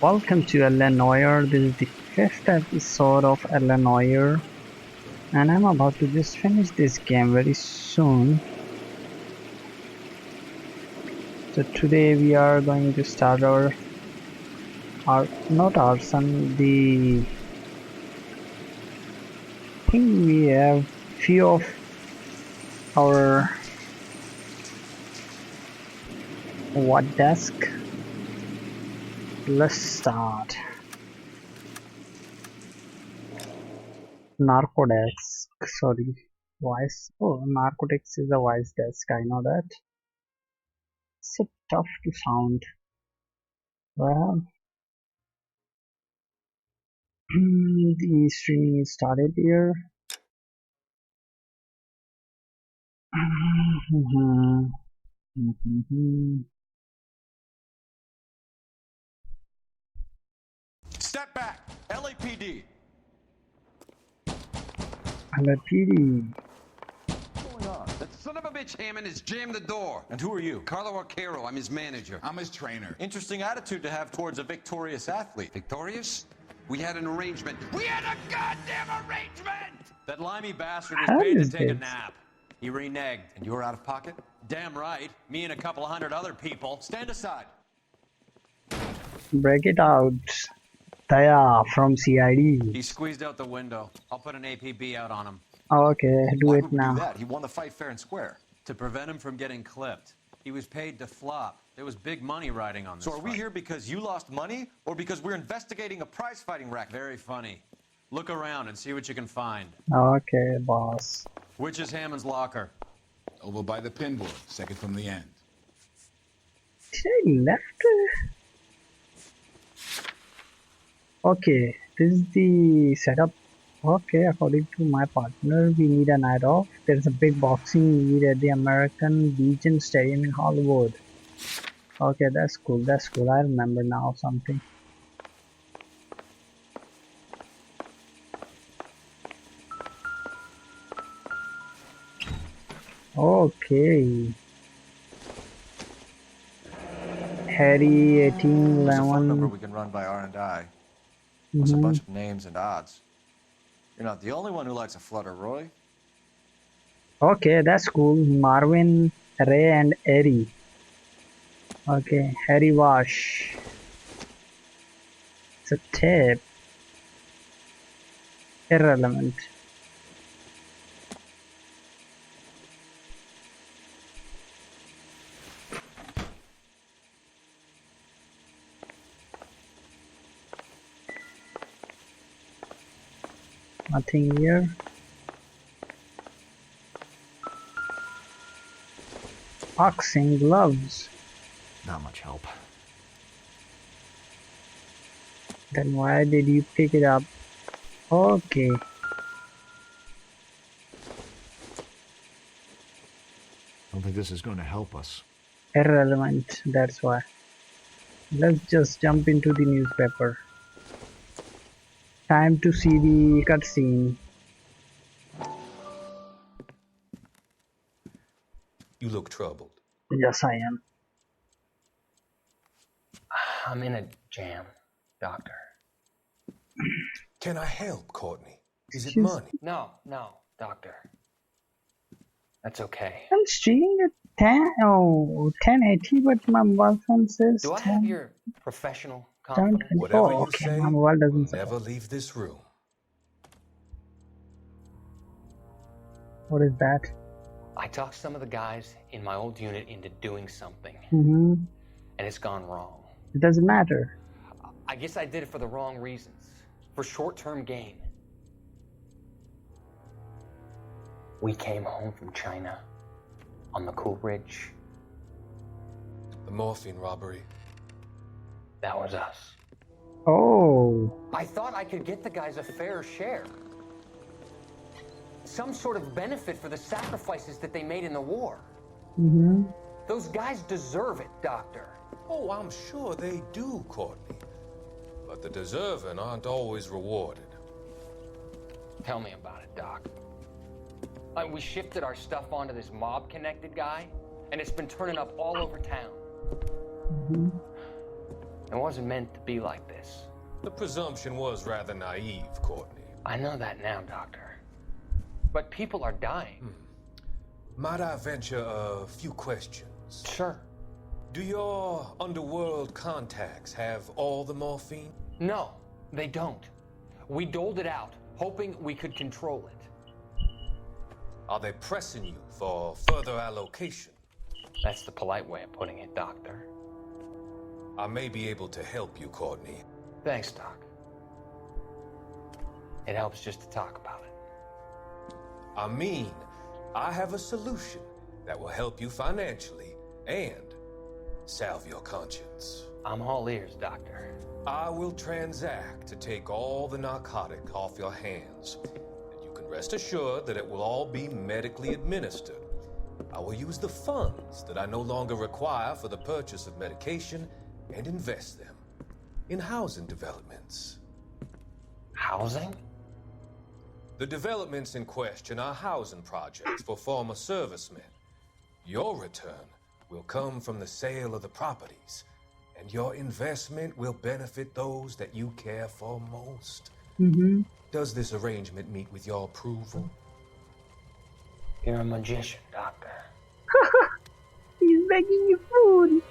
Welcome to Noire. This is the fifth episode of Noire, and I'm about to just finish this game very soon. So today we are going to start our not arson. The thing we have few of our desk. Let's start. Narcodesk. Sorry, voice. Oh, narcotics is a voice desk. I know that. It's so tough to sound. Well, the streaming is started here. Step back! LAPD! LAPD. What's going on? That son of a bitch Hammond has jammed the door. And who are you? Carlo Arcaro, I'm his manager. I'm his trainer. Interesting attitude to have towards a victorious athlete. Victorious? We had an arrangement. We had a goddamn arrangement! That limey bastard How was paid to is take a this? nap. He reneged. And you're out of pocket? Damn right. Me and a couple of hundred other people. Stand aside. Break it out. Taya from CID. He squeezed out the window. I'll put an APB out on him. Okay, do Why it would we now. do that? He won the fight fair and square. To prevent him from getting clipped. He was paid to flop. There was big money riding on this So are we fight. here because you lost money or because we're investigating a prize fighting racket? Very funny. Look around and see what you can find. Okay, boss. Which is Hammond's locker? Over by the pinboard, second from the end. Did I left? Okay, this is the setup. Okay, according to my partner, we need a night off. There's a big boxing meet at the American Legion Stadium in Hollywood. Okay, that's cool. That's cool. I remember now something. Okay. Harry There's a phone number 1811. we can run by R&I. Plus a bunch of names and odds. You're not the only one who likes a flutter, Roy. Okay, that's cool. Marvin, Ray, and Eddie. Okay, Harry Wash. It's a tape. Irrelevant. Nothing here. Boxing gloves. Not much help. Then why did you pick it up? Okay. I don't think this is going to help us. Irrelevant. That's why. Let's just jump into the newspaper. Time to see the cutscene. You look troubled. Yes, I am. I'm in a jam, Doctor. Can I help, Courtney? Is it She's- money? No, Doctor. That's okay. I'm streaming at 1080, but my mobile phone says Do I have 10. your professional confidence? 724. Whatever you Okay, say, my mobile we'll doesn't say. never leave this room. What is that? I talked some of the guys in my old unit into doing something, And it's gone wrong. it doesn't matter. I guess I did it for the wrong reasons, for short-term gain. We came home from China on the Cool Ridge. The morphine robbery. That was us. Oh, I thought I could get the guys a fair share. Some sort of benefit for the sacrifices that they made in the war. Those guys deserve it, Doctor. Oh, I'm sure they do, Courtney. But the deserving aren't always rewarded. Tell me about it, Doc. We shifted our stuff onto this mob-connected guy, and it's been turning up all over town. It wasn't meant to be like this. The presumption was rather naive, Courtney. I know that now, Doctor. But people are dying. Might I venture a few questions? Sure. Do your underworld contacts have all the morphine? No, they don't. We doled it out, hoping we could control it. Are they pressing you for further allocation? That's the polite way of putting it, Doctor. I may be able to help you, Courtney. Thanks, Doc. It helps just to talk about it. I mean, I have a solution that will help you financially and salve your conscience. I'm all ears, Doctor. I will transact to take all the narcotic off your hands. And you can rest assured that it will all be medically administered. I will use the funds that I no longer require for the purchase of medication and invest them in housing developments. Housing? The developments in question are housing projects for former servicemen. Your return will come from the sale of the properties, and your investment will benefit those that you care for most. Does this arrangement meet with your approval? You're a magician, Doctor. He's begging you food.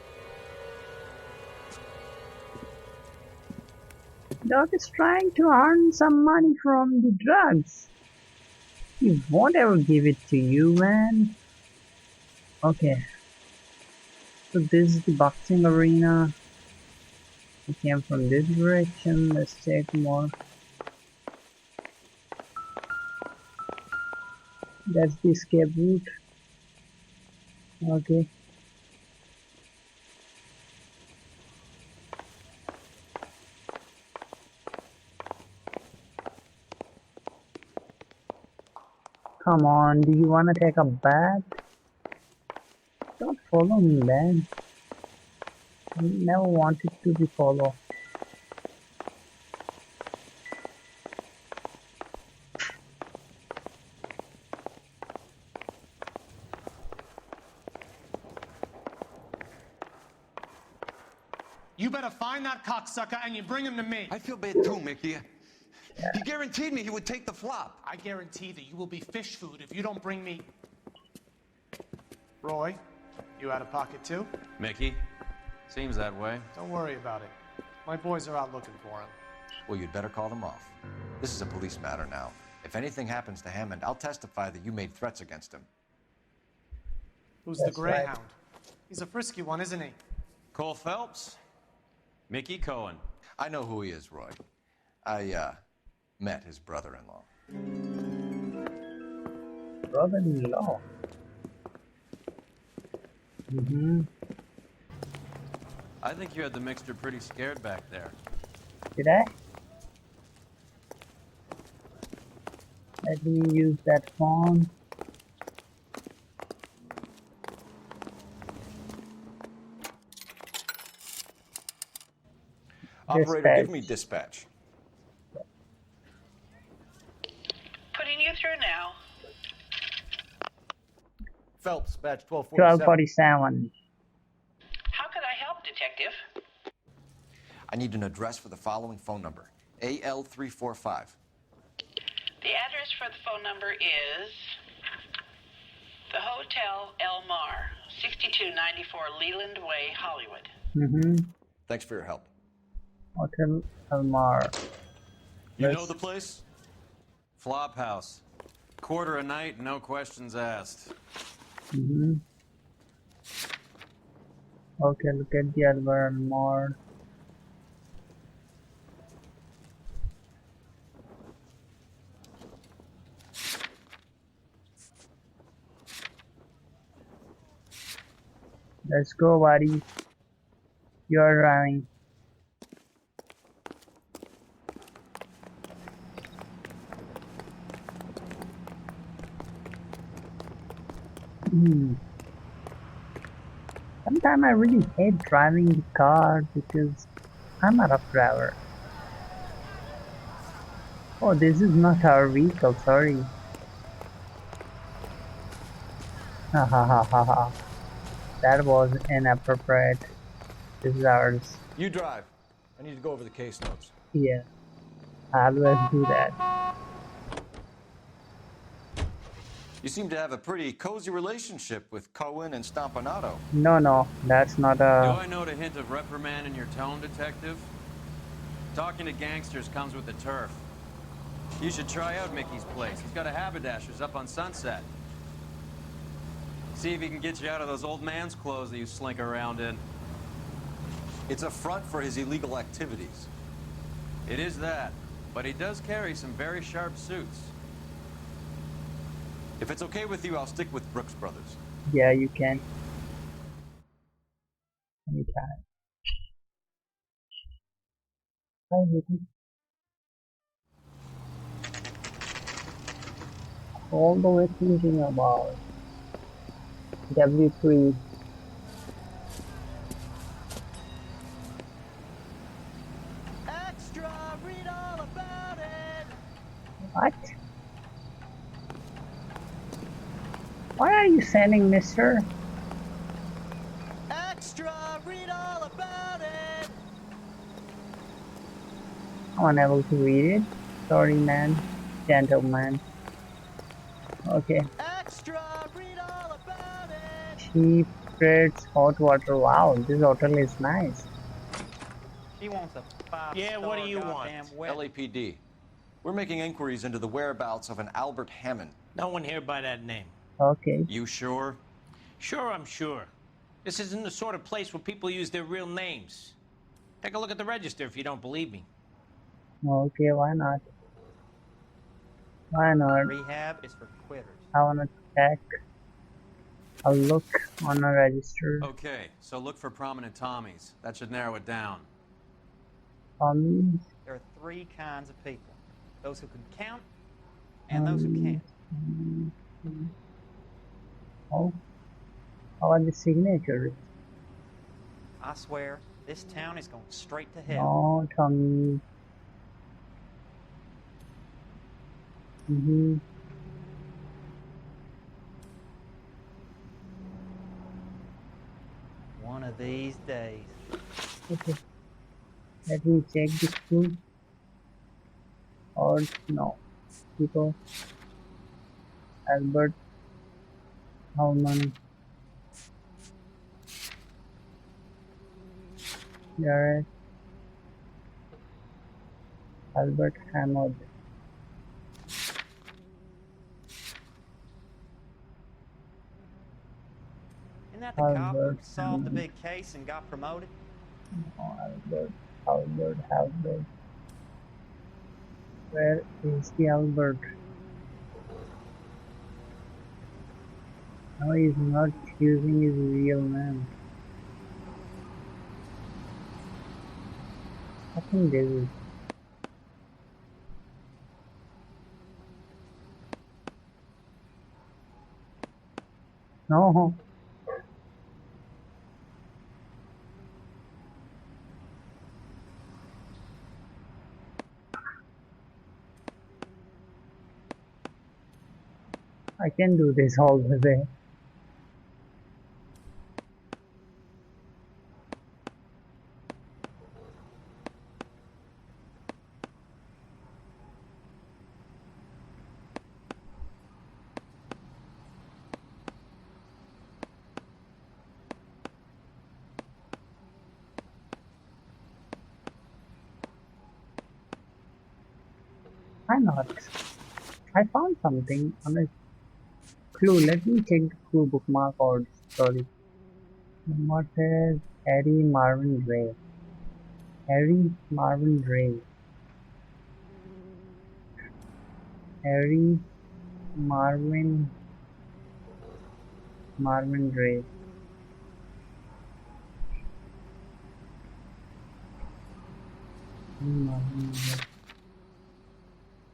Doc is trying to earn some money from the drugs. He won't ever give it to you, man. Okay. So this is the boxing arena. We came from this direction. Let's check more. That's the escape route. Okay. Come on, do you wanna take a bath? Don't follow me, man. I never wanted to be followed. You better find that cocksucker and you bring him to me. I feel bad too, Mickey. He guaranteed me he would take the flop. I guarantee that you will be fish food if you don't bring me... Roy, you out of pocket too? Mickey? Seems that way. Don't worry about it. My boys are out looking for him. Well, you'd better call them off. This is a police matter now. If anything happens to Hammond, I'll testify that you made threats against him. Who's That's the right. Greyhound? He's a frisky one, isn't he? Cole Phelps? Mickey Cohen. I know who he is, Roy. I, met his brother-in-law. Brother-in-law. I think you had the mixture pretty scared back there. Did I? Let me use that phone. Operator, give me dispatch. Putting you through now. Phelps, badge 1247. 1247. How could I help, Detective? I need an address for the following phone number. AL345. The address for the phone number is the Hotel El Mar, 6294 Leland Way, Hollywood. Thanks for your help. Hotel Almar. You know the place? Flop house. Quarter a night, no questions asked. Okay, look at the Almar. Let's go, buddy. You're driving. Sometimes I really hate driving the car because I'm a rough driver. Oh, this is not our vehicle, sorry. Ha ha ha ha ha. That was inappropriate. This is ours. You drive. I need to go over the case notes. Yeah, I always do that. You seem to have a pretty cozy relationship with Cohen and Stompanato. No, that's not Do a. I note a hint of reprimand in your tone, Detective? Talking to gangsters comes with the turf. You should try out Mickey's place. He's got a haberdasher's up on Sunset. See if he can get you out of those old man's clothes that you slink around in. It's a front for his illegal activities. It is that, but he does carry some very sharp suits. If it's okay with you, I'll stick with Brooks Brothers. Yeah, you can. Anytime. Hi, Mickey. All the way thinking about W3. Extra, read all about it. What? Why are you sending, mister? Extra, read all about it. I'm unable to read it. Sorry, man. Gentleman. Okay. Extra, read all about it. Cheap Fred's hot water. Wow, this hotel is nice. She wants a 5-star. Yeah, what do you want? LAPD. We're making inquiries into the whereabouts of an Albert Hammond. No one here by that name. Okay. You sure? Sure, I'm sure. This isn't the sort of place where people use their real names. Take a look at the register if you don't believe me. Okay, why not? Why not? Rehab is for quitters. I wanna check. I'll look on a register. Okay, so look for prominent Tommies. That should narrow it down. Tommy. There are 3 kinds of people. Those who can count and those who can't. Oh, how are the signatures? I swear, this town is going straight to hell. No, Tommy. One of these days. Okay. Let me check this too. Or no. People. Albert. Howman. Garrett. Albert Hammond. Isn't that the cop who Albert solved the Hammond. big case and got promoted? No, Albert. Where is the Albert? No, he's not using his real name. I think this is. No. I can do this all the day. Why not? I found something on a clue. Let me check the clue bookmark or sorry. What is Harry Marvin Ray? Harry Marvin Ray. Harry Marvin Ray.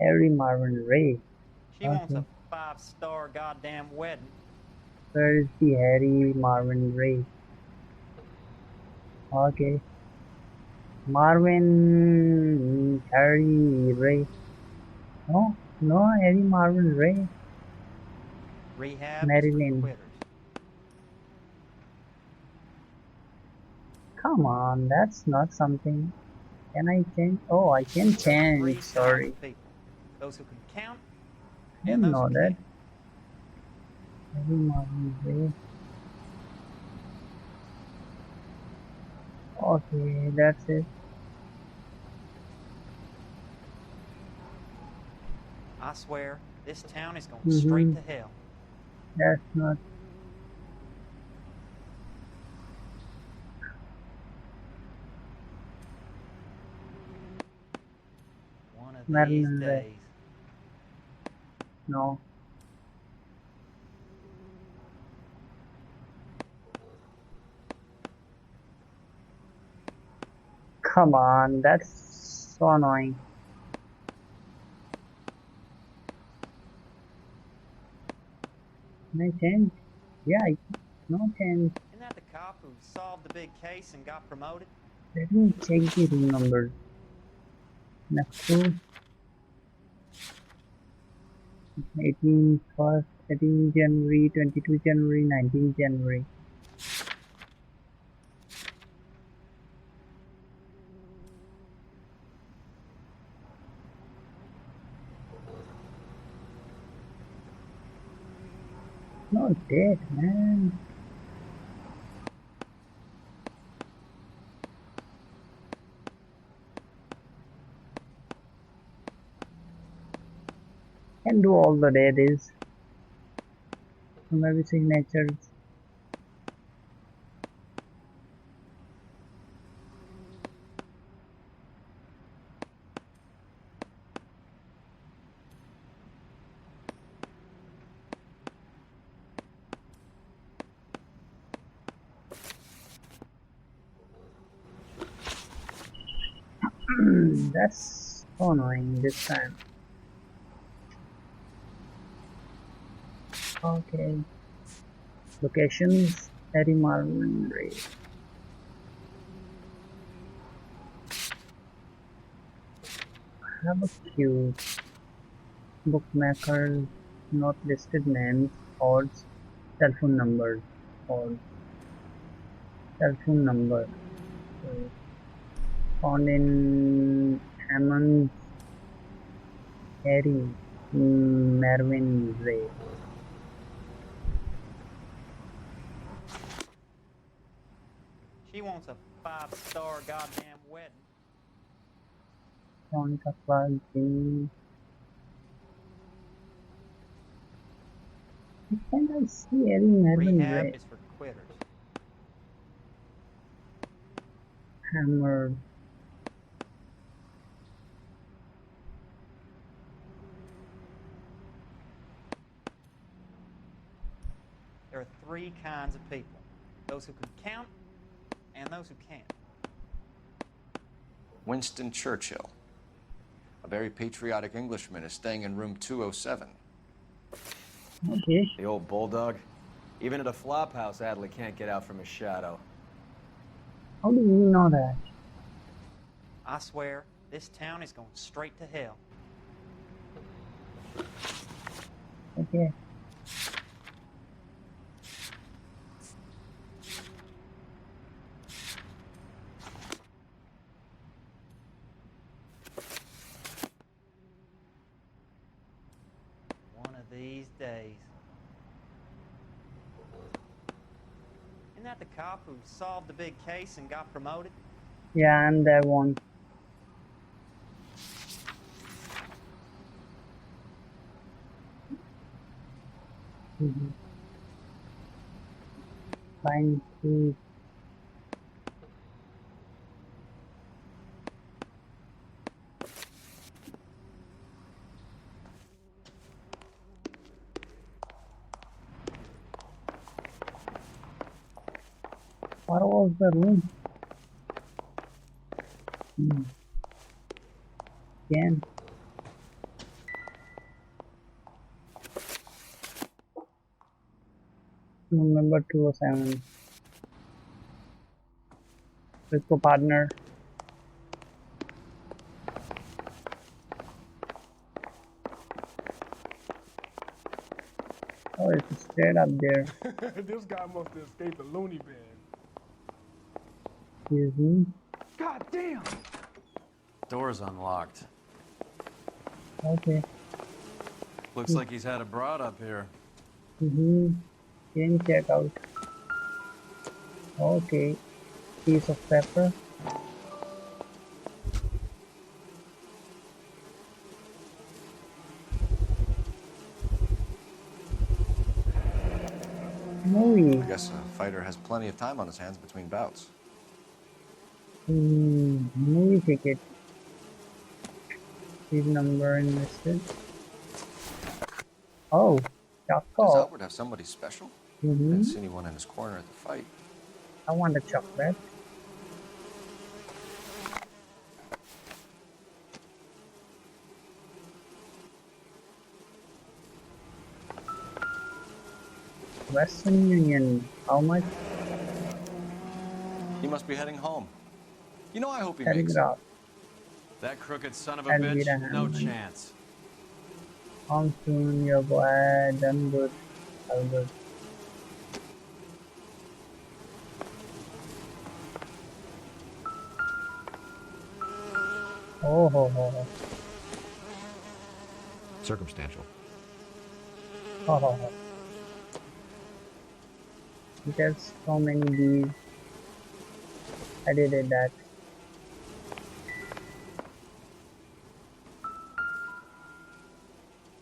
Harry Marvin Ray. She wants a 5-star goddamn wedding. Where is the Harry Marvin Ray? Okay. Marvin Harry Ray. No, Harry Marvin Ray. Rehab is Marilyn. for quitters. Come on, that's not something. Can I change? Oh, I can There are three change. kinds Sorry. of people. Those who can count I and didn't those who know that. can't. Every morning way. Okay, that's it. I swear, this town is going straight to hell. That's not. One of these Maryland way. days. No. Come on, that's so annoying. Can I change? Yeah, no change. Isn't that the cop who solved the big case and got promoted? Let me check the room number. Next to 18 first, 18 January, 22 January, 19 January. Not dead, man. Can do all the dead is. Maybe signatures. That's so annoying this time. Okay. Locations, Eddie Marvin Ray. Have a few bookmakers, not listed names, odds, telephone numbers, or telephone number. Found in Hammond, Harry, Marvin Ray. She wants a 5-star goddamn wedding. Monica Clark, Jimmy. Can I see Harry Marvin Rehab Ray? is for quitters. Hammered. There are three kinds of people. Those who can count and those who can't. Winston Churchill, a very patriotic Englishman, is staying in room 207. Okay. The old bulldog. Even at a flop house, Adley can't get out from his shadow. How do you know that? I swear, this town is going straight to hell. Okay. One of these days. Isn't that the cop who solved the big case and got promoted? Yeah, I'm that one. Line 3. What was the room? Again. Room number 207. Cisco partner. Oh, it's straight up there. This guy must have escaped the loony bin. Excuse me. God damn! Door's unlocked. Okay. Looks like he's had a broad up here. Can check out. Okay. Piece of paper. Movie. I guess a fighter has plenty of time on his hands between bouts. Movie ticket. His number invested. Oh, Does chocolate. Albert have somebody special? I didn't see anyone in his corner at the fight. I want a chocolate. Western Union. How much? He must be heading home. You know, I hope he makes it. Telegraph. That crooked son of a Elvira bitch, no Hammond. chance. How soon your boy done good? Albert. Oh ho ho Circumstantial. ho ho ho. There's so many bees. I did that.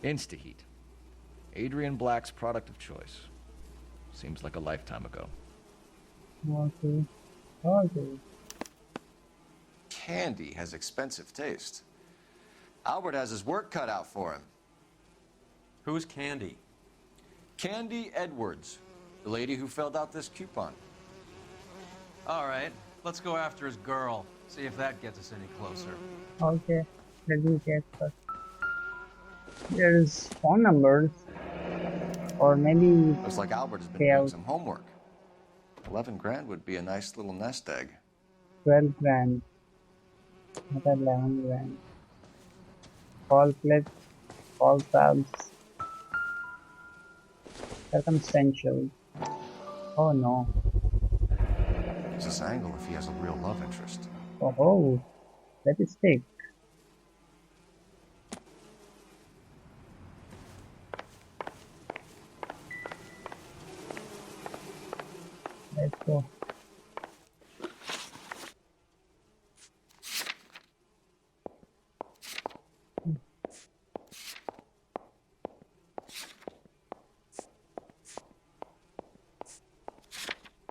Instaheat. Adrian Black's product of choice. Seems like a lifetime ago. Okay. Okay. Candy has expensive taste. Albert has his work cut out for him. Who's Candy? Candy Edwards, the lady who filled out this coupon. All right, let's go after his girl. See if that gets us any closer. Okay. Let me check first. There's phone numbers. Or maybe Looks like Albert has been payout. doing some homework. 11 grand would be a nice little nest egg. 12 grand. Not 11 grand. Call clips. Call tabs. Circumstantial. Oh no. Use this angle if he has a real love interest. Oh, let it stick. Let's go.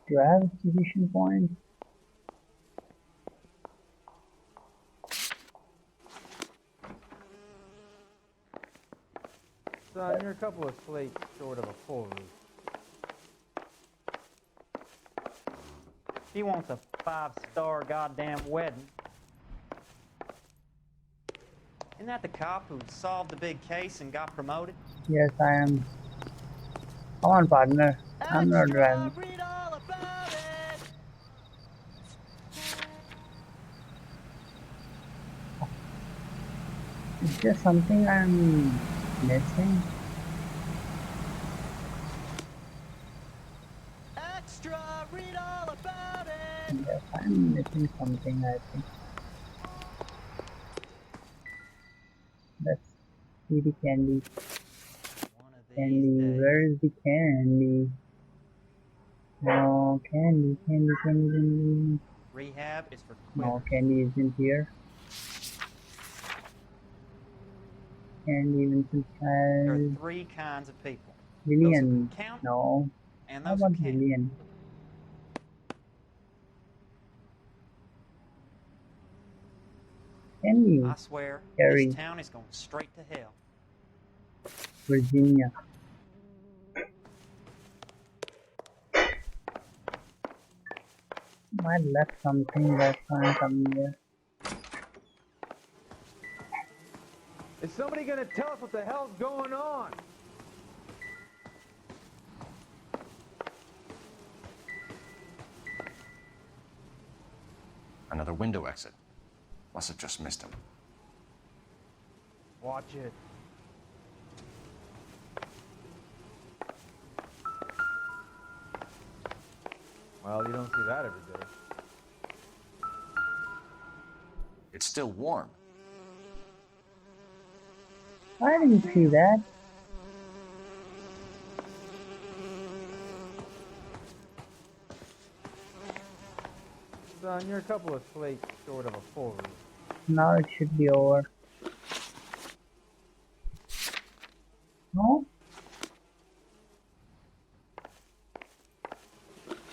Do I have a position point? Son, you're a couple of slates short of a full roof. He wants a 5-star goddamn wedding. Isn't that the cop who solved the big case and got promoted? Yes, I am. Come on, partner. I'm not driving. Read all about it. Is there something I'm missing? Extra, read all about it. Yes, I'm missing something, I think. Let's see the candy. One of these Candy, days. where is the candy? No, candy. Rehab is for No, quitters. candy isn't here. Candy Vincent There are has 3 kinds of people. Lillian. Those who count No. and How those who about can't. Lillian? Candy, I swear, Gary. this town is going straight to hell. Virginia. I left something that can't come here. Is somebody gonna tell us what the hell's going on? Another window exit. Must have just missed him. Watch it. Well, you don't see that every day. It's still warm. I didn't see that. Son, you're a couple of flakes short of a full read. Now it should be over. No?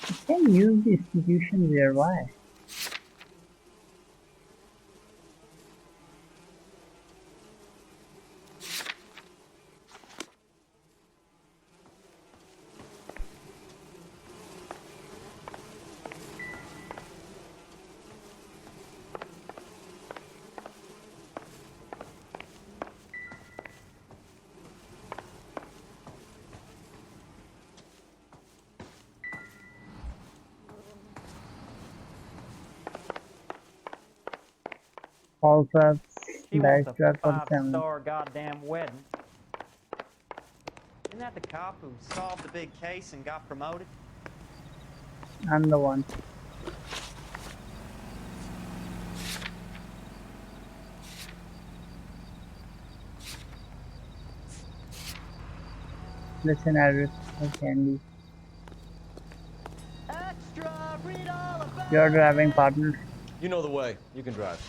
You can use the institution there, why? All traps, She wants direct a trap for 7. 5-star goddamn wedding. Isn't that the cop who solved the big case and got promoted? I'm the one. Listen, address for candy. Extra, read all about Your driving partner. You know the way. You can drive.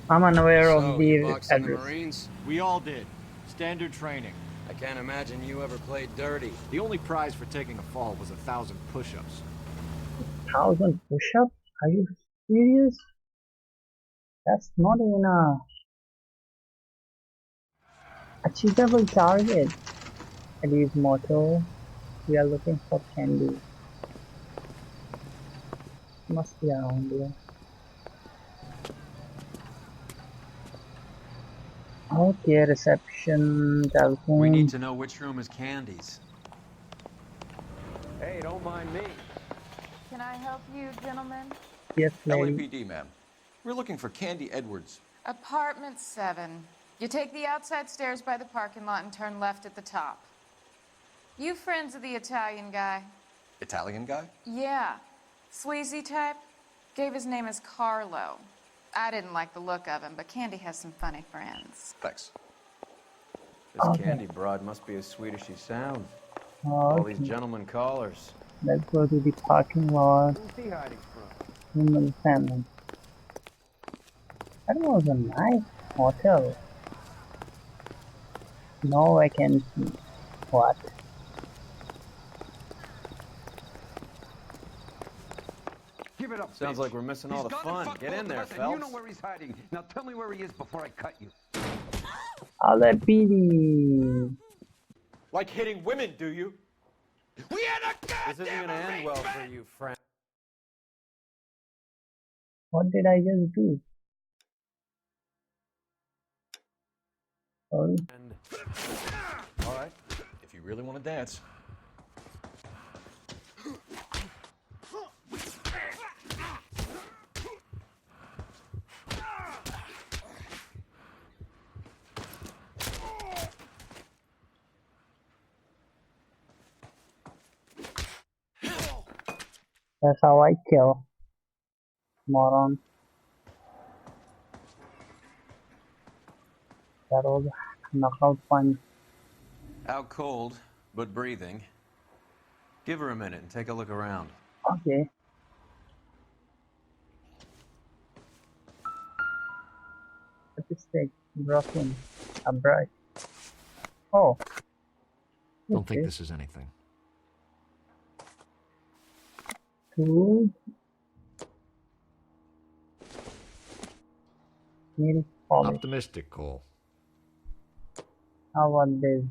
I'm unaware So, of you the boxed in the address. Marines? We all did. Standard training. I can't imagine you ever played dirty. The only prize for taking a fall was 1,000 push-ups. 1,000 push-ups? Are you serious? That's not even a achievable target. Eddie's motto: we are looking for candy. Must be around here. Okay, reception, telephone. We need to know which room is Candy's. Hey, don't mind me. Can I help you, gentlemen? Yes, lady. LAPD, ma'am. We're looking for Candy Edwards. Apartment 7. You take the outside stairs by the parking lot and turn left at the top. You friends of the Italian guy? Italian guy? Yeah. Sleazy type? Gave his name as Carlo. I didn't like the look of him, but Candy has some funny friends. Thanks. This Candy broad must be as sweet as she sounds. All these gentlemen callers. Let's go to the parking lot. Who's he hiding from? Human family. That was a nice hotel. No vacancy. What? Give it up. Sounds bitch. like we're missing all He's the gone fun. and fucked Get both in of there, us, and you know Phelps. where he's hiding. Now tell me where he is before I cut you. LAPD. Like hitting women, do you? We had a This isn't gonna end well for you, friend. What did I just do? Sorry. All right, if you really want to dance. That's how I kill. Moron. That was a knockout punch. Out cold, but breathing. Give her a minute and take a look around. Okay. Statistic. Broken. A bright. Oh. Don't think this is anything. Two. Nail polish. Optimistic, Cole. How about this?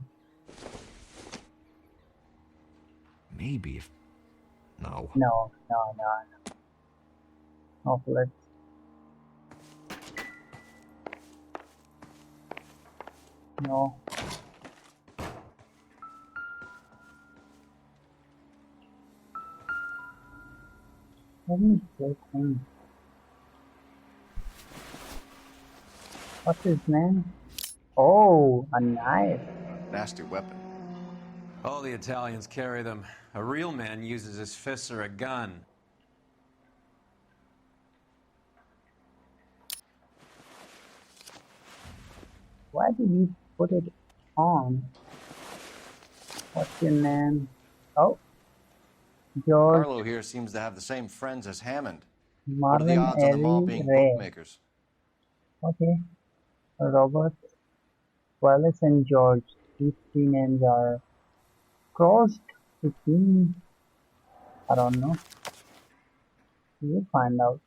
Maybe if... No. No. Let's. No. Let me take him. What's his name? Oh, a knife. Nasty weapon. All the Italians carry them. A real man uses his fists or a gun. Why did you put it on? What's your name? Oh, George Carlo here seems to have the same friends as Hammond. What are the Marvin odds on them all Airy being Ray. bookmakers? Okay. Robert Wallace and George. These three names are crossed. It means, I don't know. We'll find out.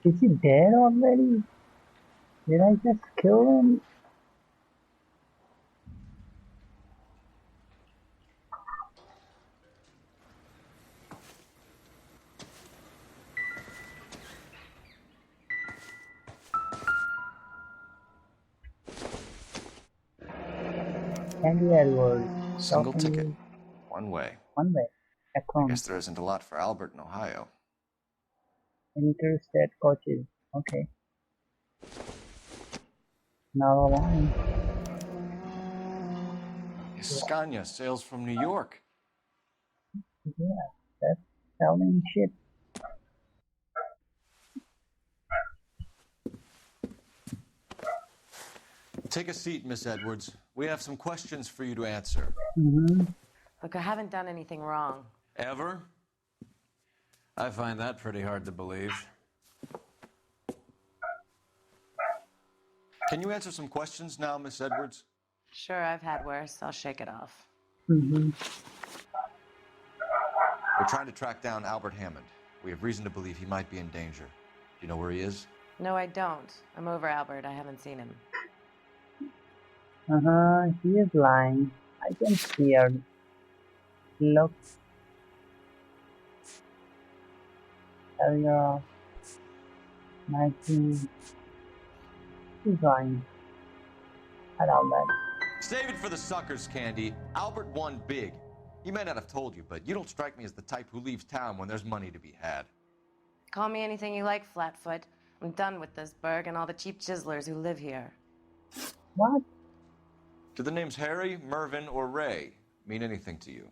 Is he dead already? Did I just kill him? Candy Edward. Single Talking ticket. One way. one way. I Akron. guess there isn't a lot for Albert in Ohio. Interstate coaches. Okay. Now line. Scania sails from New York. Yeah, that's selling shit. Take a seat, Miss Edwards. We have some questions for you to answer. Look, I haven't done anything wrong. Ever? I find that pretty hard to believe. Can you answer some questions now, Miss Edwards? Sure, I've had worse. I'll shake it off. We're trying to track down Albert Hammond. We have reason to believe he might be in danger. Do you know where he is? No, I don't. I'm over Albert. I haven't seen him. He is lying. I can see her. Look. Area 19. He's lying. I doubt that. Save it for the suckers, Candy. Albert won big. He may not have told you, but you don't strike me as the type who leaves town when there's money to be had. Call me anything you like, Flatfoot. I'm done with this burg and all the cheap chiselers who live here. What? Do the names Harry, Mervyn, or Ray mean anything to you?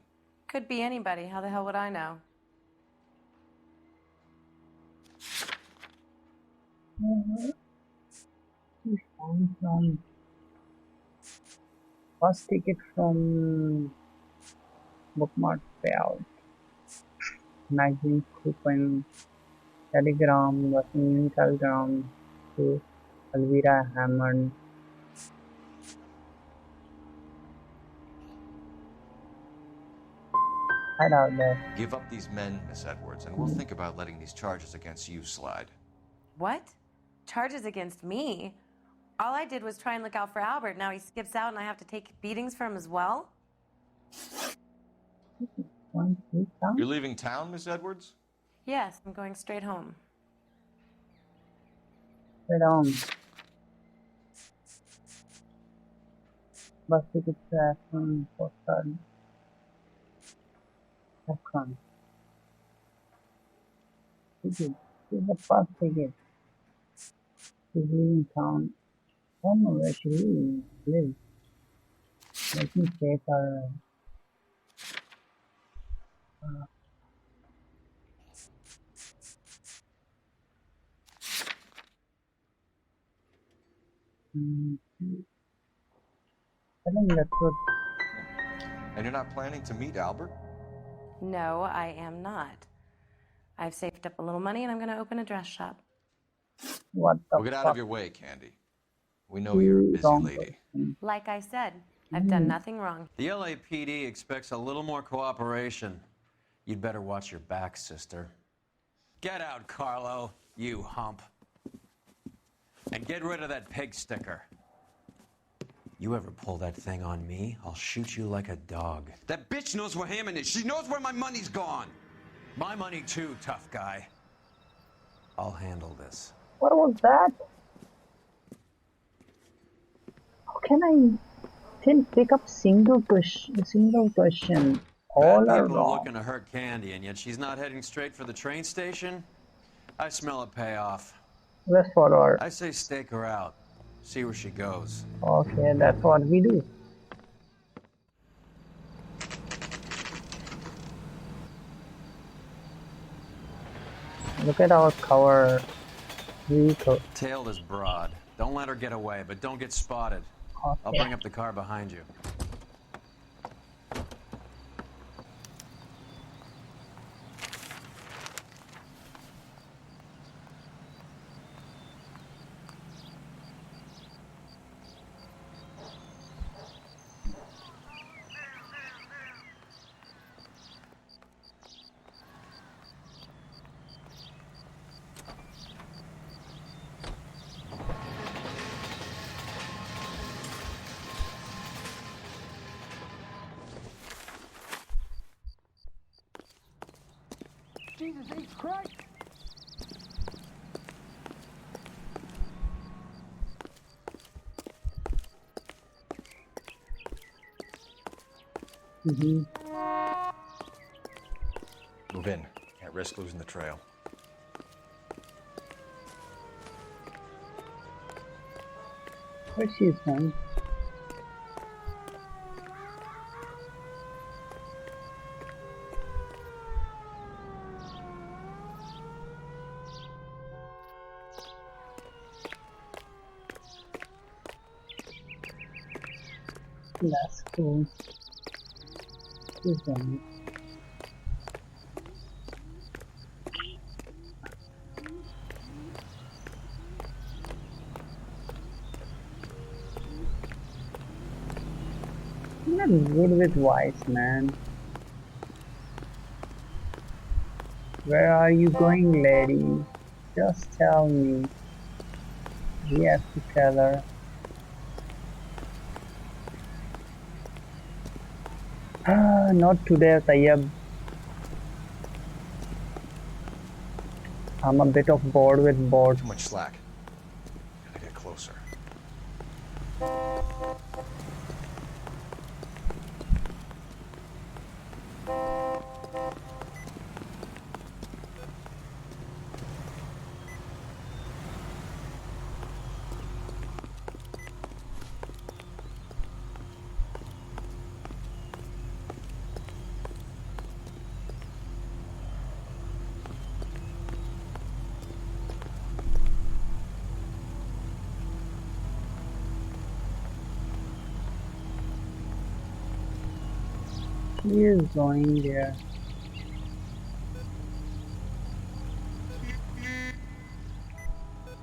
Could be anybody. How the hell would I know? He found from first ticket from bookmark payout. Magazine coupon, telegram, Washington telegram to Elvira Hammond. I doubt that. Give up these men, Miss Edwards, and we'll think about letting these charges against you slide. What? Charges against me? All I did was try and look out for Albert. Now he skips out and I have to take beatings for him as well? You're leaving town, Miss Edwards? Yes, I'm going straight home. Straight home. Bus ticket to Akron, postcard. Akron. Ticket. This is the first ticket. She's leaving town. I don't know where she lives. Let me check her. I think that's good. And you're not planning to meet Albert? No, I am not. I've saved up a little money and I'm going to open a dress shop. What the We'll get out fuck? of your way, Candy. We know you're a busy lady. Like I said, I've done nothing wrong. The LAPD expects a little more cooperation. You'd better watch your back, sister. Get out, Carlo, you hump. And get rid of that pig sticker. You ever pull that thing on me, I'll shoot you like a dog. That bitch knows where Hammond is. She knows where my money's gone. My money too, tough guy. I'll handle this. What was that? How can I didn't pick up single question? All Bad are people are wrong. looking to hurt Candy, and yet she's not heading straight for the train station? I smell a payoff. Let's follow her. I say stake her out. See where she goes. Okay, that's what we do. Look at our cover vehicle. Tail this broad. Don't let her get away, but don't get spotted. Okay. I'll bring up the car behind you. Jesus H. Christ! Move in. Can't risk losing the trail. Where she's going? That's cool. She's going. I'm not good with voice, man. Where are you going, lady? Just tell me. We have to tell her. Not today, Tayyab. I'm a bit of bored with boards. Too much slack. Gotta get closer. He is going there.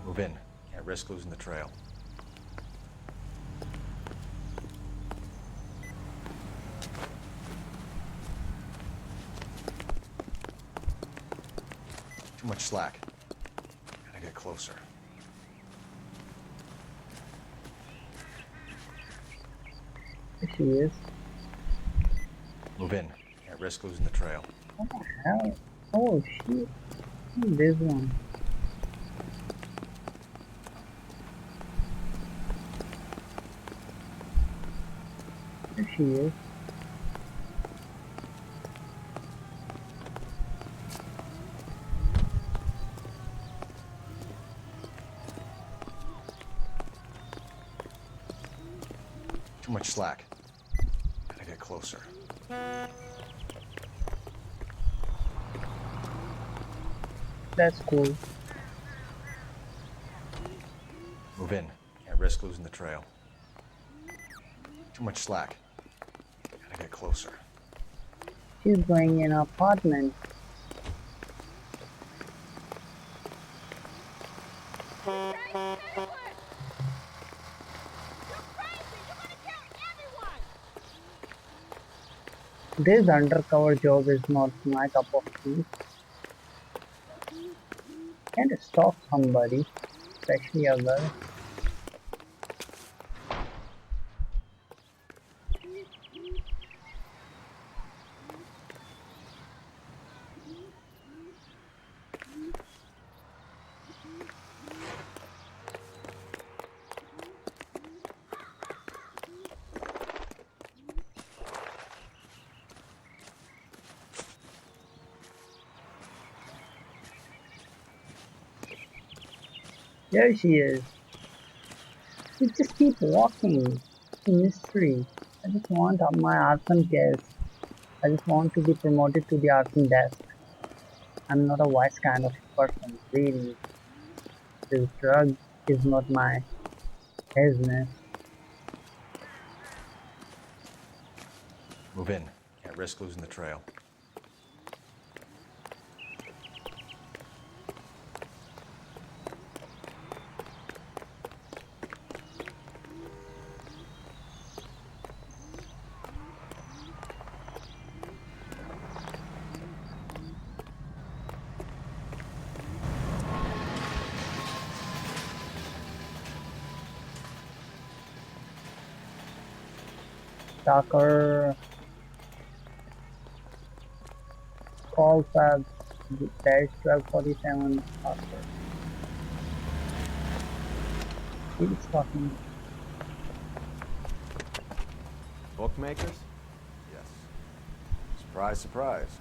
Move in. Can't risk losing the trail. Too much slack. Gotta get closer. There she is. Move in. Can't risk losing the trail. What the hell? Oh shit. This one. There she is. Too much slack. Gotta get closer. That's cool. Move in. Can't risk losing the trail. Too much slack. Gotta get closer. She's going in an apartment. This undercover job is not my cup of tea. Can't stop somebody, especially a girl. There she is. You just keep walking. It's a mystery. I just want my arson case. I just want to be promoted to the arson desk. I'm not a wise kind of person, really. This drug is not my business. Move in. Can't risk losing the trail. Stalker call tab dash 1247 Stalker. He's talking. Bookmakers? Yes. Surprise, surprise.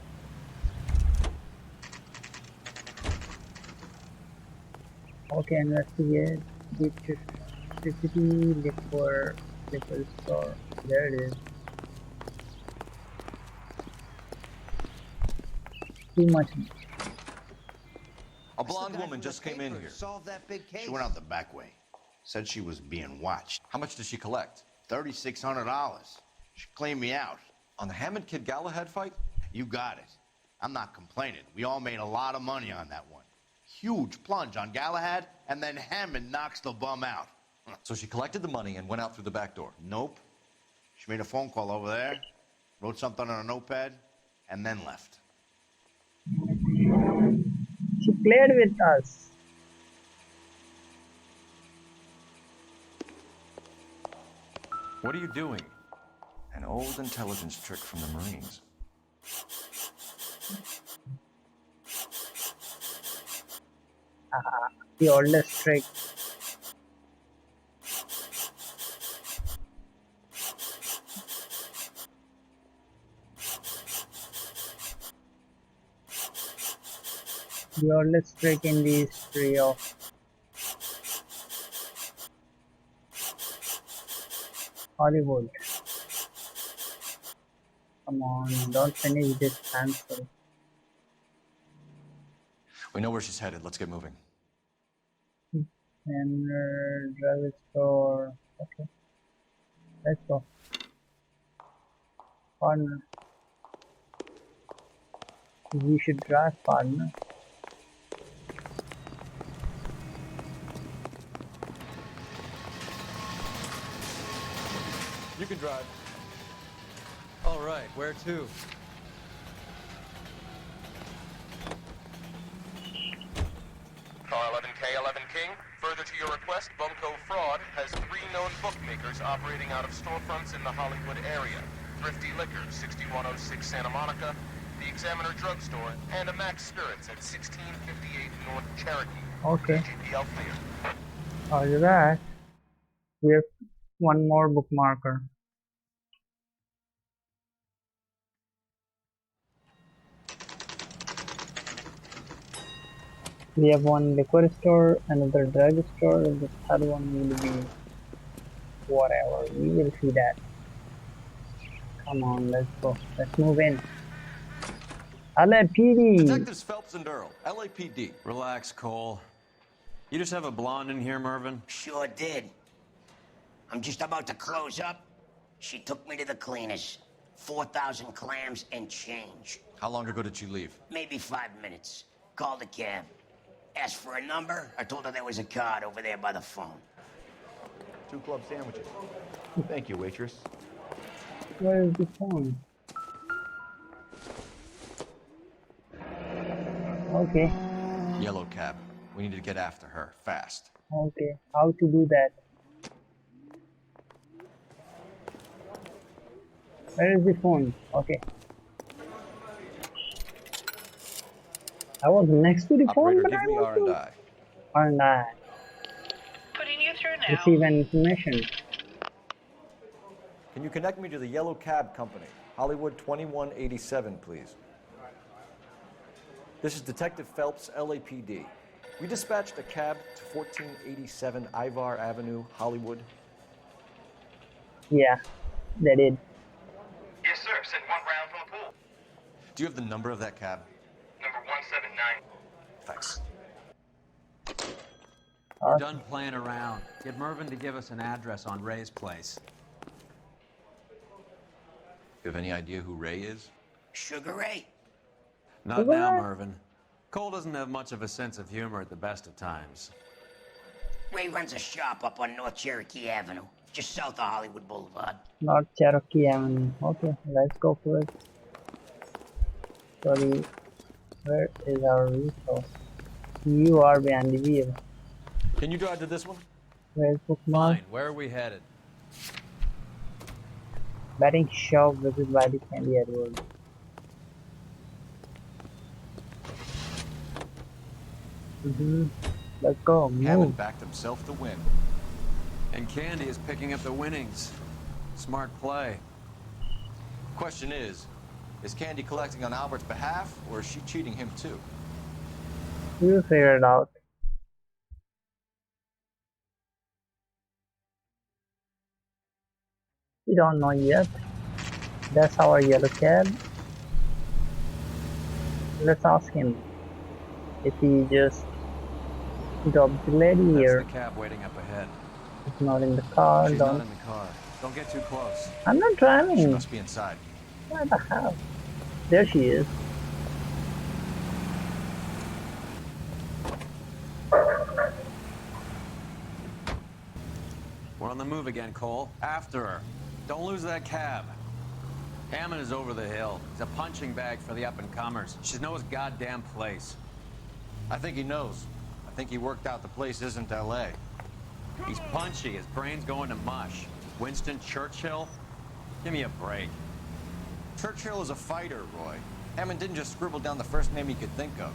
Okay, investigate the city liquor store. There it is. Too much. A blonde woman just came in here. Solve that big case. She went out the back way. Said she was being watched. How much did she collect? $3,600. She cleaned me out. On the Hammond Kid Galahad fight? You got it. I'm not complaining. We all made a lot of money on that one. Huge plunge on Galahad, and then Hammond knocks the bum out. So she collected the money and went out through the back door? Nope. She made a phone call over there, wrote something on a notepad, and then left. She played with us. What are you doing? An old intelligence trick from the Marines. The oldest trick. The oldest trick in the history of Hollywood. Come on, don't finish this answer. We know where she's headed. Let's get moving. And drugstore. Okay. Let's go. Partner. We should drive, partner. You can drive. All right, where to? Car 11K, 11 King. Further to your request, Bunko Fraud has 3 known bookmakers operating out of storefronts in the Hollywood area. Thrifty Liquors, 6106 Santa Monica, the Examiner Drugstore, and a Max Spirits at 1658 North Cherokee. Okay. GPL clear. After that, we have one more bookmarker. We have one liquor store, another drug store, and the third one will be whatever. We will see that. Come on, let's go. Let's move in. LAPD. Detectives Phelps and Earl, LAPD. Relax, Cole. You just have a blonde in here, Mervyn? Sure did. I'm just about to close up. She took me to the cleaners. 4,000 clams and change. How long ago did she leave? Maybe 5 minutes. Called a cab. Asked for a number. I told her there was a card over there by the phone. 2 club sandwiches. Thank you, waitress. Where is the phone? Okay. Yellow cab. We need to get after her, fast. Okay. How to do that? Where is the phone? Okay. I was next to the phone, Operator, but give I me was R&I. R&I. Putting you through now. Receive an information. Can you connect me to the Yellow Cab Company, Hollywood 2187, please? This is Detective Phelps, LAPD. We dispatched a cab to 1487 Ivar Avenue, Hollywood. Yeah, they did. Yes, sir. Send one round from the pool. Do you have the number of that cab? Number 179. Thanks. We're done playing around. Get Mervyn to give us an address on Ray's place. You have any idea who Ray is? Sugar Ray? Not now, Mervyn. Cole doesn't have much of a sense of humor at the best of times. Ray runs a shop up on North Cherokee Avenue, just south of Hollywood Boulevard. North Cherokee Avenue. Okay, let's go for it. Sorry, where is our resource? You are behind the wheel. Can you drive to this one? Where's bookmark? Fine. Where are we headed? Betting shop visit by the Candy Edward. Let's go. Hammond Move. backed himself to win. And Candy is picking up the winnings. Smart play. Question is Candy collecting on Albert's behalf, or is she cheating him too? We'll figure it out. We don't know yet. That's our yellow cab. Let's ask him if he just dropped the lady here. That's the cab waiting up ahead. It's not in the car. She's Don't. not in the car. Don't get too close. I'm not driving. She must be inside. Where the hell? There she is. We're on the move again, Cole. After her. Don't lose that cab. Hammond is over the hill. He's a punching bag for the up-and-comers. She knows his goddamn place. I think he knows. I think he worked out the place isn't L.A. He's punchy. His brain's going to mush. Winston Churchill? Give me a break. Churchill is a fighter, Roy. Hammond didn't just scribble down the first name he could think of.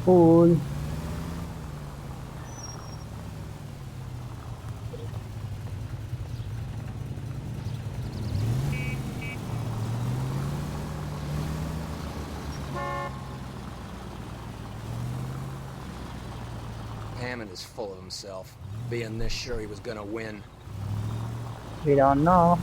Cool. Hammond is full of himself, being this sure he was gonna win. We don't know.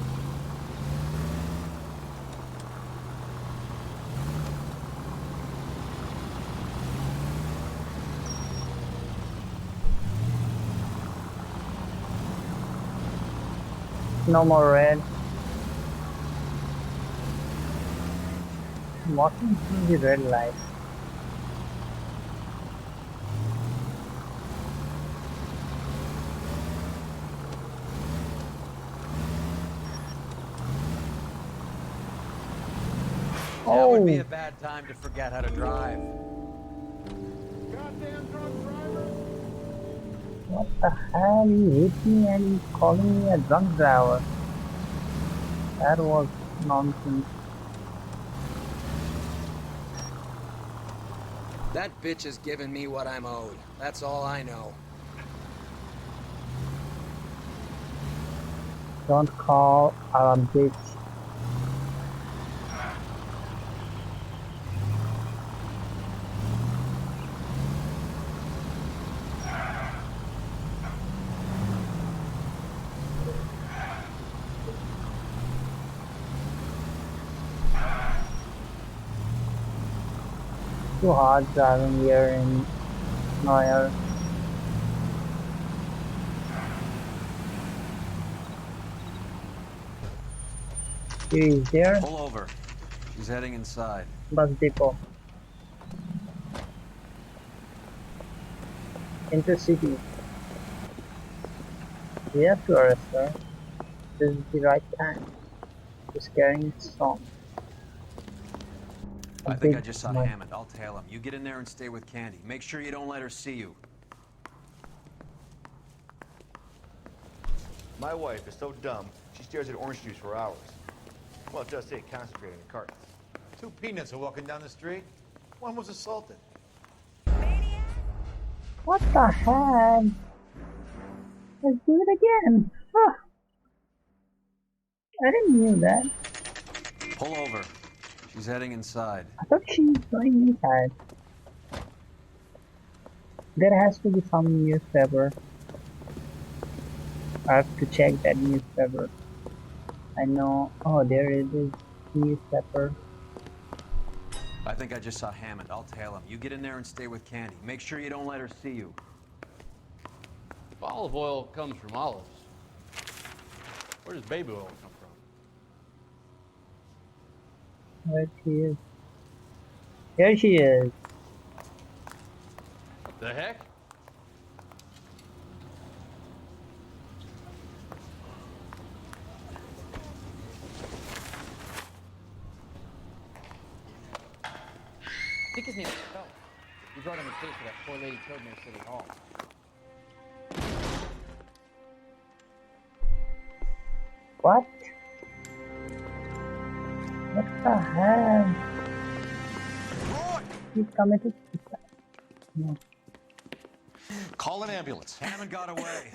No more red. Walking through the red light. That would be a bad time to forget how to drive. Goddamn drunk driver! What the hell? He hit me and he's calling me a drunk driver. That was nonsense. That bitch is giving me what I'm owed. That's all I know. Don't call a bitch. Too hard driving here in Noire. He is there. Pull over. She's heading inside. Bus depot. Intercity. We have to arrest her. This is the right time. She's carrying a song. I think I just saw Hammond. I'll tail him. You get in there and stay with Candy. Make sure you don't let her see you. My wife is so dumb, she stares at orange juice for hours. Well, it does say concentrated in cartons. Two peanuts are walking down the street. One was assaulted. What the hell? Let's do it again. Huh. I didn't know that. Pull over. She's heading inside. I thought she was going inside. There has to be some newspaper. I have to check that newspaper. I know. Oh, there it is. Newspaper. I think I just saw Hammond. I'll tail him. You get in there and stay with Candy. Make sure you don't let her see you. If olive oil comes from olives, where does baby oil come from? Where she is? Here she is. What the heck? I think his name is Phil. We brought him a case for that poor lady killed near City Hall. What? What the hell? He committed suicide. No. Call an ambulance. Hammond got away.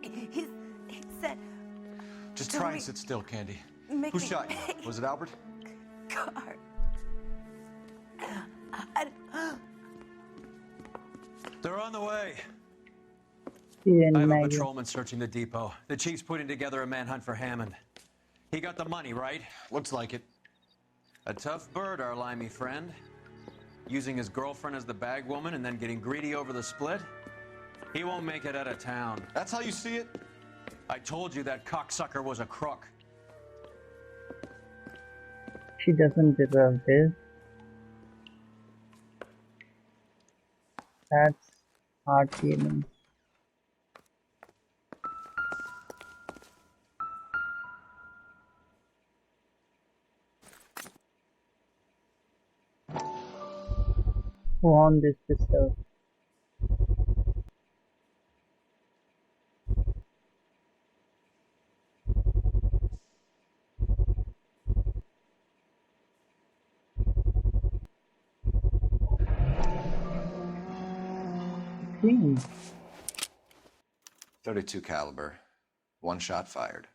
He said. Just try and sit still, Candy. Who shot you? Was it Albert? Car. They're on the way. I have a patrolman searching the depot. The chief's putting together a manhunt for Hammond. He got the money, right? Looks like it. A tough bird, our limey friend. Using his girlfriend as the bag woman and then getting greedy over the split. He won't make it out of town. That's how you see it? I told you that cocksucker was a crook. She doesn't deserve this. That's hard feeling. Who owned this pistol? Clean. .32 caliber. One shot fired.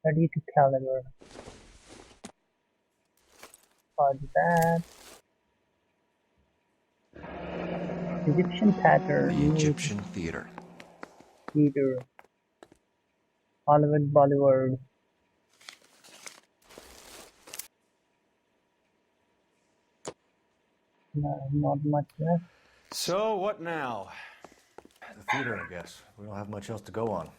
.32 caliber. For that. Egyptian pattern. The Egyptian theater. Theater. Hollywood, Bollywood. No, not much left. So, what now? The theater, I guess. We don't have much else to go on.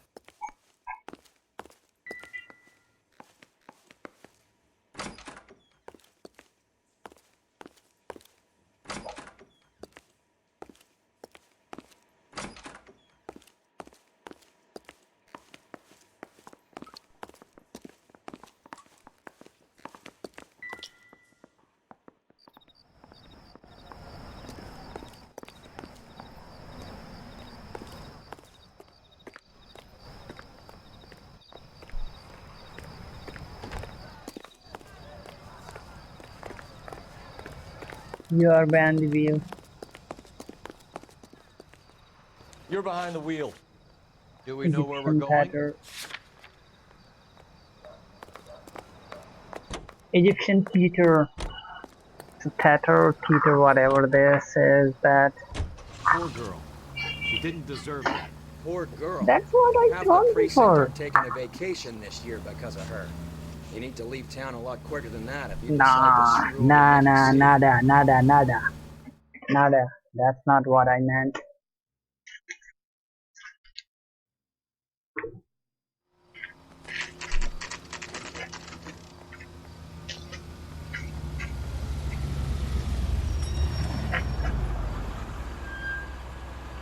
You are behind the wheel. You're behind the wheel. Do we know where we're going? Egyptian theater. Theater, whatever this says that. Poor girl. She didn't deserve that. Poor girl. That's what I Half told the you precinct for. are taking a vacation this year because of her. You need to leave town a lot quicker than that if you Nah, decide to screw nah, over the nah, city. nada. That's not what I meant.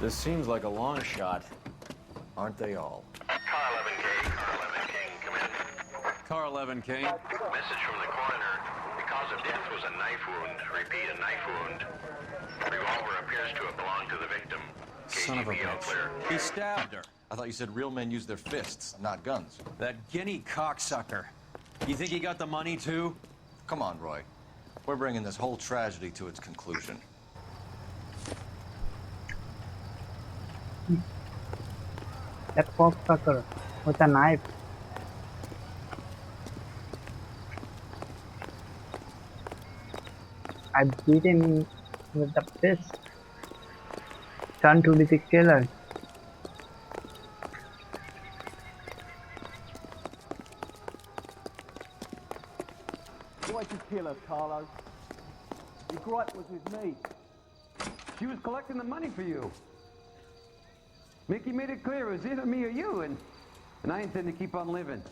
This seems like a long shot. Aren't they all? Car 11K, Car 11 King, come in. Car 11 King. Message from the coroner. The cause of death was a knife wound. Repeat, a knife wound. Revolver appears to have belonged to the victim. Son of a KGB all bitch. clear. He stabbed her. I thought you said real men use their fists, not guns. That guinea cocksucker. You think he got the money too? Come on, Roy. We're bringing this whole tragedy to its conclusion. That cocksucker with a knife. I beat him with the fist. Turned to be the killer. Why'd you kill her, Carlo? Your gripe was with me. She was collecting the money for you. Mickey made it clear it was either me or you, and I intend to keep on living.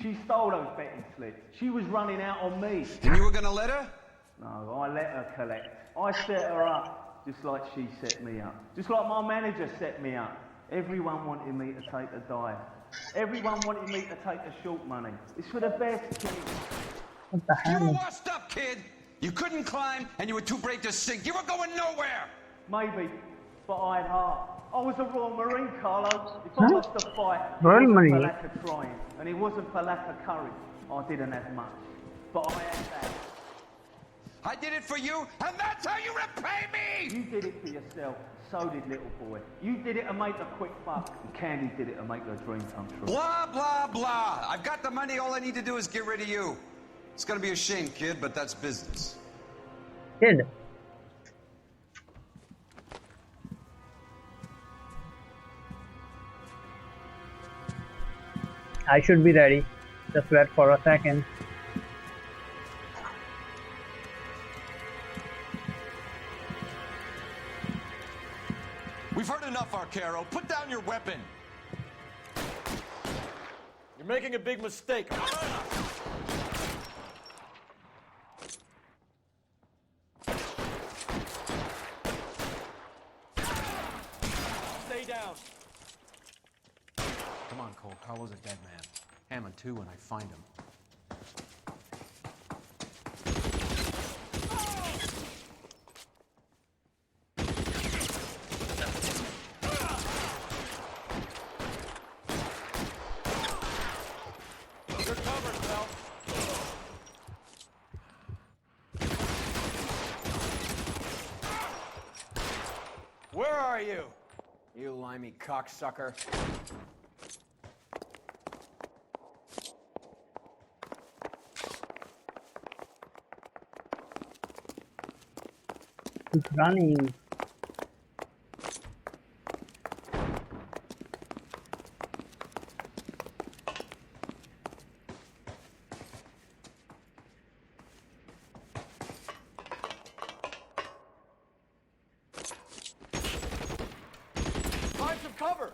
She stole those betting slips. She was running out on me. And you were gonna let her? No, I let her collect. I set her up, just like she set me up. Just like my manager set me up. Everyone wanted me to take the dive. Everyone wanted me to take the short money. It's for the best, kid. What the You were hell? washed up, kid. You couldn't climb, and you were too brave to sink. You were going nowhere. Maybe, but I had heart. I was a Royal Marine, Carlo. If I lost a fight, it Royal wasn't Marine? for lack of trying, and it wasn't for lack of courage. I didn't have much, but I had that. I did it for you, and that's how you repay me! You did it for yourself. So did little boy. You did it to make a quick buck, and Candy did it to make her dream come true. Blah, blah, blah. I've got the money. All I need to do is get rid of you. It's gonna be a shame, kid, but that's business. Kid. I should be ready. Just wait for a second. We've heard enough, Arcaro. Put down your weapon. You're making a big mistake. Stay down. Come on, Cole. Carlo's a dead man. Hammond too when I find him. You're covered, pal. Where are you? You limey cocksucker. He's running. Find some cover.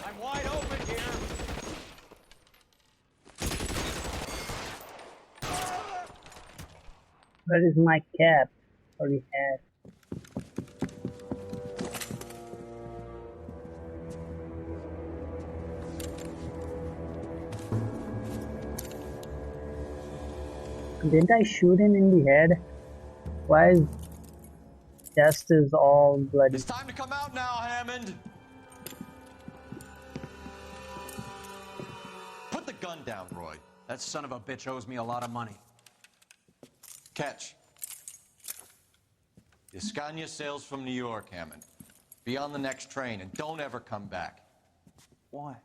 I'm wide open here. Where is my cap? Or the hat? Didn't I shoot him in the head? Why is chest is all bloody? It's time to come out now, Hammond. Put the gun down, Roy. That son of a bitch owes me a lot of money. Catch. The Scania sails from New York, Hammond. Be on the next train and don't ever come back. Why?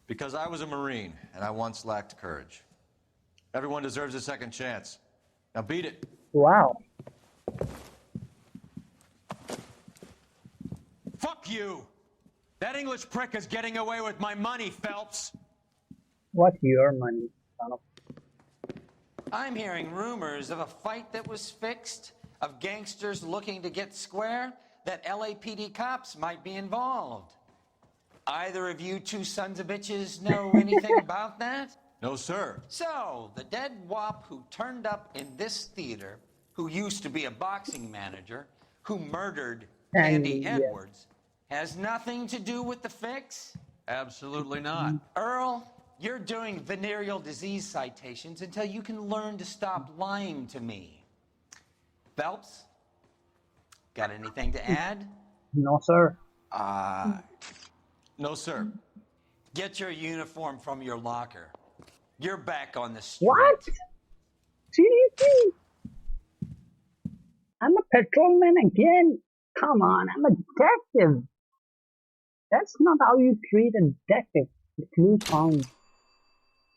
Because I was a Marine and I once lacked courage. Everyone deserves a second chance. Now beat it. Wow. Fuck you! That English prick is getting away with my money, Phelps! What's your money, son of? I'm hearing rumors of a fight that was fixed, of gangsters looking to get square, that LAPD cops might be involved. Either of you two sons of bitches know anything about that? No, sir. So, the dead wop who turned up in this theater, who used to be a boxing manager, who murdered Andy yeah. Edwards, Has nothing to do with the fix? Absolutely not. Earl, you're doing venereal disease citations until you can learn to stop lying to me. Phelps, got anything to add? No, sir. No, sir. Get your uniform from your locker. You're back on the street. What? Seriously? I'm a patrolman again. Come on, I'm a detective. That's not how you treat a detective. The clue found.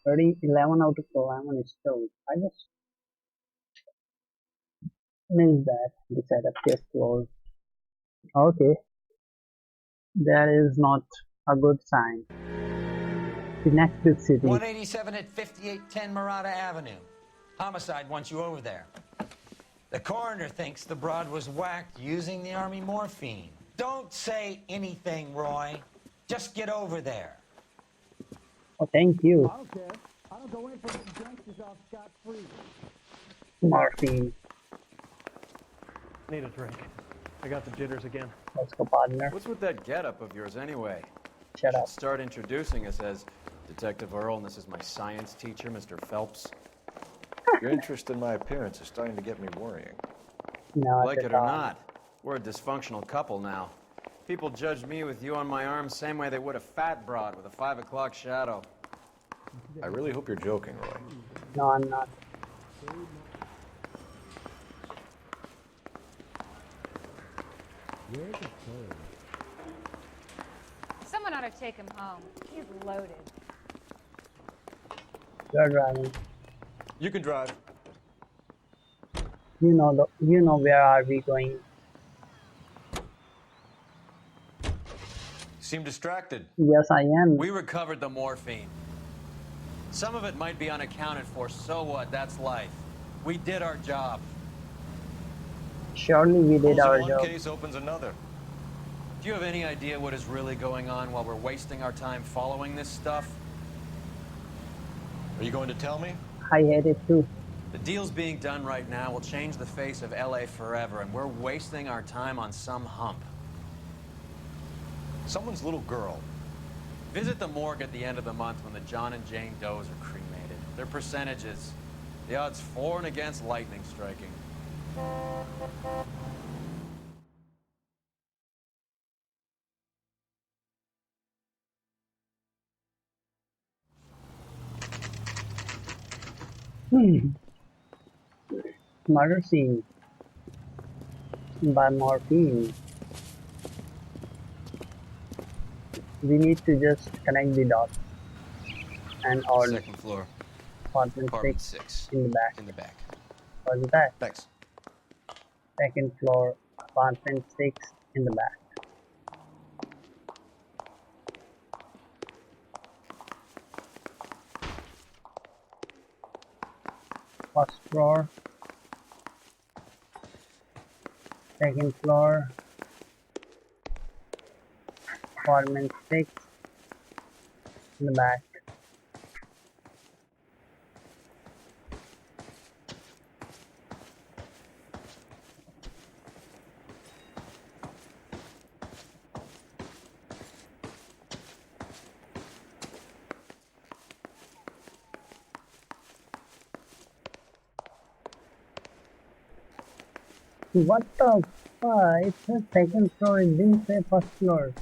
11 out of 11 is still. I just missed that. The setup just closed. Okay. That is not a good sign. The next big city. 187 at 5810 Murata Avenue. Homicide wants you over there. The coroner thinks the broad was whacked using the army morphine. Don't say anything, Roy. Just get over there. Oh, thank you. I don't care. I don't go in for letting gangsters off scot-free. Morphine. Need a drink. I got the jitters again. Let's go, partner. What's with that getup of yours anyway? Shut up. Start introducing us as Detective Earl, and this is my science teacher, Mr. Phelps. Your interest in my appearance is starting to get me worrying. No, Like it or not, we're a dysfunctional couple now. People judge me with you on my arm same way they would a fat broad with a 5 o'clock shadow. I really hope you're joking, Roy. No, I'm not. Someone ought to take him home. He's loaded. You're driving. You can drive. You know where are we going? Seem distracted. Yes, I am. We recovered the morphine. Some of it might be unaccounted for, so what? That's life. We did our job. Surely we did our Closing job. one case opens another. Do you have any idea what is really going on while we're wasting our time following this stuff? Are you going to tell me? I hate it too. The deals being done right now will change the face of LA forever, and we're wasting our time on some hump. Someone's little girl. Visit the morgue at the end of the month when the John and Jane Does are cremated. Their percentages. The odds for and against lightning striking. Murder scene by morphine. We need to just connect the dots and all. Second floor. Apartment 6 in the back. In the back. What's that? Thanks. Second floor, apartment 6 in the back. First floor, second floor, apartment 6 in the back. What the fuck? It's the second floor, it didn't say first floor.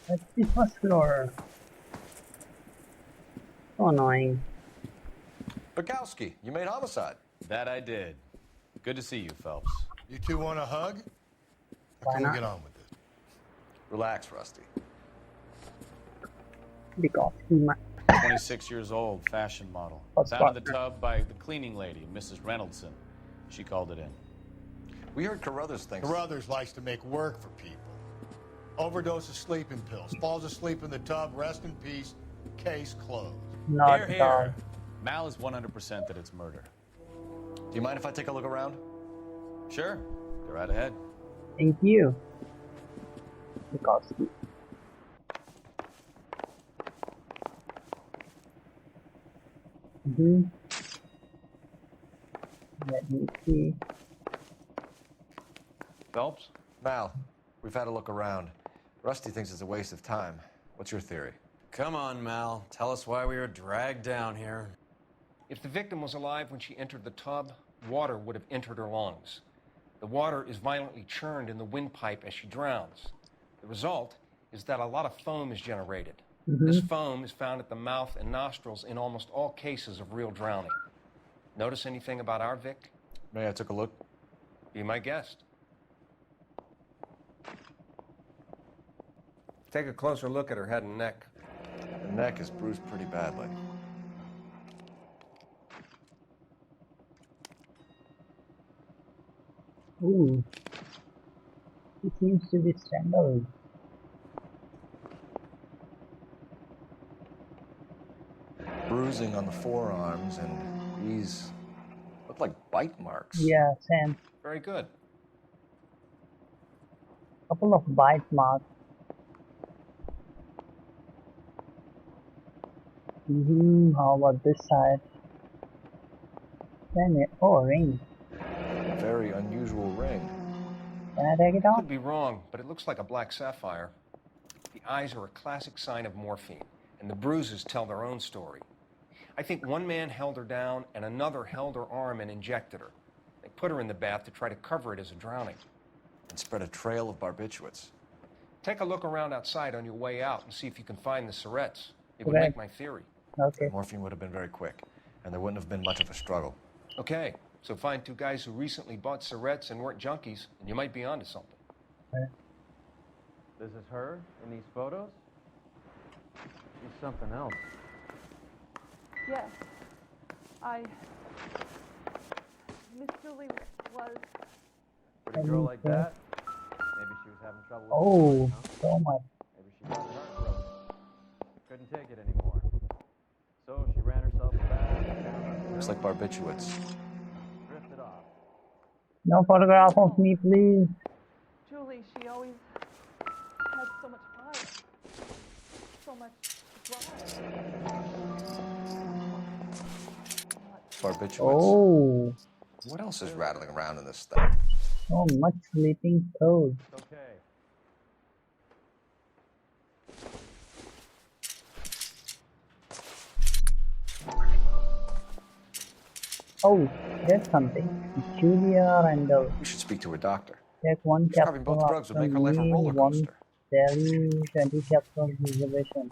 That's the first floor. So annoying. Bukowski, you made homicide. That I did. Good to see you, Phelps. You two want a hug? Why Or can not? we get on with it? Relax, Rusty. Because he might. 26 years old, fashion model. What's Found in the partner? tub by the cleaning lady, Mrs. Reynoldson. She called it in. We heard Carruthers thinks... Carruthers likes to make work for people. Overdose of sleeping pills. Falls asleep in the tub. Rest in peace. Case closed. Not Here, at all. here. Mal is 100% that it's murder. Do you mind if I take a look around? Sure. Go right ahead. Thank you. Because let me see. Phelps? Mal, we've had a look around. Rusty thinks it's a waste of time. What's your theory? Come on, Mal. Tell us why we were dragged down here. If the victim was alive when she entered the tub, water would have entered her lungs. The water is violently churned in the windpipe as she drowns. The result is that a lot of foam is generated. This foam is found at the mouth and nostrils in almost all cases of real drowning. Notice anything about our Vic? May I took a look? Be my guest. Take a closer look at her head and neck. The neck is bruised pretty badly. Ooh. He seems to be strangled. Bruising on the forearms, and these look like bite marks. Yeah, same. Very good. Couple of bite marks. How about this side? Then oh, ring. Very unusual ring. Can I take it off? Could be wrong, but it looks like a black sapphire. The eyes are a classic sign of morphine, and the bruises tell their own story. I think one man held her down and another held her arm and injected her. They put her in the bath to try to cover it as a drowning. And spread a trail of barbiturates. Take a look around outside on your way out and see if you can find the syrettes. It would Okay. make my theory. Okay. Morphine would have been very quick, and there wouldn't have been much of a struggle. Okay, so find two guys who recently bought syrettes and weren't junkies, and you might be onto something. This is her in these photos? She's something else. Yes. Miss Julie was... Pretty girl like that? Maybe she was having trouble with Oh, huh? so much. Maybe she got her heart broken. Couldn't take it anymore. So she ran herself back. Looks like barbiturates. Drifted off. No photograph of me, please. Julie, she always had so much fire. So much drive. Barbiturates. Oh, What else is rattling around in this stuff? so much sleeping pills. Okay. Oh, there's something. Julia Randall. We should speak to a doctor. Take one Prescribing capsule both drugs would make her life a after roller meal, one coaster. daily 20 capsules reservation.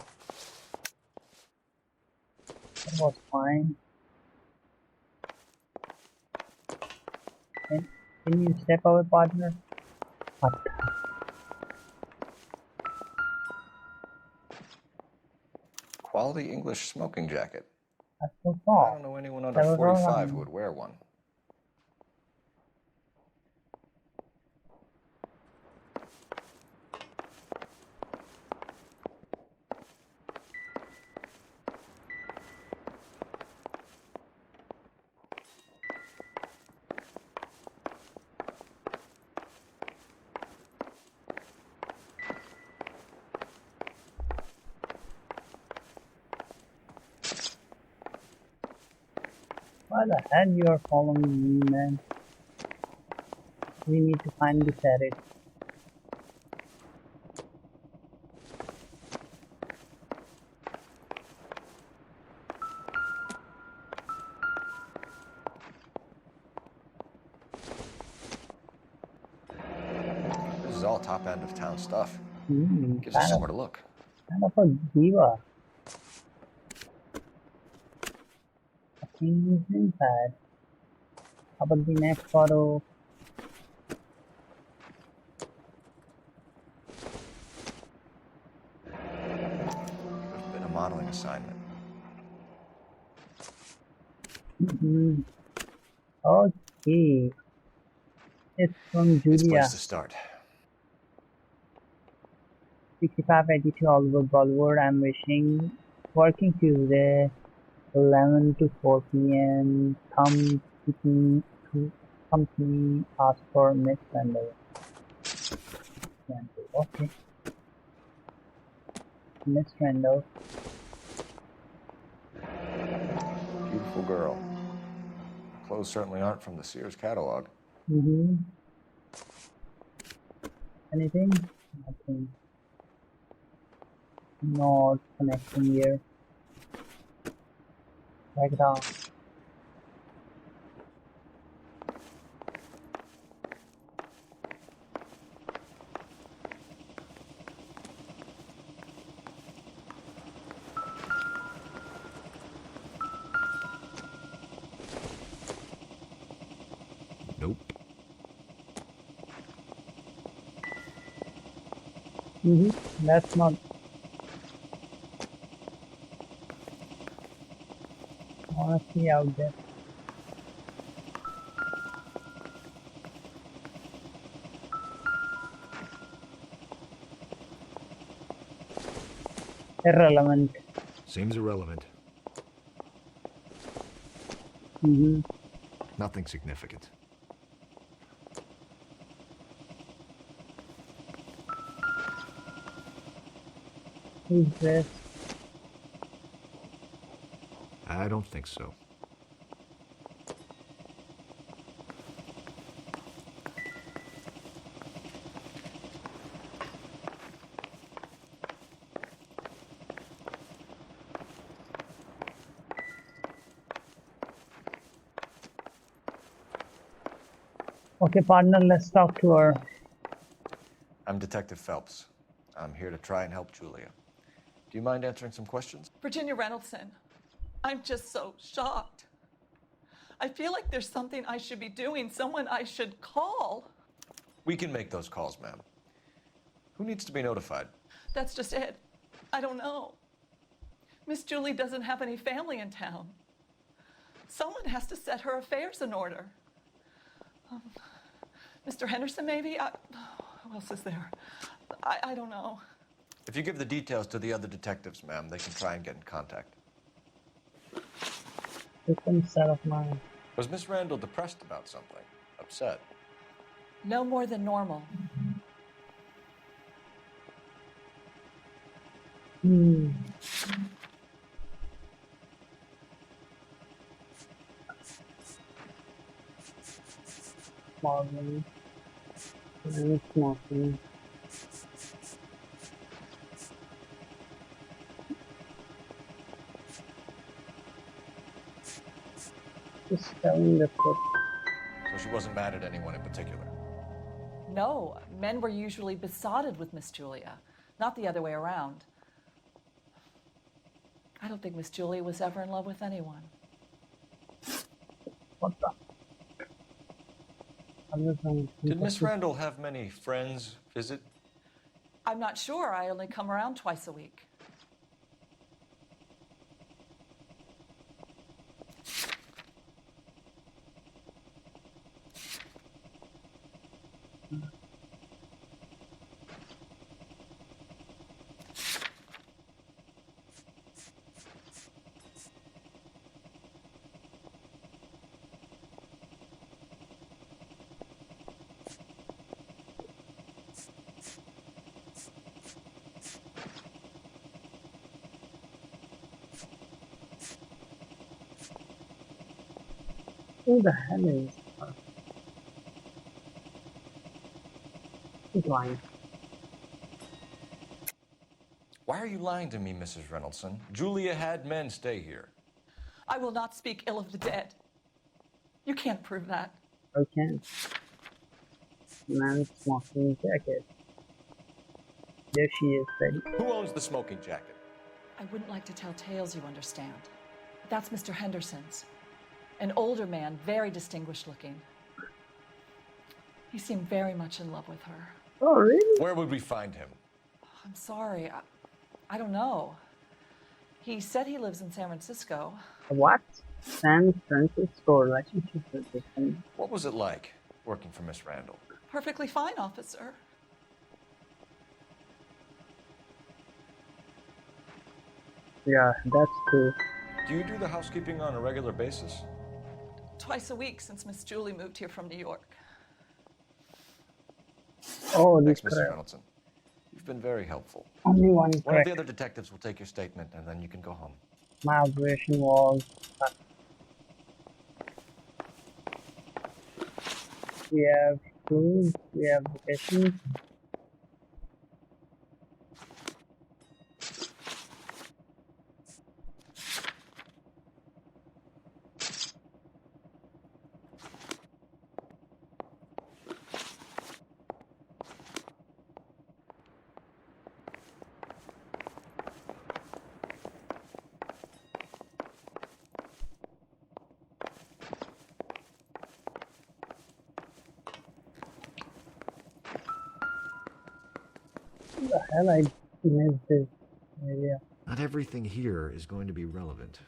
That was fine. Can you step away, partner? What? Quality English smoking jacket. That's so I far. don't know anyone under That was all 45 who wrong. would wear one. Why the hell you are following me, man? We need to find this edit. This is all top end of town stuff. Gives us Kind somewhere to look. of a diva. I think he's inside. How about the next photo? Could have been a modeling assignment. Okay. It's from It's a Julia. place to start. 6582 Hollywood Boulevard. I'm wishing working Tuesday 11 to 4 p.m. Company asked for Miss Randall. Okay. Miss Randall. Beautiful girl. Clothes certainly aren't from the Sears catalog. Anything? Nothing. Not connecting here. Like that. Nope. That's not. Honestly, out there. Irrelevant. Seems irrelevant. Nothing significant. Who's this? I don't think so. Okay, partner, let's talk to her. I'm Detective Phelps. I'm here to try and help Julia. Do you mind answering some questions? Virginia Reynoldson, I'm just so shocked. I feel like there's something I should be doing, someone I should call. We can make those calls, ma'am. Who needs to be notified? That's just it. I don't know. Miss Julie doesn't have any family in town. Someone has to set her affairs in order. Mr. Henderson, maybe? Who else is there? I don't know. If you give the details to the other detectives, ma'am, they can try and get in contact. Different set of mind. Was Miss Randall depressed about something? Upset? No more than normal. Smoking. And smoking. Just telling the truth. So she wasn't mad at anyone in particular? No, men were usually besotted with Miss Julia, not the other way around. I don't think Miss Julia was ever in love with anyone. What the? Did Miss Randall have many friends visit? I'm not sure. I only come around twice a week. Who the hell is her? He's lying. Why are you lying to me, Mrs. Reynoldson? Julia had men stay here. I will not speak ill of the dead. You can't prove that. I can't. Man smoking jacket. There she is, ready. Who owns the smoking jacket? I wouldn't like to tell tales, you understand. But that's Mr. Henderson's. An older man, very distinguished looking. He seemed very much in love with her. Oh, really? Where would we find him? I'm sorry. I don't know. He said he lives in San Francisco. What? San Francisco relationship with this thing. What was it like working for Miss Randall? Perfectly fine, officer. Yeah, that's true. Do you do the housekeeping on a regular basis? Twice a week since Miss Julie moved here from New York. Oh, Thanks, this Mrs. correct. Reynolds. You've been very helpful. Only one One of correct. the other detectives will take your statement, and then you can go home. My observation was that we have tools, we have locations. The hell I missed this area. Not everything here is going to be relevant.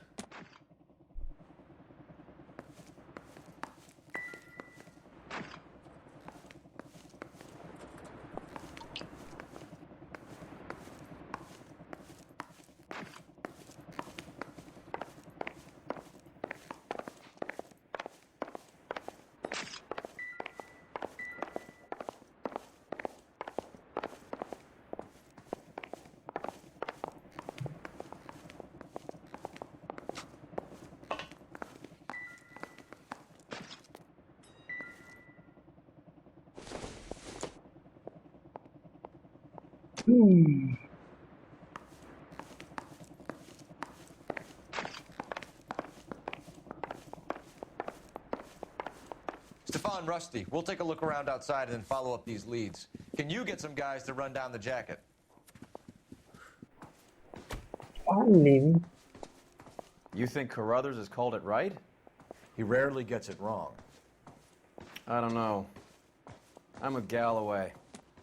Stefan, Rusty, we'll take a look around outside and then follow up these leads. Can you get some guys to run down the jacket? I'm leaving. You think Carruthers has called it right? He rarely gets it wrong. I don't know. I'm with Galloway.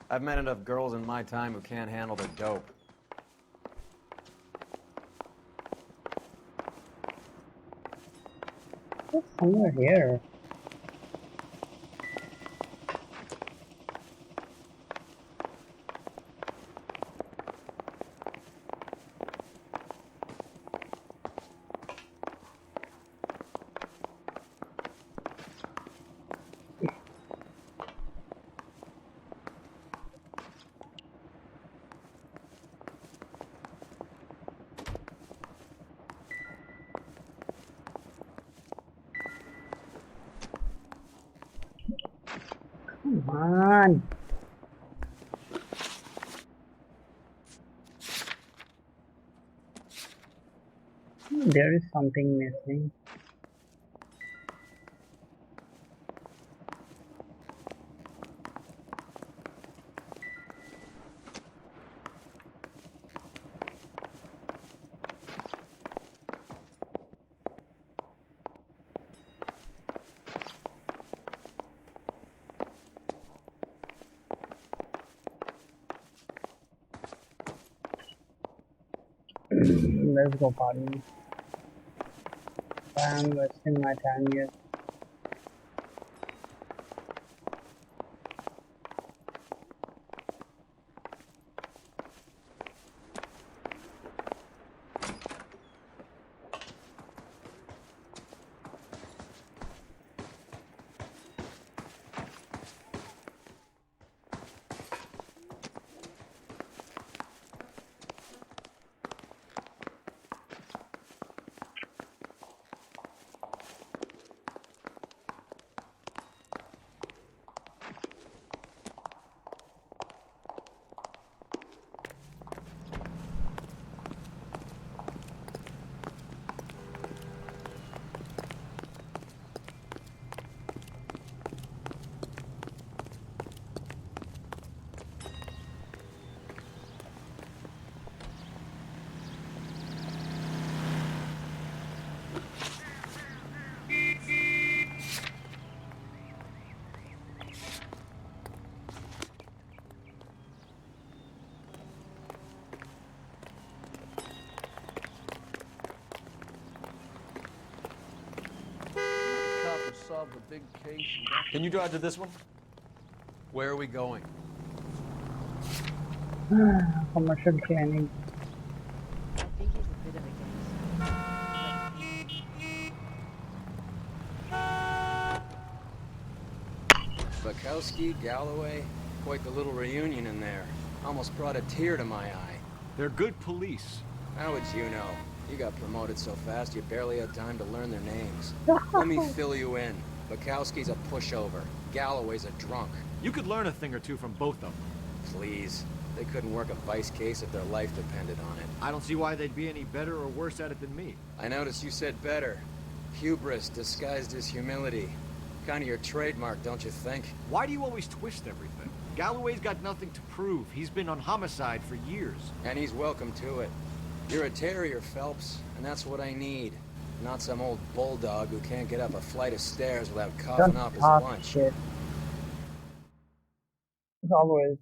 I've met enough girls in my time who can't handle their dope. It's somewhere here. Come on. There is something missing. Let's go party. I'm wasting my time here. Solve the big case. Can you drive to this one? Where are we going? Commercial cleaning. I think he's a bit of a gangster. Bukowski, Galloway, quite the little reunion in there. Almost brought a tear to my eye. They're good police. How would you know? You got promoted so fast you barely had time to learn their names. Let me fill you in. Bukowski's a pushover. Galloway's a drunk. You could learn a thing or two from both of them. Please. They couldn't work a vice case if their life depended on it. I don't see why they'd be any better or worse at it than me. I noticed you said better. Hubris disguised as humility. Kind of your trademark, don't you think? Why do you always twist everything? Galloway's got nothing to prove. He's been on homicide for years. And he's welcome to it. You're a terrier, Phelps, and that's what I need. Not some old bulldog who can't get up a flight of stairs without coughing Don't up his talk lunch. shit. As always.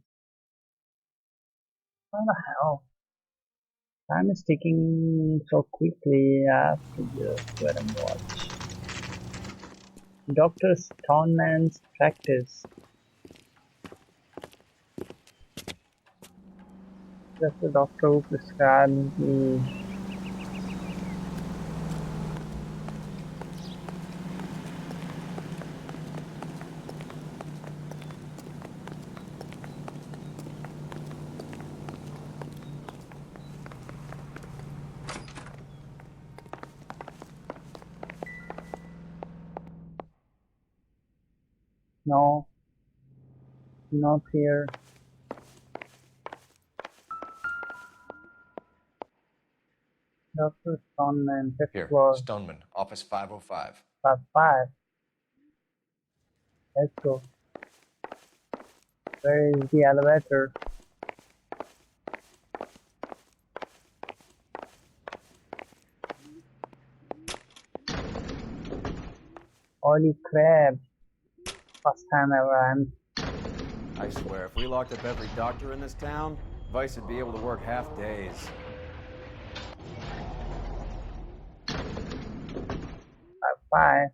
What the hell? Time is ticking so quickly. I have to just wait and watch. Dr. Stoneman's practice. That's the doctor who prescribed me. No, not here. Dr. Stoneman, fifth Here, floor, Stoneman, office 505. 5. Let's go. Where is the elevator? Holy crap. First time ever I'm... I swear, if we locked up every doctor in this town, Vice would be able to work half days. 5.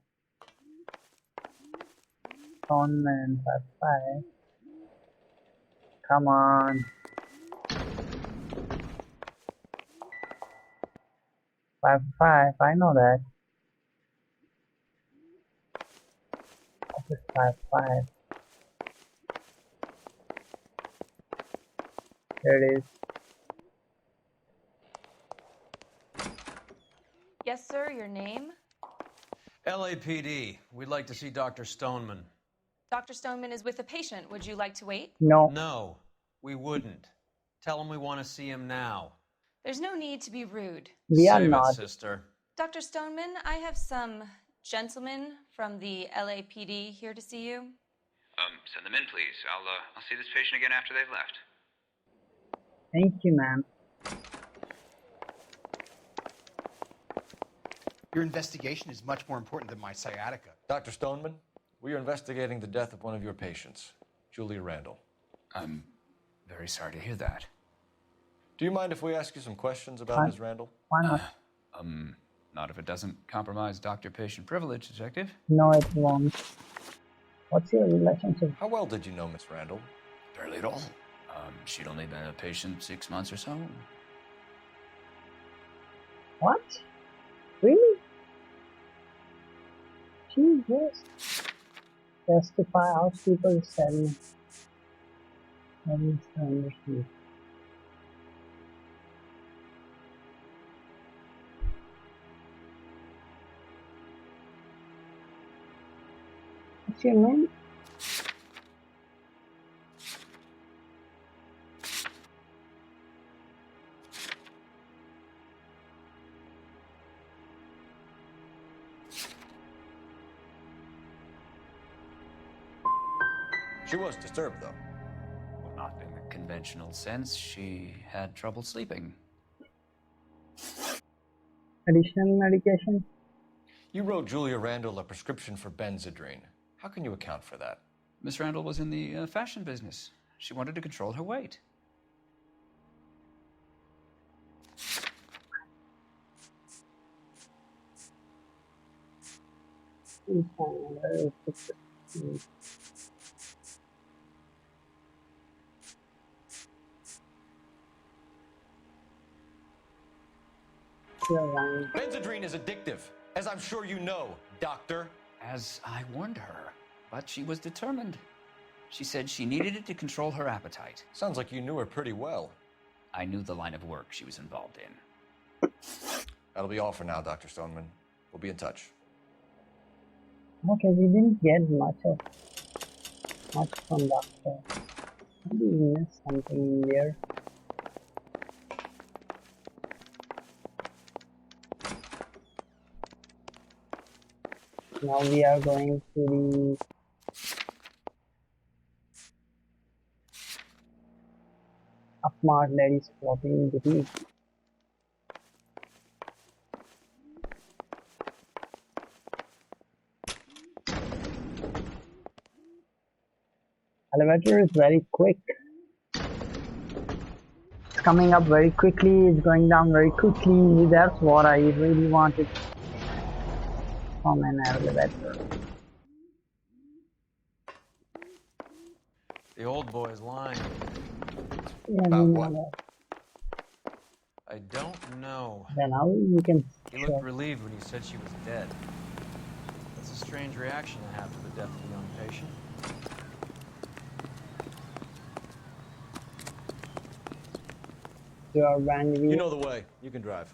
Stoneman, 5. Come on. 5. I know that. Office 5. There it is. Yes, sir, your name? LAPD. We'd like to see Dr. Stoneman. Dr. Stoneman is with a patient. Would you like to wait? No. No, we wouldn't. Tell him we want to see him now. There's no need to be rude. We are Save not. it, sister. Dr. Stoneman, I have some gentlemen from the LAPD here to see you. Send them in, please. I'll see this patient again after they've left. Thank you, ma'am. Your investigation is much more important than my sciatica. Dr. Stoneman, we are investigating the death of one of your patients, Julia Randall. I'm very sorry to hear that. Do you mind if we ask you some questions about Ms. Randall? Why not? Not if it doesn't compromise doctor-patient privilege, Detective. No, it won't. What's your relationship? How well did you know Miss Randall? Barely at all. She'd only been a patient 6 months or so. What? Really? Jesus. Testify housekeeper said. Understood. What's your name? She was disturbed, though. Well, not in the conventional sense. She had trouble sleeping. Additional medication? You wrote Julia Randall a prescription for Benzedrine. How can you account for that? Miss Randall was in the fashion business. She wanted to control her weight. Benzedrine is addictive, as I'm sure you know, Doctor. As I warned her, but she was determined. She said she needed it to control her appetite. Sounds like you knew her pretty well. I knew the line of work she was involved in. That'll be all for now, Dr. Stoneman. We'll be in touch. Okay, we didn't get much from doctor. Maybe we missed something in there. Now we are going to the upmark ladies clothing boutique. Elevator is very quick. coming up very quickly, it's going down very quickly. That's what I really wanted from an elevator. The old boy's lying. Yeah, About we what? know I don't know. that. Now you can He looked relieved when you said she was dead. That's a strange reaction to have to the death of a young patient. your brand You know the way. You can drive.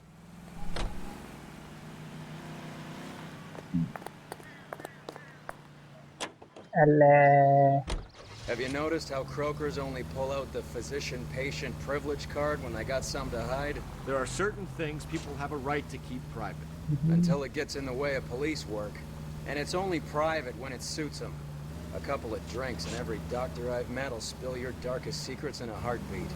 Have you noticed how croakers only pull out the physician-patient privilege card when they got something to hide? There are certain things people have a right to keep private. Until it gets in the way of police work. And it's only private when it suits them. A couple of drinks and every doctor I've met will spill your darkest secrets in a heartbeat.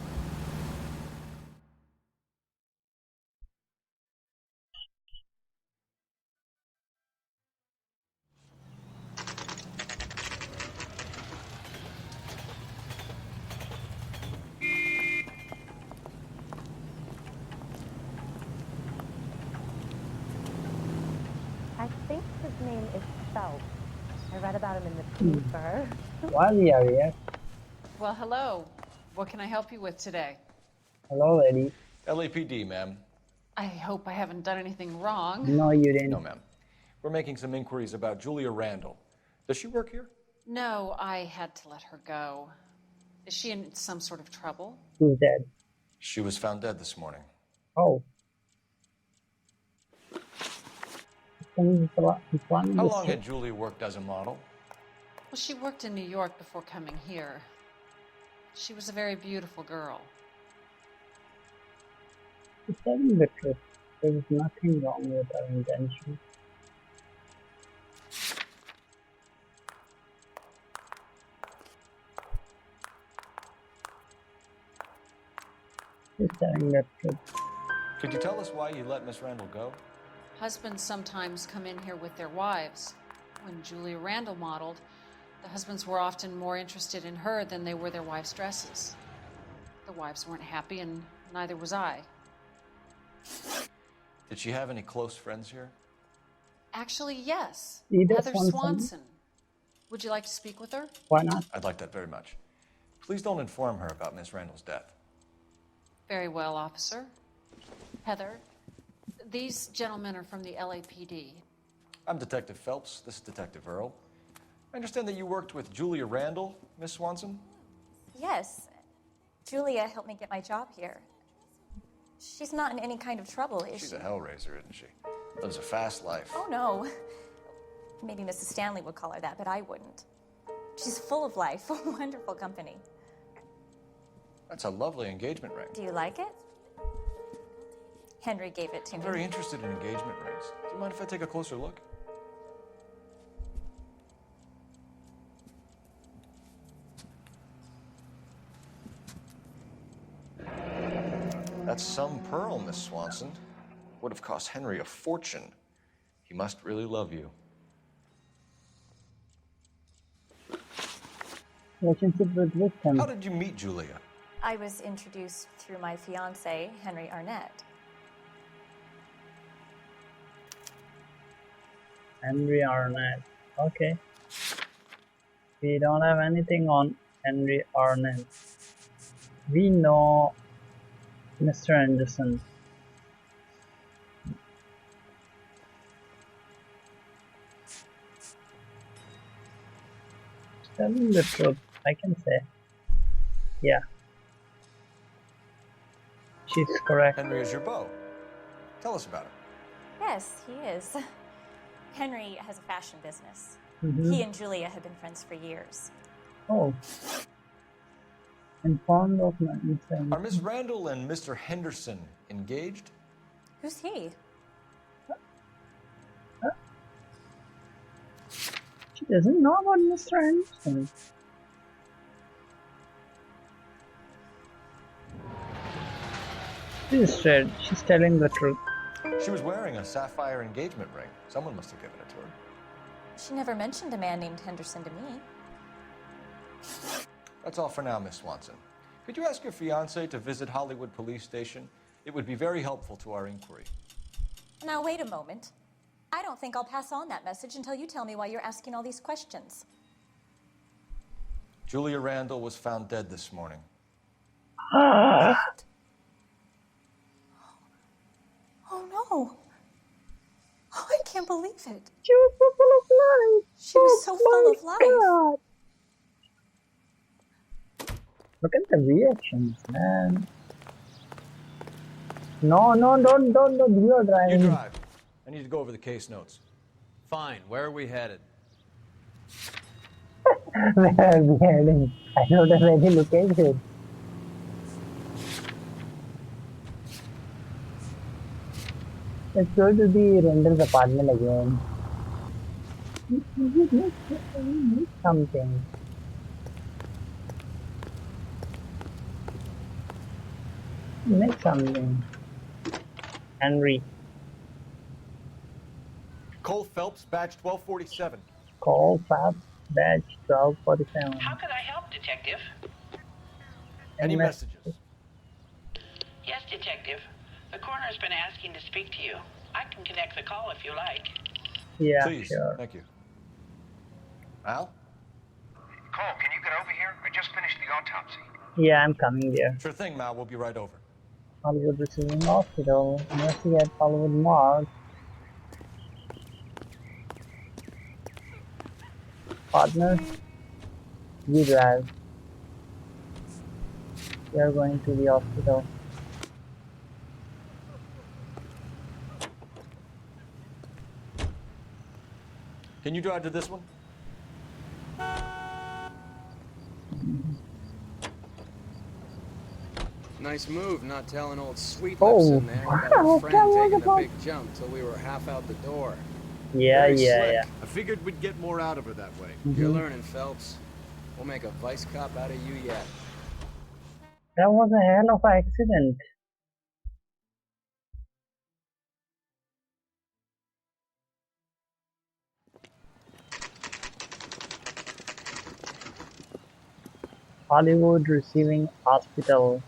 I think his name is Phelps. I read about him in the paper. While we are here, Well, hello. What can I help you with today? hello lady. LAPD, ma'am. I hope I haven't done anything wrong. No, you didn't. No, ma'am. We're making some inquiries about Julia Randall. Does she work here? No, I had to let her go. Is she in some sort of trouble? She's dead. She was found dead this morning. Oh. How long had Julia worked as a model? Well, she worked in New York before coming here. She was a very beautiful girl. She's telling the truth. There is nothing wrong with her intention. She's telling the truth. Could you tell us why you let Miss Randall go? Husbands sometimes come in here with their wives. When Julia Randall modeled, the husbands were often more interested in her than they were their wives' dresses. The wives weren't happy, and neither was I. Did she have any close friends here? Actually, yes. Either Heather Swanson. Swanson. Would you like to speak with her? Why not? I'd like that very much. Please don't inform her about Miss Randall's death. Very well, officer. Heather, these gentlemen are from the LAPD. I'm Detective Phelps. This is Detective Earl. I understand that you worked with Julia Randall, Miss Swanson? Yes. Julia helped me get my job here. She's not in any kind of trouble, is She's she? a hellraiser, isn't she? Lives a fast life. Oh, no. Maybe Mrs. Stanley would call her that, but I wouldn't. She's full of life, a wonderful company. That's a lovely engagement ring. Do you like it? Henry gave it to I'm me. very interested in engagement rings. Do you mind if I take a closer look? That's some pearl, Miss Swanson. Would have cost Henry a fortune. He must really love you. Relationship with victim. How did you meet Julia? I was introduced through my fiance, Henry Arnett. Henry Arnett. Okay. We don't have anything on Henry Arnett. We know Mr. Anderson. Telling the truth, I can say. Yeah. She's correct. Henry is your beau. Tell us about her. Yes, he is. Henry has a fashion business. Mhm. He and Julia have been friends for years. Oh. Informed of my intent. Are Miss Randall and Mr. Henderson engaged? Who's he? She doesn't know about Mr. Anderson. She's straight. She's telling the truth. She was wearing a sapphire engagement ring. Someone must have given it to her. She never mentioned a man named Henderson to me. That's all for now, Miss Swanson. Could you ask your fiancé to visit Hollywood Police Station? It would be very helpful to our inquiry. Now, wait a moment. I don't think I'll pass on that message until you tell me why you're asking all these questions. Julia Randall was found dead this morning. What? Oh, no. Oh, I can't believe it. She was so full of life. She was so full of life. God. Look at the reactions, man. No, don't. You are driving. You drive. I need to go over the case notes. Fine. Where are we headed? Where are we heading? I don't have any location. Let's go to the Randall's apartment again. Something. Make something. Henry. Cole Phelps, badge 1247. Call Fab badge 1247. How could I help, Detective? Any messages? Yes, Detective. The coroner's been asking to speak to you. I can connect the call if you like. Yeah, Please. sure. Thank you. Al? Cole, can you get over here? I just finished the autopsy. Yeah, I'm coming there. Sure thing, Mal. We'll be right over. Hollywood Receiving Hospital. Mercy at Hollywood Morgue. Partner, you drive. We are going to the hospital. Can you drive to this one? Nice move, not telling old Sweet Oh, Lips in there about wow, her friend that was taking a the big jump till we were half out the door. Yeah, Very yeah, slick. yeah. I figured we'd get more out of her that way. You're learning, Phelps. We'll make a vice cop out of you yet. That was a hell of an accident. Hollywood Receiving Hospital.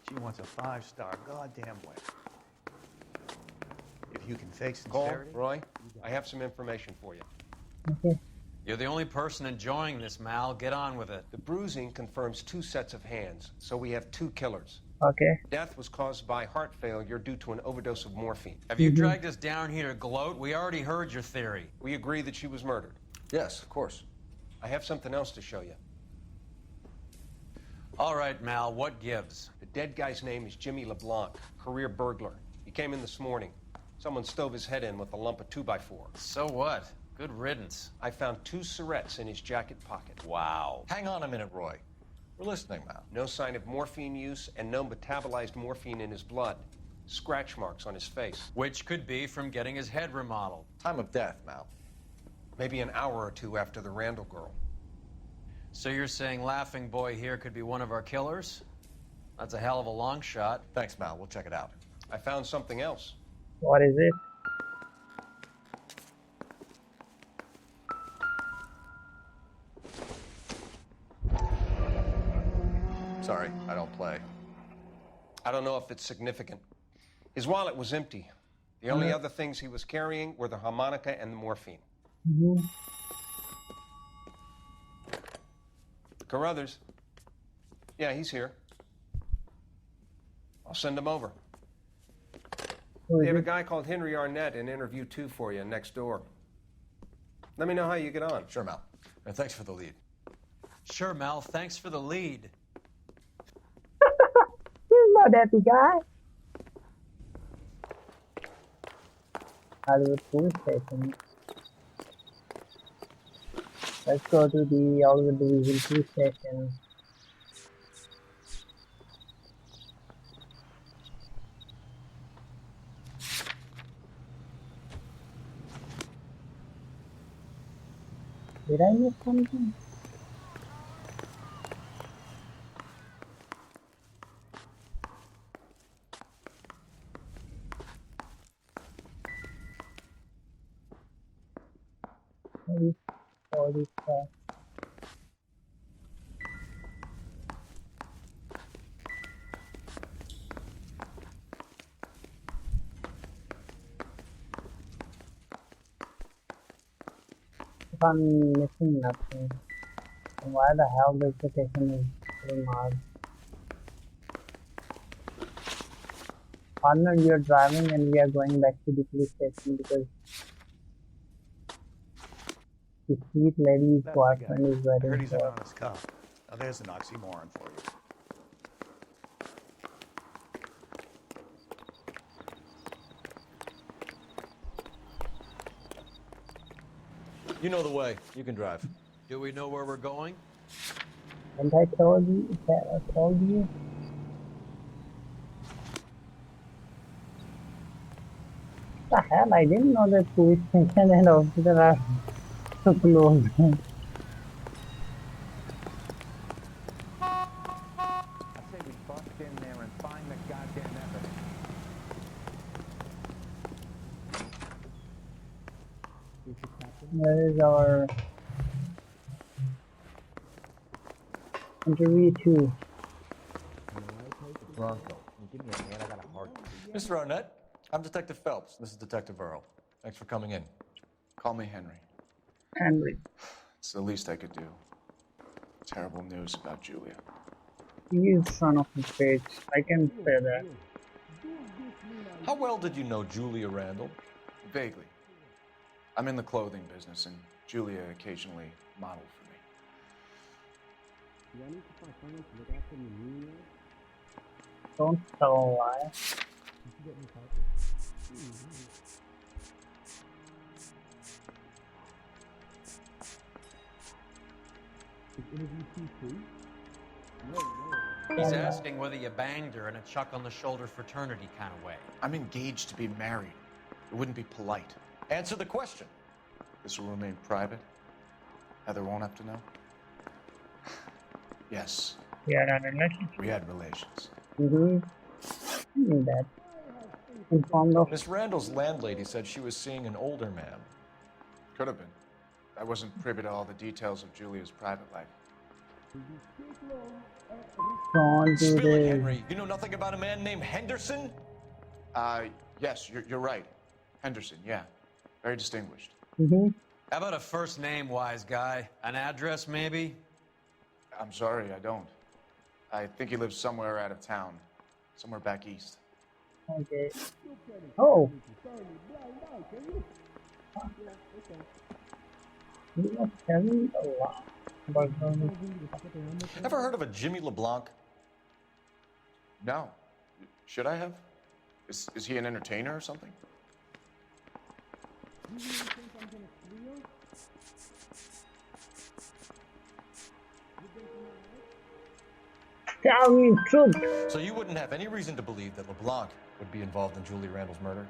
She wants a 5-star goddamn way. If you can fake Cole, sincerity... Roy, I have some information for you. Okay. You're the only person enjoying this, Mal. Get on with it. The bruising confirms 2 sets of hands, so we have 2 killers. Okay. Death was caused by heart failure due to an overdose of morphine. Have you dragged us down here to gloat? We already heard your theory. We agree that she was murdered. Yes, of course. I have something else to show you. All right, Mal, what gives? The dead guy's name is Jimmy LeBlanc, career burglar. He came in this morning. Someone stove his head in with a lump of 2x4. So what? Good riddance. I found 2 syrettes in his jacket pocket. Wow. Hang on a minute, Roy. We're listening, Mal. No sign of morphine use and no metabolized morphine in his blood. Scratch marks on his face. Which could be from getting his head remodeled. Time of death, Mal. Maybe an hour or 2 after the Randall girl. So you're saying Laughing Boy here could be one of our killers? That's a hell of a long shot. Thanks, Mal. We'll check it out. I found something else. What is it? Sorry, I don't play. I don't know if it's significant. His wallet was empty. The only other things he was carrying were the harmonica and the morphine. Carruthers. Yeah, he's here. I'll send him over. They have a guy called Henry Arnett in interview 2 for you next door. Let me know how you get on. Sure, Mal. And thanks for the lead. Sure, Mal. Thanks for the lead. He's not happy guy. Hollywood Police Station. Let's go to the Hollywood Division Police Station. Did I miss something? this car. If I'm missing nothing, then why the hell this location is so marked? Partner, you're driving and we are going back to the police station because the sweet lady's That's the boyfriend guy. is I waiting heard he's an for us. honest cop. Now there's an oxymoron for you. You know the way. You can drive. Do we know where we're going? And I told you, I told you. What the hell? I didn't know that police station and hospital are so close. I say we bust in there and find the goddamn evidence. Where is our interview 2? Bronco, give me a hand. I got a heart. Mr. Arnett, I'm Detective Phelps. This is Detective Earl. Thanks for coming in. Call me Henry. Henry. It's the least I could do. Terrible news about Julia. He is son of a bitch. I can say that. How well did you know Julia Randall? Vaguely. I'm in the clothing business, and Julia occasionally modeled for me. Don't tell a lie. He's asking whether you banged her in a chuck on the shoulder fraternity kind of way. I'm engaged to be married. It wouldn't be polite. Answer the question. This will remain private. Heather won't have to know. Yes. We had a relationship. We had relations. I knew that. Informed of. Miss Randall's landlady said she was seeing an older man. Could have been. I wasn't privy to all the details of Julia's private life. Don't do Spill it, this. Henry. You know nothing about a man named Henderson? Yes, you're right. Henderson, yeah. Very distinguished. How about a first name, wise guy? An address, maybe? I'm sorry, I don't. I think he lives somewhere out of town. Somewhere back east. Okay. Oh. You must tell me a lot about him. Ever heard of a Jimmy LeBlanc? No. Should I have? Is he an entertainer or something? Tell me the truth. So you wouldn't have any reason to believe that LeBlanc would be involved in Julie Randall's murder?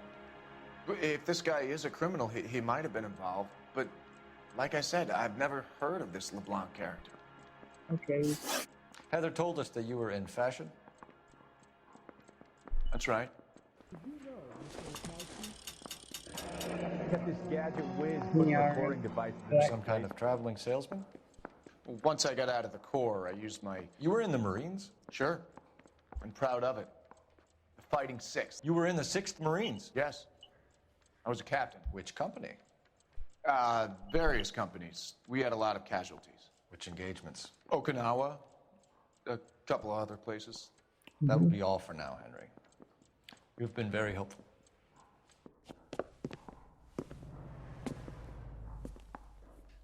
If this guy is a criminal, he might have been involved. But like I said, I've never heard of this LeBlanc character. Okay. Heather told us that you were in fashion. That's right. Got this gadget whiz with a recording device. Some kind of traveling salesman? Once I got out of the Corps, I used my... You were in the Marines? Sure. I'm proud of it. The Fighting Sixth. You were in the 6th Marines? Yes. I was a captain. Which company? Various companies. We had a lot of casualties. Which engagements? Okinawa. A couple of other places. That will be all for now, Henry. You've been very helpful.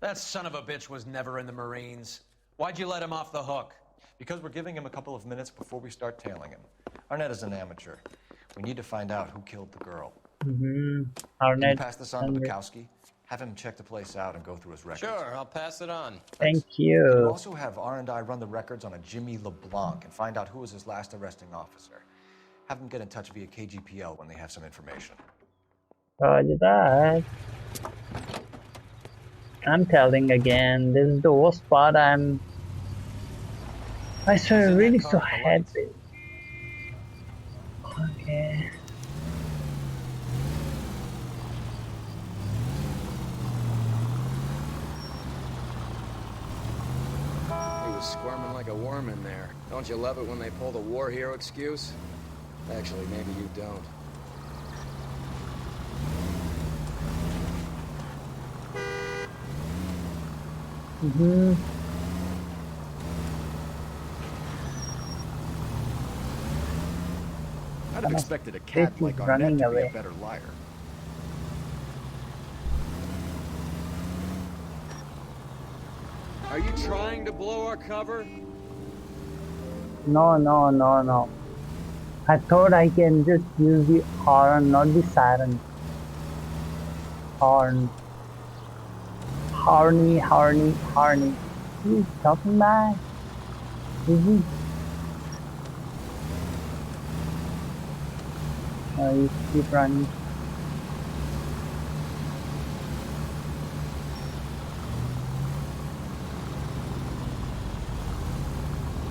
That son of a bitch was never in the Marines. Why'd you let him off the hook? Because we're giving him a couple of minutes before we start tailing him. Arnett is an amateur. We need to find out who killed the girl. Can Arnett. you pass this on to Bukowski? Have him check the place out and go through his records. Sure, I'll pass it on. Thank You you. also have R&I run the records on a Jimmy LeBlanc and find out who was his last arresting officer. Have them get in touch via KGPL when they have some information. Roger that. I'm telling again, this is the worst part. I swear, really so happy. Okay. was squirming like a worm in there. Don't you love it when they pull the war hero excuse? Actually, maybe you don't. I'd have expected a cat like Arnett to be a better liar. Are you trying to blow our cover? No. I thought I can just use the horn, not the siren. Horn. Horny. He's talking back. Is he? Oh, you keep running.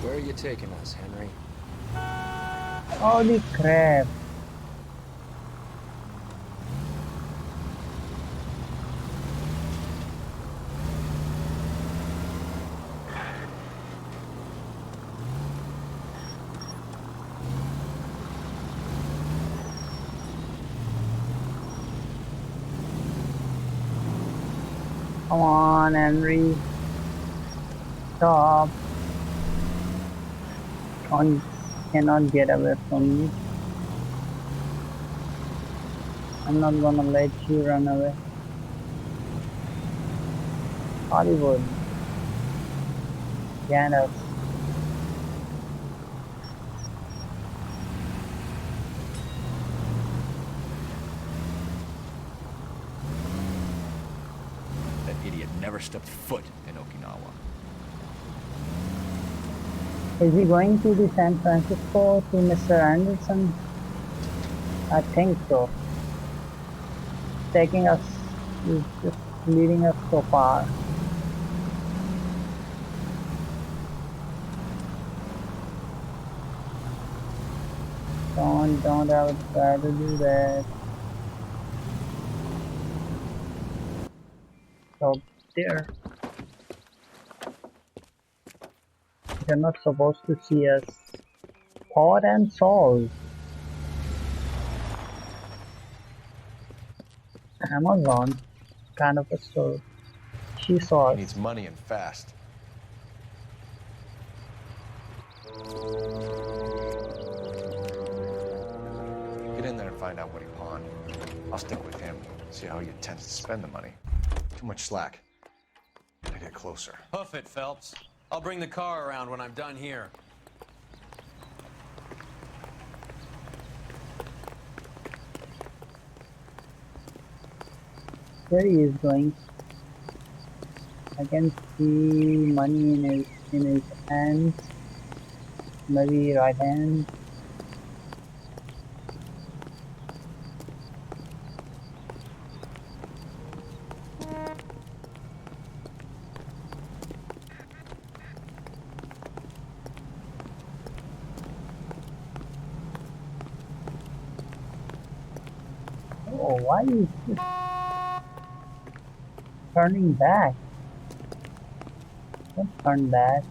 Where are you taking us, Henry? Holy crap. Come on, Henry. Stop. Cannot get away from me. I'm not gonna let you run away. Hollywood. Get us. That idiot never stepped foot in Okinawa. Is he going to the San Francisco to Mr. Anderson? I think so. Taking us, he's just leading us so far. Don't ever try to do that. So there. They're not supposed to see us. Pot and salt. Amazon, kind of a store. She saw us. He needs money and fast. Get in there and find out what he pawned. I'll stick with him, see how he intends to spend the money. Too much slack. Gotta get closer. Hoof it, Phelps. I'll bring the car around when I'm done here. Where he is going. I can see money in his hands. Maybe right hand. Oh, why is this turning back? Don't turn back.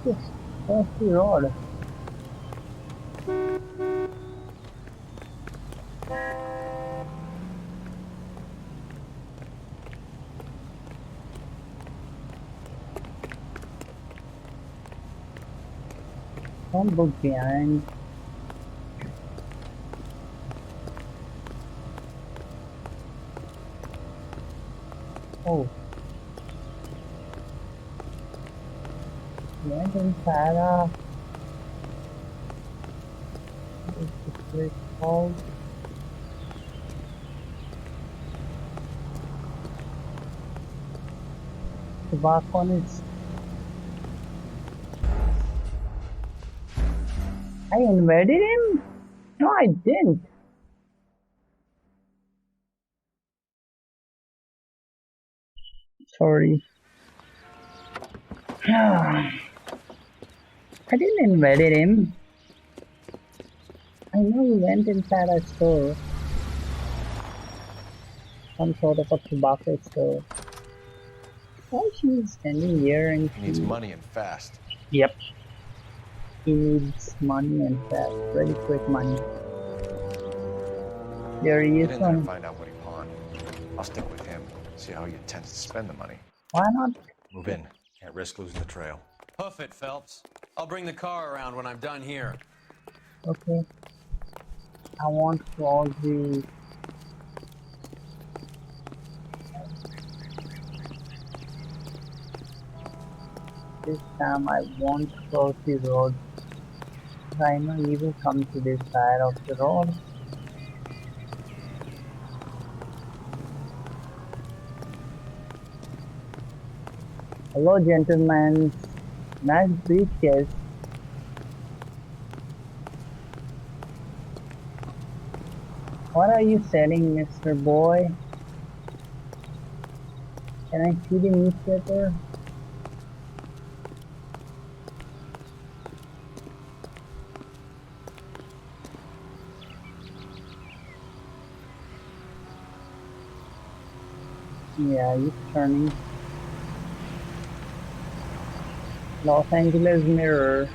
Just cross the road. Don't look behind. Oh. Went inside what's this place called? Tobacconist. I invaded him? No, I didn't. Sorry. I didn't invite him. I know we went inside a store. Some sort of a tobacco store. Why is she standing here and He needs money and fast. Yep. He needs money and fast. Very quick money. There he is. Get in there and find out what he pawned. I'll stick with him. See how he intends to spend the money. Why not? Move in. Can't risk losing the trail. Hoof it, Phelps. I'll bring the car around when I'm done here. Okay. I want to all the this time I won't cross the road. I know he will come to this side of the road. Hello gentlemen. Nice briefcase. What are you selling, Mr. Boy? Can I see the newspaper? Yeah, he's turning. Los Angeles Mirror.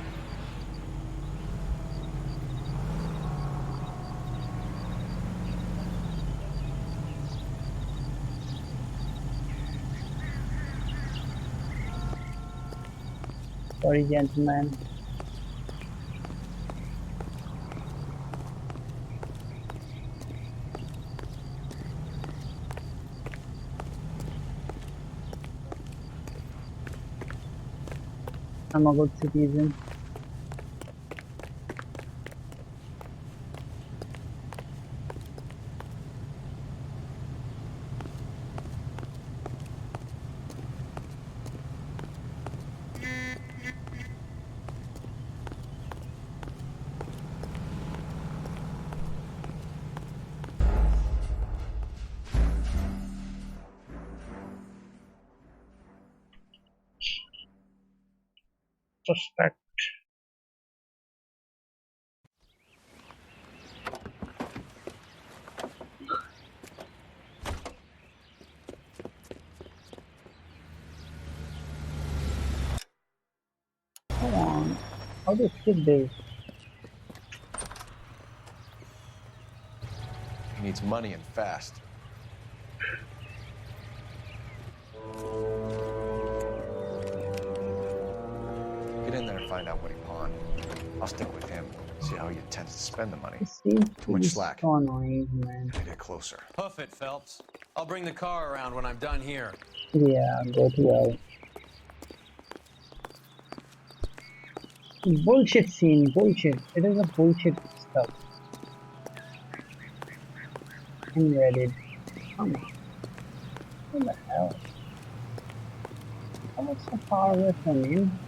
Sorry, gentlemen. I'm a good citizen. Suspect. Come on. How do you skip this? He needs money and fast. Get in there and find out what he pawned. I'll stick with him. See how he intends to spend the money. Too much slack. So annoying, man. Gotta get closer. Hoof it, Phelps. I'll bring the car around when I'm done here. Yeah, go to hell. Bullshit scene, bullshit. It is a bullshit stuff. I'm ready. Come on. What the hell? I was so far away from him.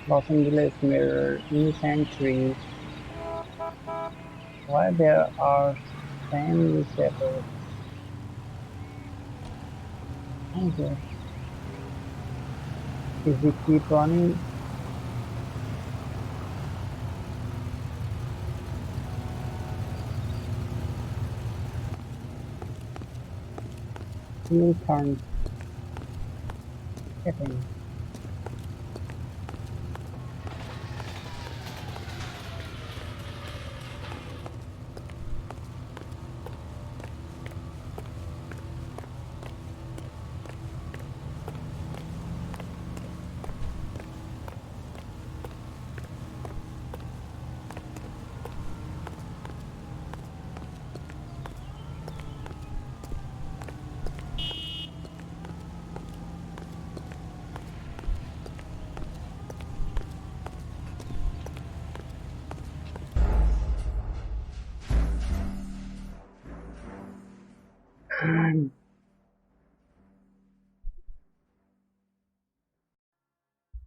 Los Angeles Mirror, New Century. Why there are same newspapers? Okay. If we keep running, we'll turn. Get in.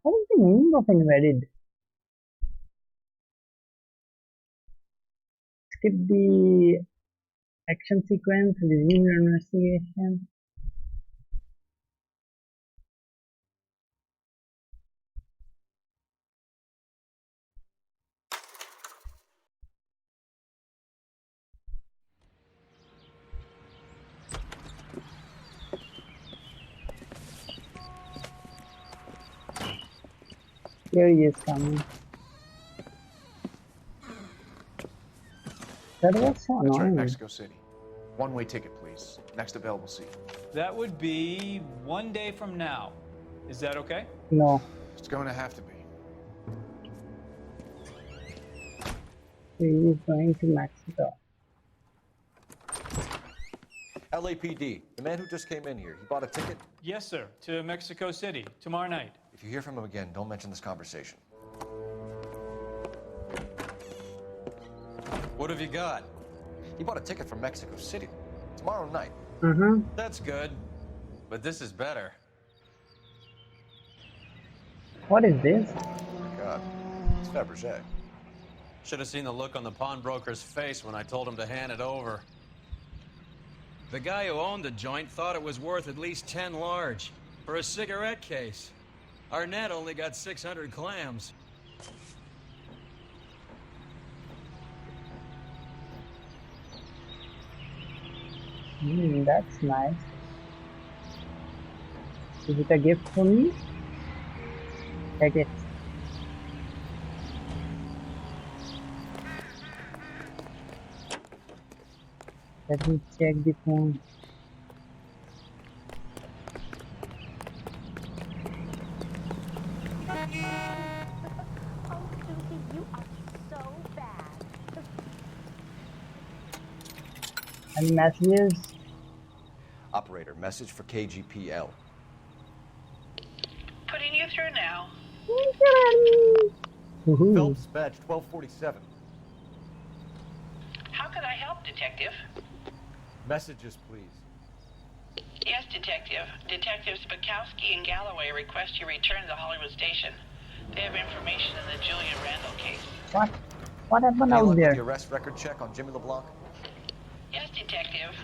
What is the meaning of invalid? Skip the action sequence, resume your investigation. Here he is coming. That was so That's right, annoying. Mexico City. One-way ticket, please. Next available seat. That would be 1 day from now. Is that okay? No. It's going to have to be. He is going to Mexico. LAPD, the man who just came in here, he bought a ticket? Yes, sir. To Mexico City tomorrow night. If you hear from him again, don't mention this conversation. What have you got? He bought a ticket from Mexico City tomorrow night. Mm-hmm. That's good. But this is better. What is this? Oh my God, it's Fabergé. Should have seen the look on the pawnbroker's face when I told him to hand it over. The guy who owned the joint thought it was worth at least 10 large for a cigarette case. Arnett only got 600 clams. That's nice. Is it a gift for me? Take it. Let me check the phone. Oh, Susie, you are so bad. Any messages? Operator, message for KGPL. Putting you through now. Phelps badge 1247. How could I help, Detective? Messages, please. Yes, Detective. Detectives Bukowski and Galloway request you return to the Hollywood station. They have information in the Julia Randall case. What? What happened Any out luck with there? the arrest record check on Jimmy LeBlanc? Yes, Detective.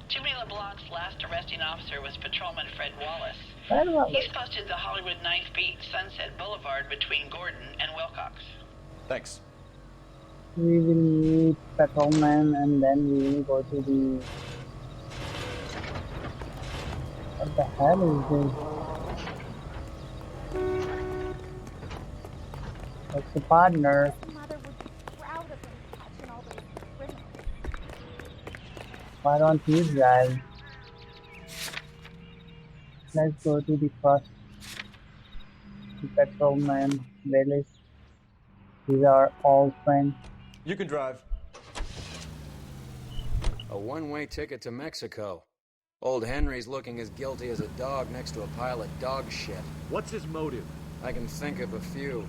Jimmy LeBlanc's last arresting officer was Patrolman Fred Wallace. Fred Wallace. He's posted the Hollywood 9th Beat Sunset Boulevard between Gordon and Wilcox. Thanks. We will meet Patrolman and then we will go to the... What the hell is this? That's the partner. His mother would be proud of him catching all those criminals. Why don't you drive? Let's go to the first Patrolman, Willis. These are all friends. You can drive. A one-way ticket to Mexico. Old Henry's looking as guilty as a dog next to a pile of dog shit. What's his motive? I can think of a few,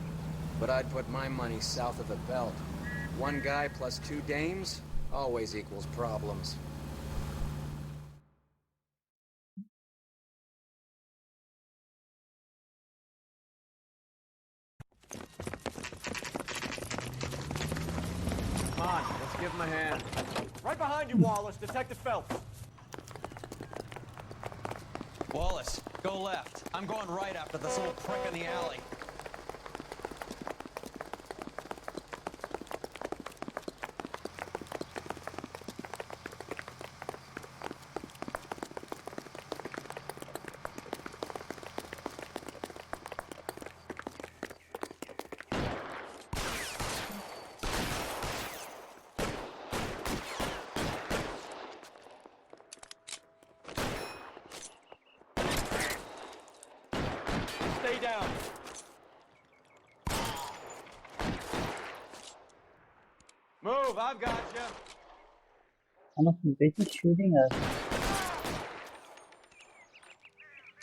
but I'd put my money south of the belt. One guy plus 2 dames always equals problems. Come on, let's give him a hand. Right behind you, Wallace. Detective Phelps. Wallace, go left. I'm going right after this little prick in the alley. Stay down. Move, I've got you. One of them is shooting us.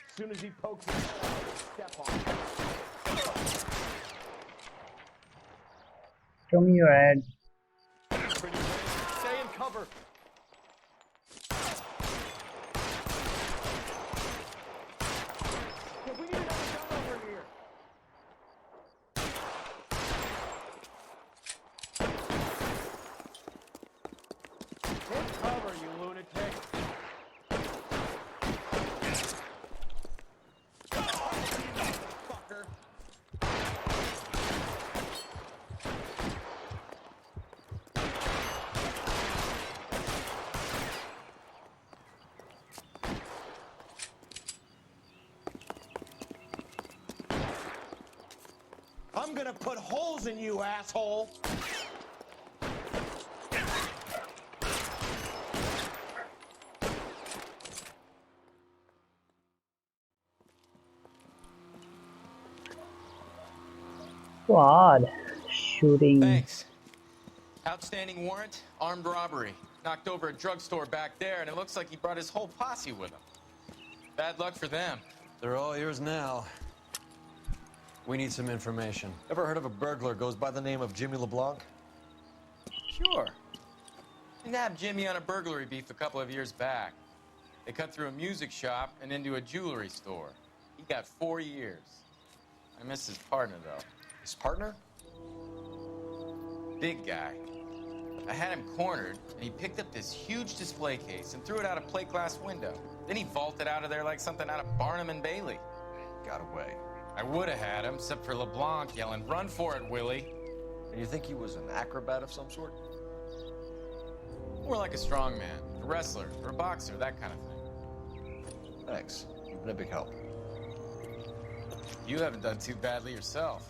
As soon as he pokes his head out, step on him. Show me your head. Pretty good. Stay in cover. cover, you lunatic. Fucker. I'm gonna put holes in you, asshole! Squad shooting. Thanks. Outstanding warrant, armed robbery. Knocked over a drugstore back there, and it looks like he brought his whole posse with him. Bad luck for them. They're all yours now. We need some information. Ever heard of a burglar goes by the name of Jimmy LeBlanc? Sure. We nabbed Jimmy on a burglary beef a couple of years back. They cut through a music shop and into a jewelry store. He got 4 years. I miss his partner, though. His partner? Big guy. I had him cornered, and he picked up this huge display case and threw it out a plate glass window. Then he vaulted out of there like something out of Barnum and Bailey. Got away. I would have had him, except for LeBlanc yelling, "Run for it, Willie!" And you think he was an acrobat of some sort? More like a strongman, a wrestler, or a boxer, that kind of thing. Thanks. You've been a big help. You haven't done too badly yourself.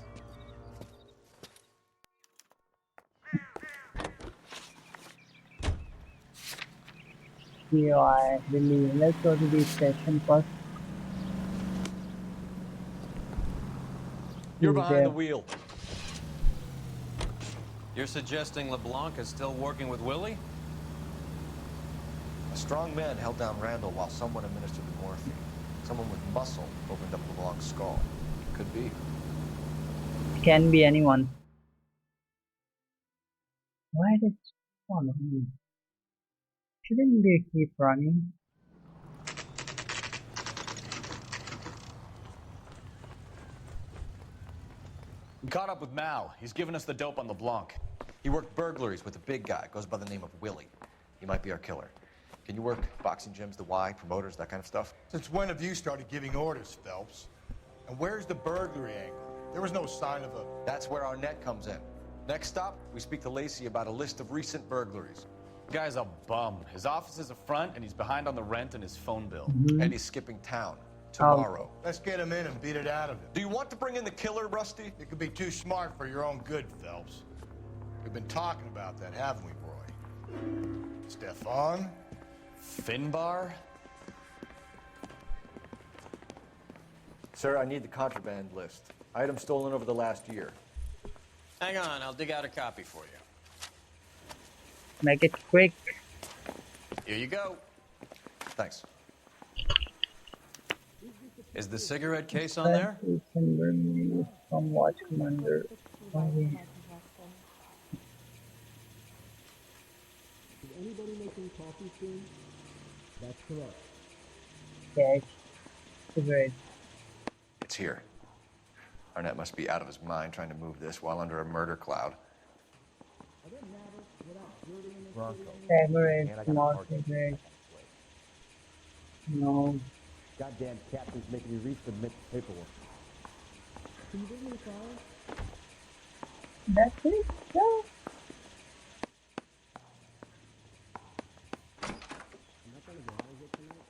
I really. Let's go to the station first. You're He's behind there. the wheel. You're suggesting LeBlanc is still working with Willie? A strong man held down Randall while someone administered the morphine. Someone with muscle opened up LeBlanc's skull. Could be. Can be anyone. Why did it follow me? Shouldn't they keep running? We caught up with Mal. He's given us the dope on LeBlanc. He worked burglaries with a big guy. Goes by the name of Willie. He might be our killer. Can you work boxing gyms, the Y, promoters, that kind of stuff? Since when have you started giving orders, Phelps? And where's the burglary angle? There was no sign of a... That's where our net comes in. Next stop, we speak to Lacey about a list of recent burglaries. The guy's a bum. His office is a front, and he's behind on the rent and his phone bill. And he's skipping town tomorrow. Let's get him in and beat it out of him. Do you want to bring in the killer, Rusty? It could be too smart for your own good, Phelps. We've been talking about that, haven't we, Roy? Stefan? Finbar? Sir, I need the contraband list. Items stolen over the last year. Hang on, I'll dig out a copy for you. Make it quick. Here you go. Thanks. Is the cigarette case on there? You can remove from Watch Commander. Okay. Is anybody making coffee soon? That's correct. Okay. Cigarette. It's here. Arnett must be out of his mind trying to move this while under a murder cloud. Cigarette, not cigarette. No. Goddamn captain's making me resubmit the paperwork. Can you give me a file? That's it? Yeah. I'm not gonna go out of it tonight.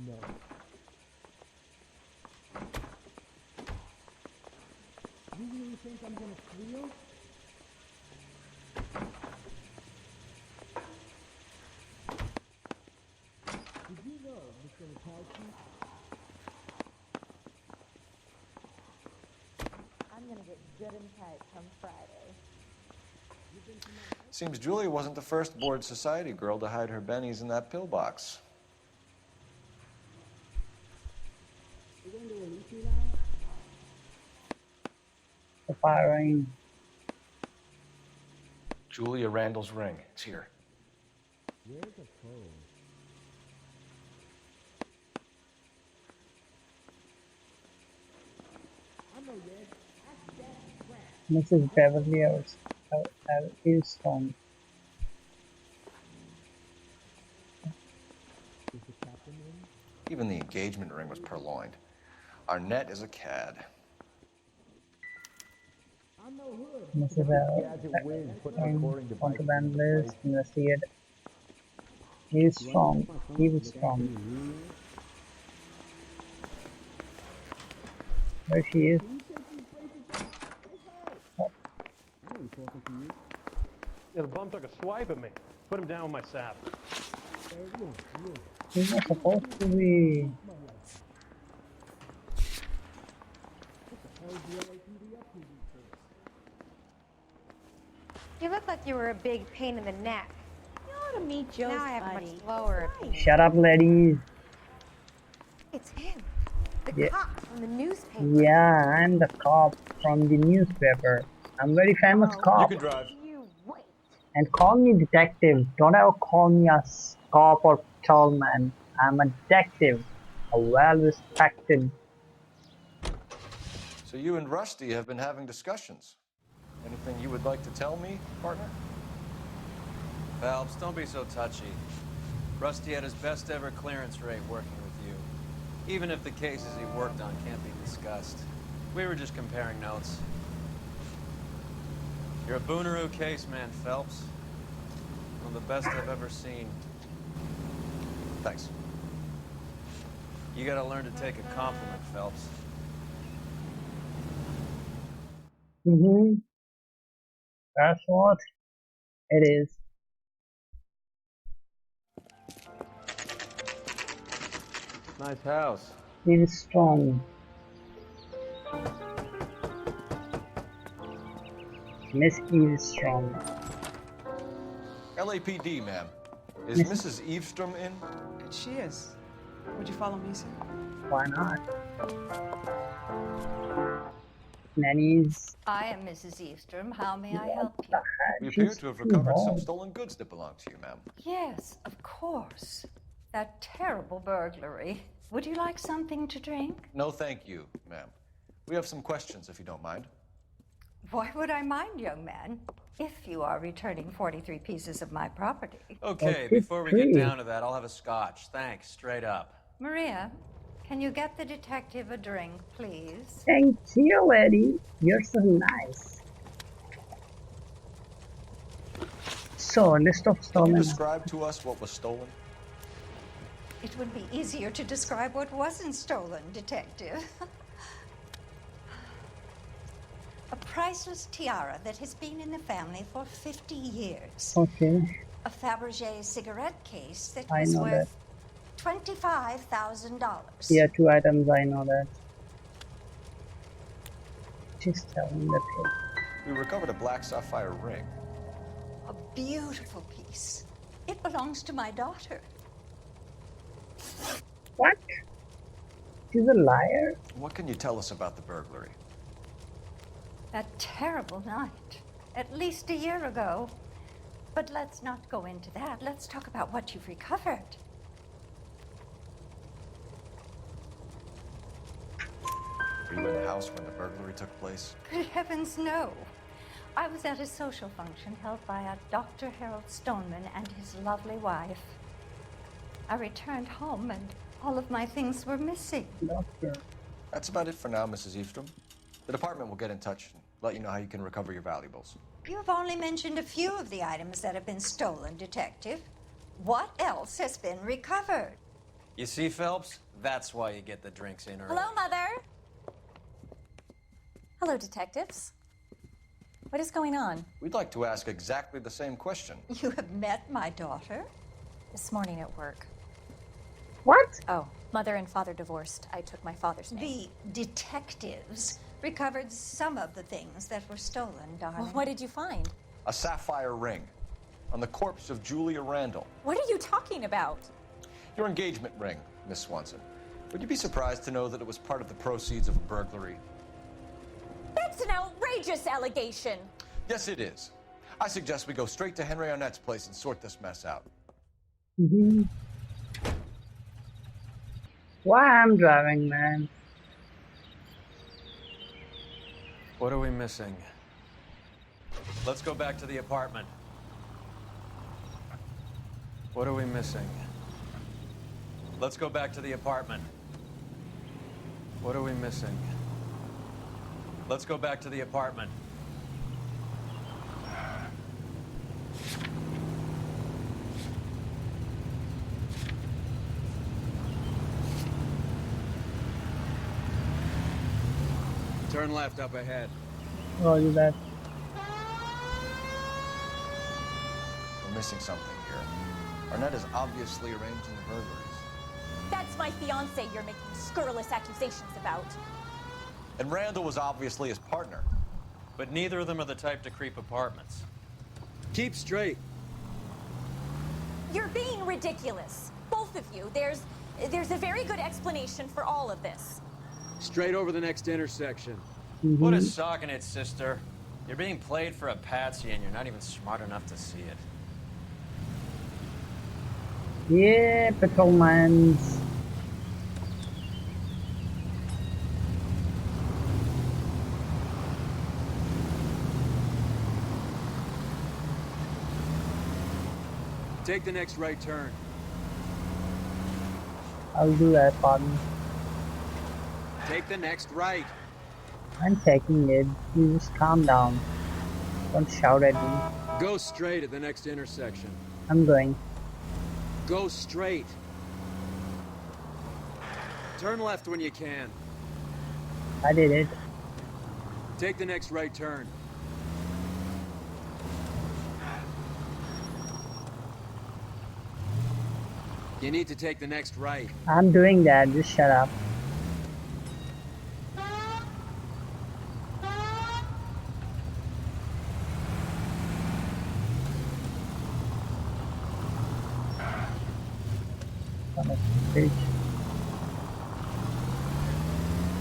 No. You really think I'm gonna squeal? Did you know, Mr. Mikowski? I'm gonna get good and tight come Friday. Seems Julia wasn't the first bored society girl to hide her bennies in that pillbox. You're going to release me now? The firing. Julia Randall's ring. It's here. Where's the phone? I'm a red. Mrs. Beverly Hills phone. Even the engagement ring was purloined. Arnett is a cad. This is a contraband list. Investigate. He's strong. He was strong. There she is. Yeah, the bum took a swipe at me. Put him down with my sap. He's not supposed to be. You look like you were a big pain in the neck. You ought to meet Joe's Now I have buddy. much lower. Shut up, ladies. It's him. The Yeah. cop from the newspaper. Yeah, I'm the cop from the newspaper. I'm very famous cop. You can drive. And call me detective. Don't ever call me a cop or tallman. I'm a detective. A well-respected. So you and Rusty have been having discussions. Anything you would like to tell me, partner? Phelps, don't be so touchy. Rusty had his best ever clearance rate working with you. Even if the cases he worked on can't be discussed. We were just comparing notes. You're a Booneroo case man, Phelps. One of the best I've ever seen. Thanks. You gotta learn to take a compliment, Phelps. That's what it is. Nice house. He is strong. Miss E is strong. LAPD, ma'am. Is Mrs. Eavestrom in? She is. Would you follow me, sir? Why not? Nannies. I am Mrs. Eavestrom. How may I help you? We appear to have recovered some stolen goods that belong to you, ma'am. Yes, of course. That terrible burglary. Would you like something to drink? No, thank you, ma'am. We have some questions, if you don't mind. Why would I mind, young man? If you are returning 43 pieces of my property. Okay, before we get down to that, I'll have a scotch. Thanks, straight up. Maria, can you get the detective a drink, please? Thank you, lady. You're so nice. So, list of Can you stolen. describe to us what was stolen? It would be easier to describe what wasn't stolen, detective. A priceless tiara that has been in the family for 50 years. Okay, A Fabergé cigarette case that I was know that. worth $25,000. Yeah, 2 items, I know that. Just telling the truth. We recovered a black sapphire ring. A beautiful piece. It belongs to my daughter. What? She's a liar? What can you tell us about the burglary? That terrible night. At least a year ago. But let's not go into that. Let's talk about what you've recovered. Were you in the house when the burglary took place? Good heavens, no. I was at a social function held by a Dr. Harold Stoneman and his lovely wife. I returned home and all of my things were missing. Doctor. That's about it for now, Mrs. Eavestrom. The department will get in touch and let you know how you can recover your valuables. You have only mentioned a few of the items that have been stolen, Detective. What else has been recovered? You see, Phelps? That's why you get the drinks in early. Hello, Mother. Hello, detectives. What is going on? We'd like to ask exactly the same question. You have met my daughter? This morning at work. What? Oh, mother and father divorced. I took my father's name. The detectives recovered some of the things that were stolen, darling. Well, what did you find? A sapphire ring on the corpse of Julia Randall. What are you talking about? Your engagement ring, Miss Swanson. Would you be surprised to know that it was part of the proceeds of a burglary? That's an outrageous allegation. Yes, it is. I suggest we go straight to Henry Arnett's place and sort this mess out. Why I'm driving, man? What are we missing? Let's go back to the apartment. What are we missing? Let's go back to the apartment. What are we missing? Let's go back to the apartment. Turn left up ahead. Roger that. We're missing something here. Arnett is obviously arranging the burglaries. That's my fiance you're making scurrilous accusations about. And Randall was obviously his partner. But neither of them are the type to creep apartments. Keep straight. You're being ridiculous. Both of you. There's a very good explanation for all of this. Straight over the next intersection. What is socking it, sister? You're being played for a patsy and you're not even smart enough to see it. Yeah, patrolmans. Take the next right turn. I'll do that, partner. Take the next right. I'm taking it. You just calm down. Don't shout at me. Go straight at the next intersection. I'm going. Go straight. Turn left when you can. I did it. Take the next right turn. You need to take the next right. I'm doing that. Just shut up.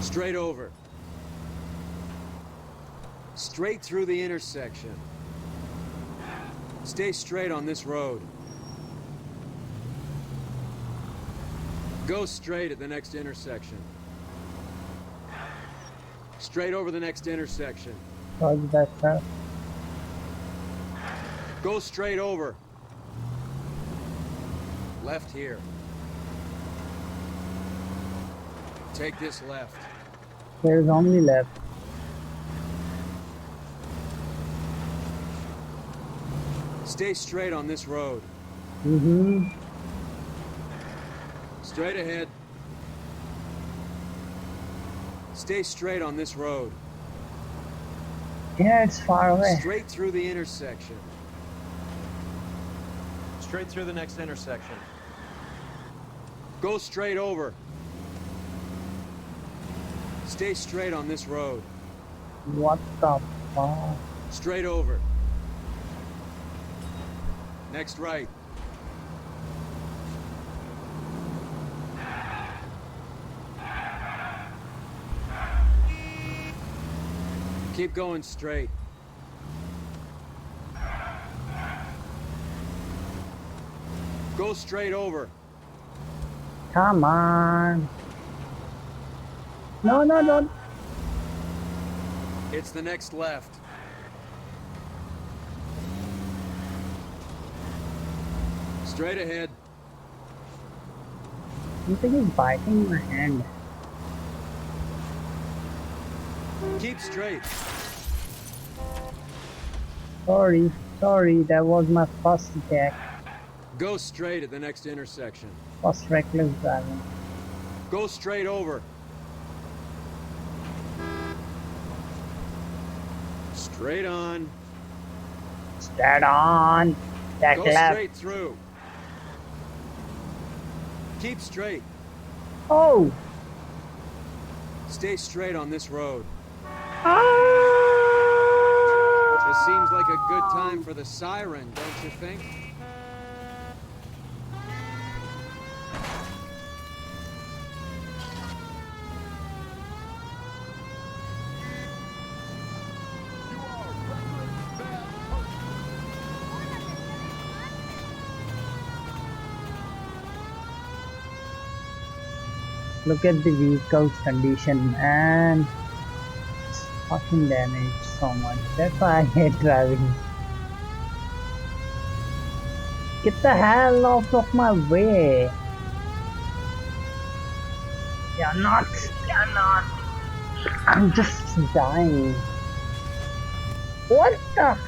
Straight over. Straight through the intersection. Stay straight on this road. Go straight at the next intersection. Straight over the next intersection. Roger that, sir. Go straight over. Left here. Take this left. There's only left. Stay straight on this road. Mm-hmm. Straight ahead. Stay straight on this road. Yeah, it's far away. Straight through the intersection. Straight through the next intersection. Go straight over. Stay straight on this road. What the fuck? Straight over. Next right. Keep going straight. Go straight over. Come on. No, no, no. It's the next left. Straight ahead. Something is biting my hand. Keep straight. Sorry, that was my first attack. Go straight at the next intersection. First reckless driving. Go straight over. Straight on. Straight on. Back Go left. straight through. Keep straight. Oh! Stay straight on this road. Ah! This seems like a good time for the siren, don't you think? Look at the vehicle's condition, man. It's fucking damaged so much. That's why I hate driving. Get the hell off of my way. They are not. They are not. I'm just dying. What the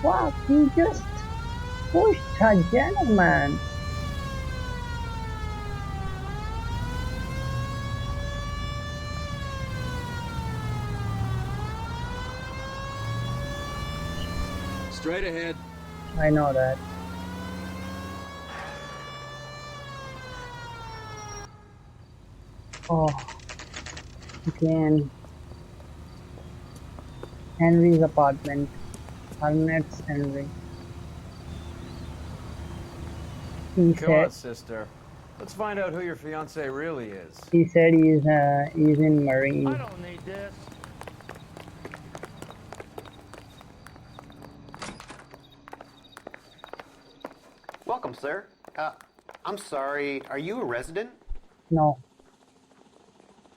fuck? He just pushed a gentleman. Straight ahead. I know that. Oh, again. Henry's apartment. Harnet's Henry. Come on, sister. Let's find out who your fiance really is. He said he's in Marine. I don't need this. Welcome, sir. I'm sorry, are you a resident? No.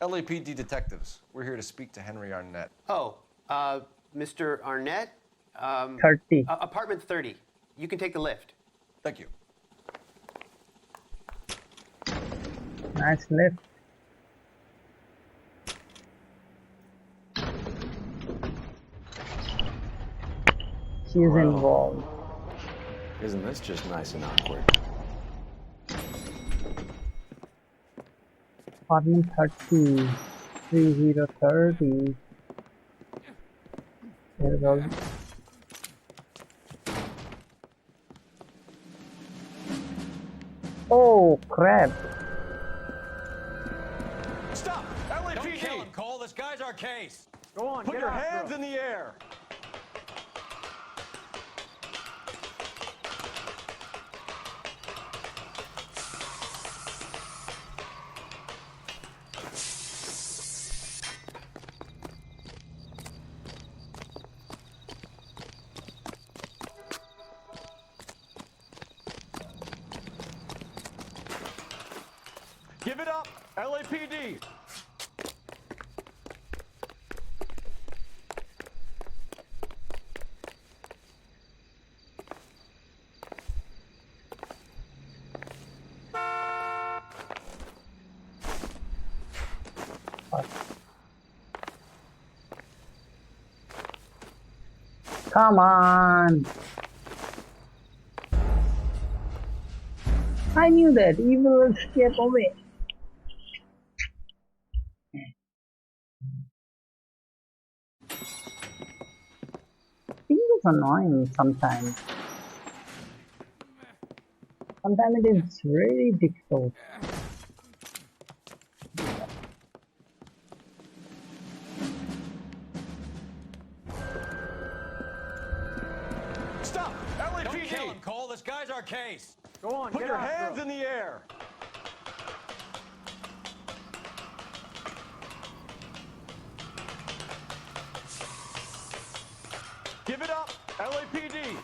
LAPD detectives. We're here to speak to Henry Arnett. Oh, Mr. Arnett? 30. Apartment 30. You can take the lift. Thank you. Nice lift. She's involved. Isn't this just nice and awkward? Apartment 30. 3030. There we go. Oh crap. Stop! LAPD! Don't kill him, Cole. This guy's our case. Go on, Put your hands in the air. Give it up, LAPD. Come on. I knew that he will escape away. It is annoying sometimes. Sometimes it is really difficult. Stop! LAPD! Don't kill him, Cole. This guy's our case. Go on, Put get your after hands him. in the air. Give it up, LAPD.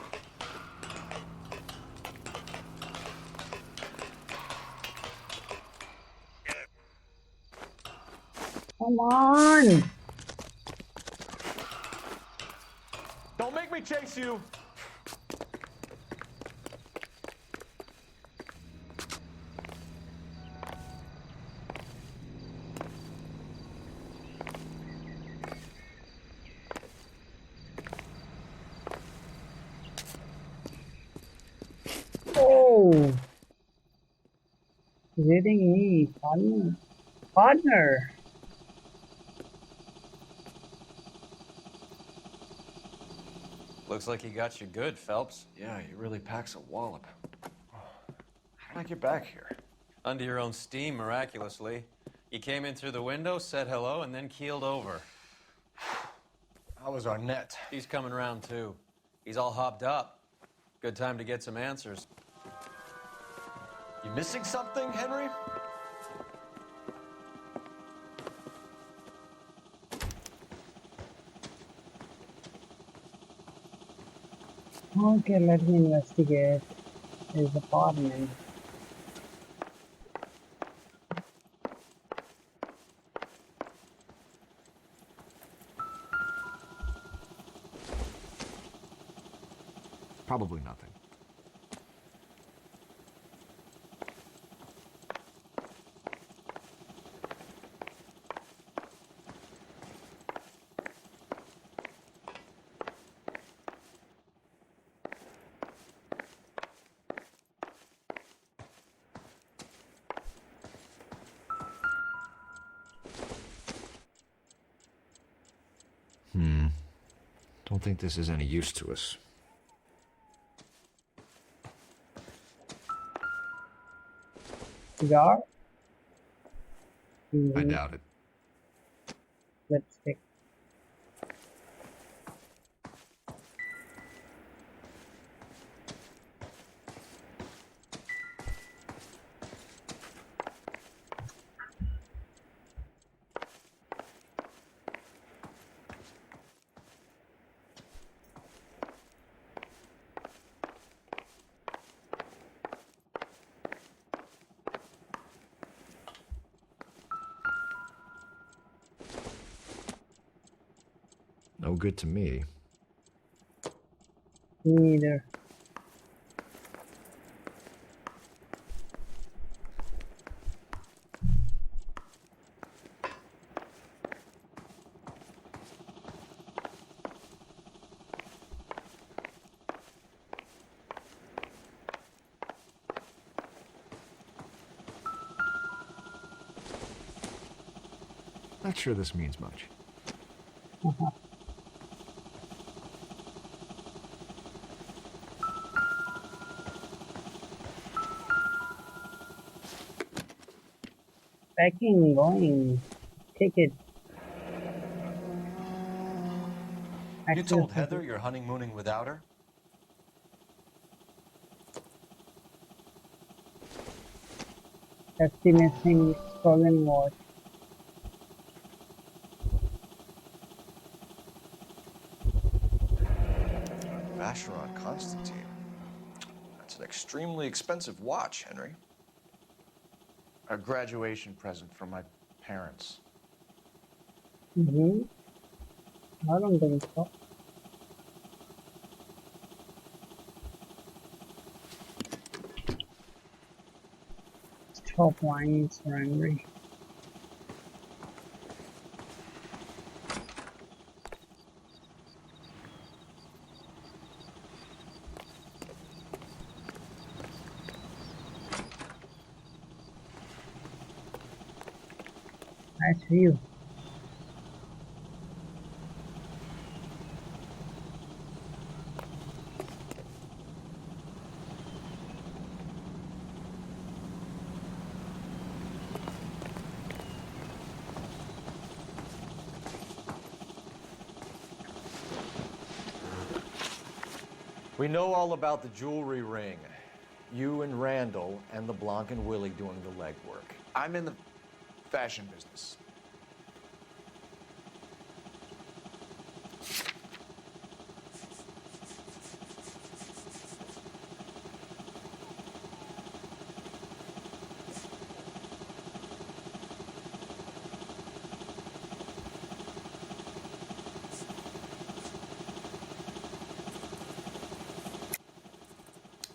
Come on. Don't make me chase you. Oh. He's hitting me. Partner. Looks like he got you good, Phelps. Yeah, he really packs a wallop. How did I get back here? Under your own steam, miraculously. You came in through the window, said hello, and then keeled over. How was Arnett? He's coming round, too. He's all hopped up. Good time to get some answers. You missing something, Henry? Okay, let me investigate his apartment. Probably nothing. Don't think this is any use to us. Cigar? I doubt it. Lipstick. No good to me. Me neither. Not sure this means much. Packing, going. Take it. You told Heather you're honeymooning without her? That's the missing stolen watch. Vacheron Constantine. That's an extremely expensive watch, Henry. A graduation present from my parents. Mm-hmm. I don't think so. Stop lying, Sir Henry. Nice view. We know all about the jewelry ring. You and Randall and LeBlanc and Willie doing the legwork. I'm in the fashion business.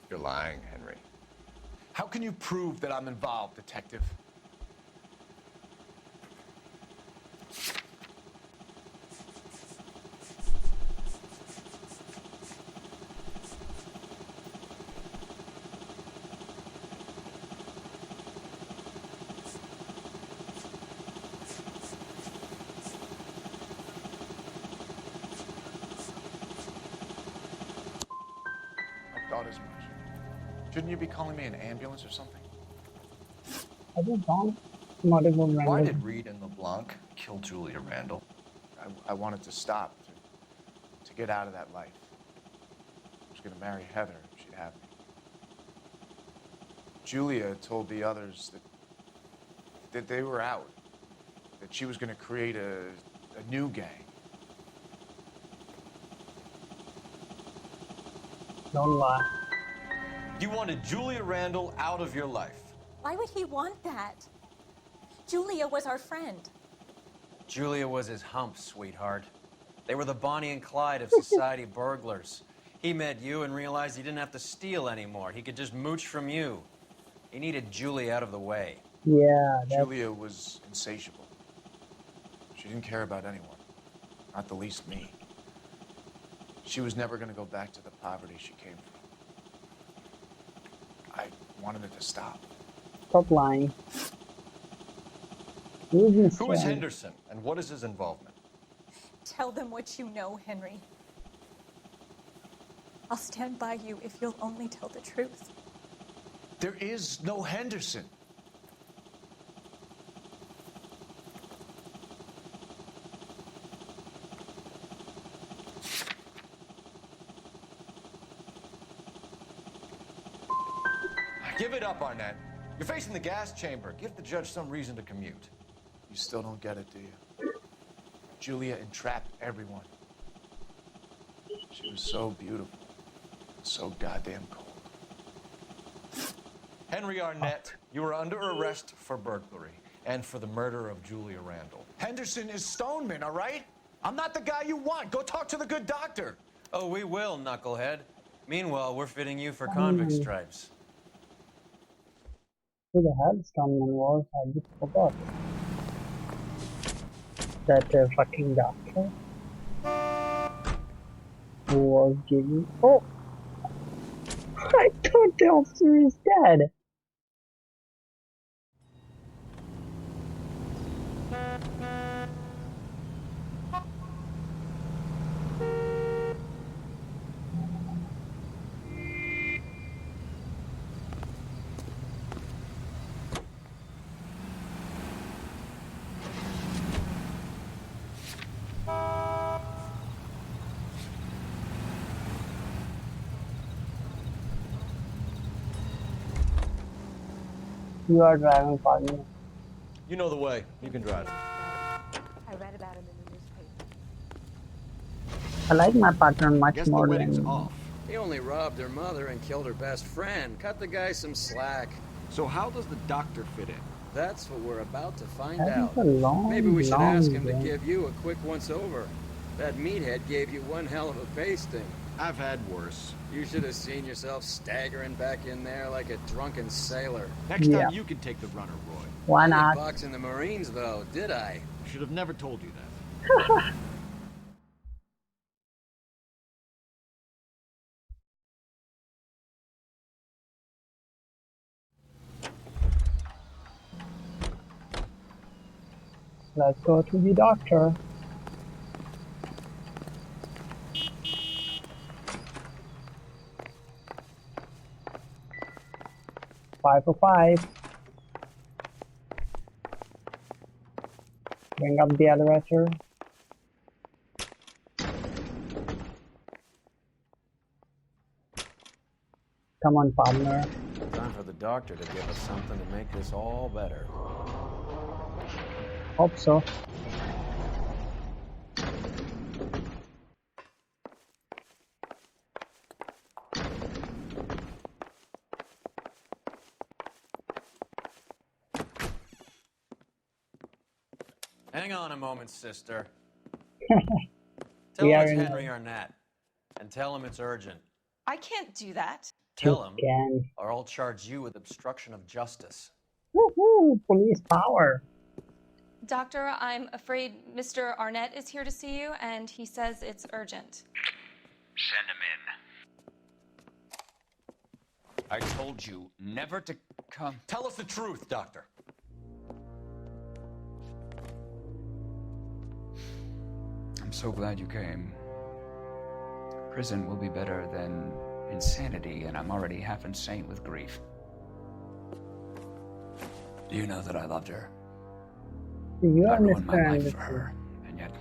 You're lying, Henry. How can you prove that I'm involved, Detective? I thought as much. Shouldn't you be calling me an ambulance or something? I don't know. Not even Why Randall. did Reed and LeBlanc kill Julia Randall? I wanted to stop, to get out of that life. I was gonna marry Heather if she'd have me. Julia told the others that they were out, that she was gonna create a new gang. Don't lie. You wanted Julia Randall out of your life. Why would he want that? Julia was our friend. Julia was his hump, sweetheart. They were the Bonnie and Clyde of society burglars. He met you and realized he didn't have to steal anymore. He could just mooch from you. He needed Julia out of the way. Yeah, that's... Julia was insatiable. She didn't care about anyone, not the least me. She was never going to go back to the poverty she came from. I wanted it to stop. Stop lying. Who is Henderson, and what is his involvement? Tell them what you know, Henry. I'll stand by you if you'll only tell the truth. There is no Henderson. Give it up, Arnett. You're facing the gas chamber. Give the judge some reason to commute. You still don't get it, do you? Julia entrapped everyone. She was so beautiful, so goddamn cold. Henry Arnett, you are under arrest for burglary and for the murder of Julia Randall. Henderson is Stoneman, all right? I'm not the guy you want. Go talk to the good doctor. Oh, we will, knucklehead. Meanwhile, we're fitting you for convict stripes. Who the hell Stoneman was? I just forgot. That fucking doctor who was giving. Oh! I thought the officer is dead. You are driving, partner. You know the way. You can drive. I read about him in the newspaper. I like my partner much Guess more the wedding's than. off. He only robbed her mother and killed her best friend. Cut the guy some slack. So how does the doctor fit in? That's what we're about to find That out. is a long, Maybe we should long ask him game. to give you a quick once-over. That meathead gave you one hell of a pasting. I've had worse. You should have seen yourself staggering back in there like a drunken sailor. Next Yeah. time you can take the runner, Roy. Why I not? didn't box in the Marines, though, did I? I should have never told you that. Let's go to the doctor. Five for 5. Bring up the elevator. Come on, partner. Time for the doctor to give us something to make this all better. Hope so. Hang on a moment, sister. We Tell him are it's in Henry Arnett, and tell him it's urgent. I can't do that. Tell him, Can. or I'll charge you with obstruction of justice. Woohoo! Police power. Doctor, I'm afraid Mr. Arnett is here to see you, and he says it's urgent. Send him in. I told you never to come. Tell us the truth, Doctor. I'm so glad you came. Prison will be better than insanity, and I'm already half insane with grief. Do you know that I loved her? You I ruined my understand life for this. her, and yet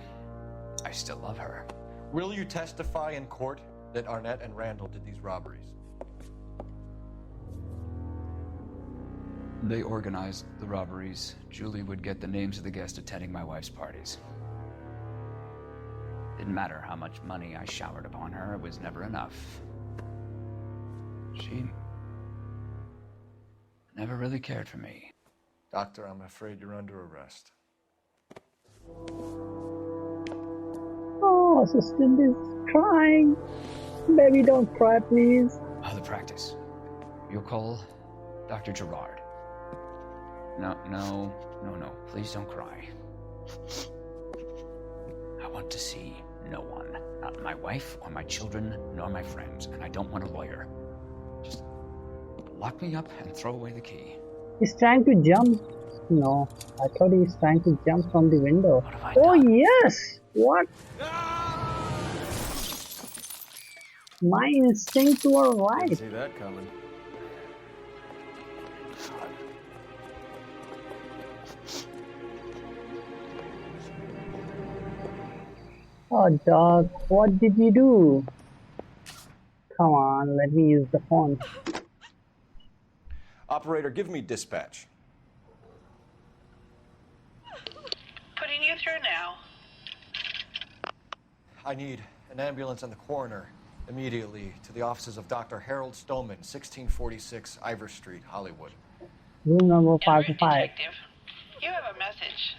I still love her. Will you testify in court that Arnett and Randall did these robberies? They organized the robberies. Julie would get the names of the guests attending my wife's parties. Didn't matter how much money I showered upon her, it was never enough. She never really cared for me. Doctor, I'm afraid you're under arrest. Oh, assistant is crying. Baby, don't cry, please. The practice. You'll call Dr. Gerard. No. Please don't cry. I want to see no one. Not my wife or my children, nor my friends. And I don't want a lawyer. Just lock me up and throw away the key. He's trying to jump. No, I thought he's trying to jump from the window. Oh, yes! What? My instincts were Didn't right. see that coming. Oh, dog, what did you do? Come on, let me use the phone. Operator, give me dispatch. Putting you through now. I need an ambulance and the coroner immediately to the offices of Dr. Harold Stoneman, 1646 Ivor Street, Hollywood. Room number 5 to 5. Detective, you have a message.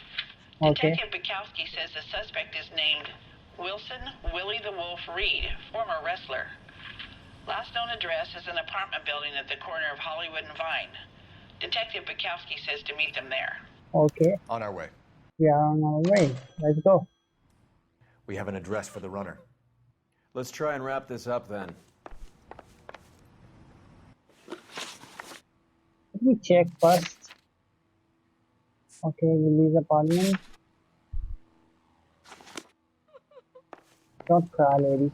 Okay. Detective Bukowski says the suspect is named Wilson Willie the Wolf Reed, former wrestler. Last known address is an apartment building at the corner of Hollywood and Vine. Detective Bukowski says to meet them there. Okay. On our way. We are on our way. Let's go. We have an address for the runner. Let's try and wrap this up then. Let me check first. Okay, release apartment. Don't cry, lady.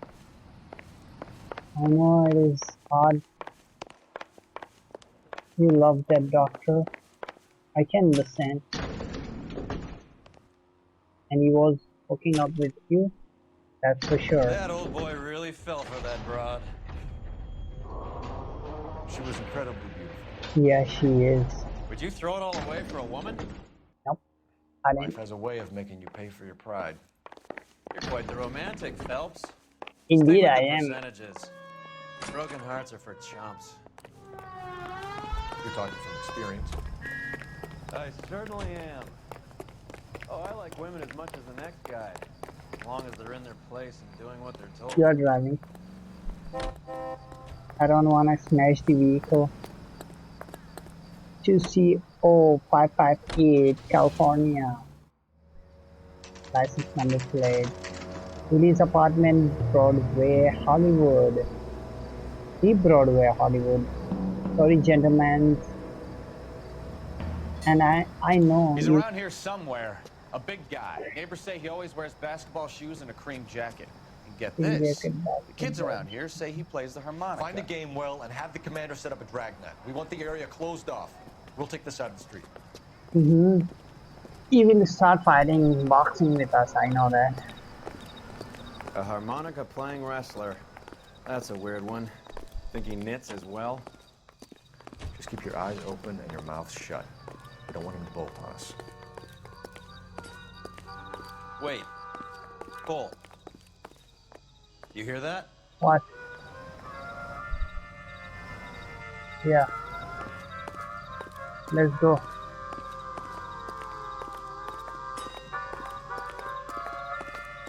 I know it is hard. You love that doctor. I can understand. And he was hooking up with you. That's for sure. That old boy really fell for that broad. She was incredibly beautiful. Yeah, she is. Would you throw it all away for a woman? Nope. I didn't. Life has a way of making you pay for your pride. You're quite the romantic, Phelps. Indeed, Stick with I the am. Percentages. Broken hearts are for chumps. You're talking from experience. I certainly am. Oh, I like women as much as the next guy. As long as they're in their place and doing what they're told. You are driving. I don't want to smash the vehicle. 2CO558 California. License number plate. Release apartment Broadway, Hollywood. The Broadway, Hollywood. Sorry, gentlemen. And I know. He's around here somewhere. A big guy. Neighbors say he always wears basketball shoes and a cream jacket. And get this. The kids around here say he plays the harmonica. Find a game well and have the commander set up a dragnet. We want the area closed off. We'll take this out of the street. He will start fighting boxing with us, I know that. A harmonica playing wrestler. That's a weird one. Think he knits as well? Just keep your eyes open and your mouth shut. We don't want him to bolt on us. Wait. Cole. You hear that? What? Yeah. Let's go.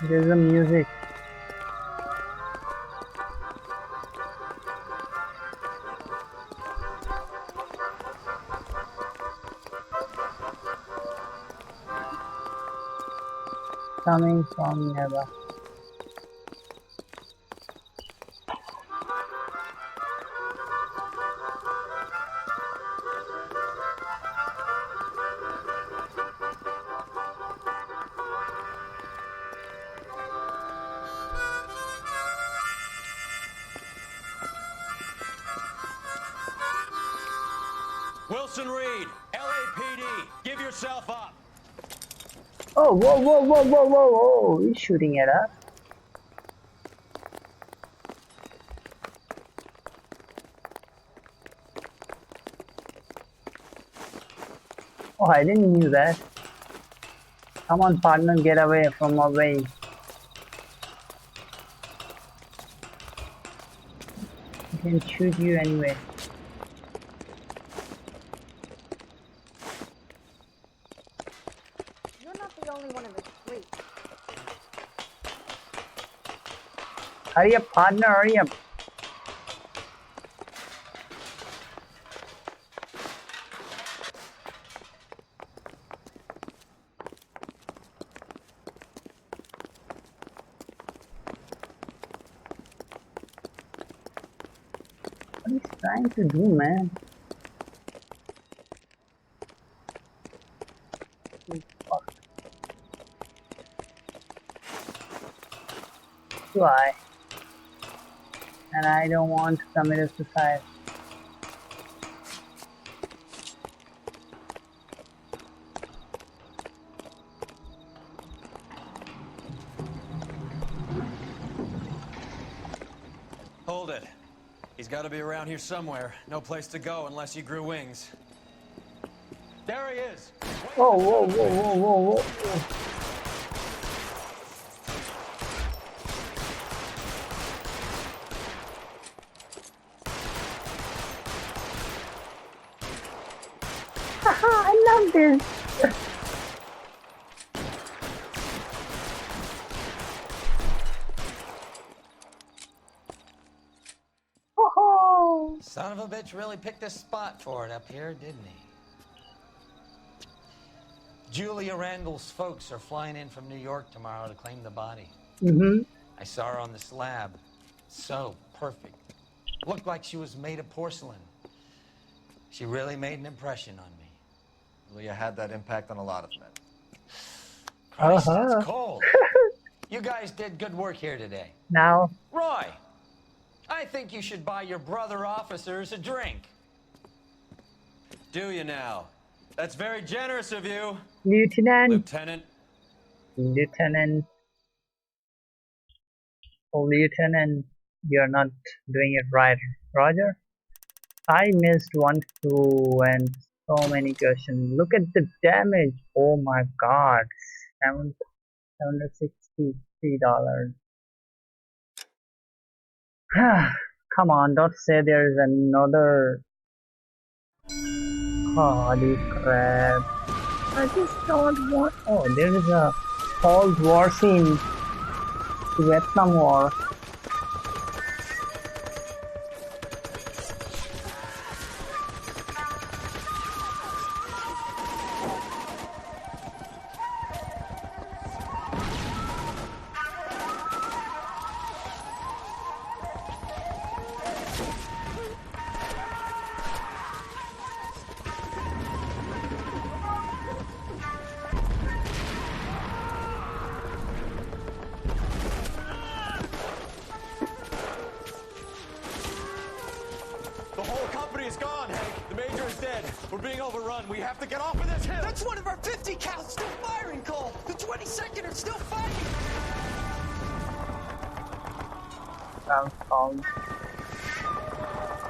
There's the music. Coming from nearby. Wilson Reed, LAPD, give yourself up. Oh, whoa, whoa, whoa, whoa, whoa, whoa. He's shooting at us. Oh, I didn't knew that. Come on, partner, get away from our way. I can shoot you anyway. You're not the only one in the street. Hurry up, partner, hurry up. What he's trying to do, man? Why? and I don't want to commit suicide. Hold it. He's got to be around here somewhere. No place to go unless he grew wings. There he is. Whoa, whoa, whoa, whoa, whoa, whoa. Haha, I love this. Oh, Son of a bitch really picked a spot for it up here, didn't he? Julia Randall's folks are flying in from New York tomorrow to claim the body. I saw her on the slab. So perfect. Looked like she was made of porcelain. She really made an impression on me. Julia had that impact on a lot of men. Christ, it's cold. You guys did good work here today. Now, Roy, I think you should buy your brother officers a drink. Do you now? That's very generous of you. Lieutenant. Oh, Lieutenant, you're not doing it right, Roger. I missed 1, 2, and so many questions. Look at the damage. Oh my God, $763. Come on, don't say there's another. Holy crap! I just don't want. Oh, there is a Cold War scene. Vietnam War. The whole company is gone, Hank. The Major is dead. We're being overrun. We have to get off of this hill. That's one of our 50 cals still firing, Cole. The 22nd are still fighting.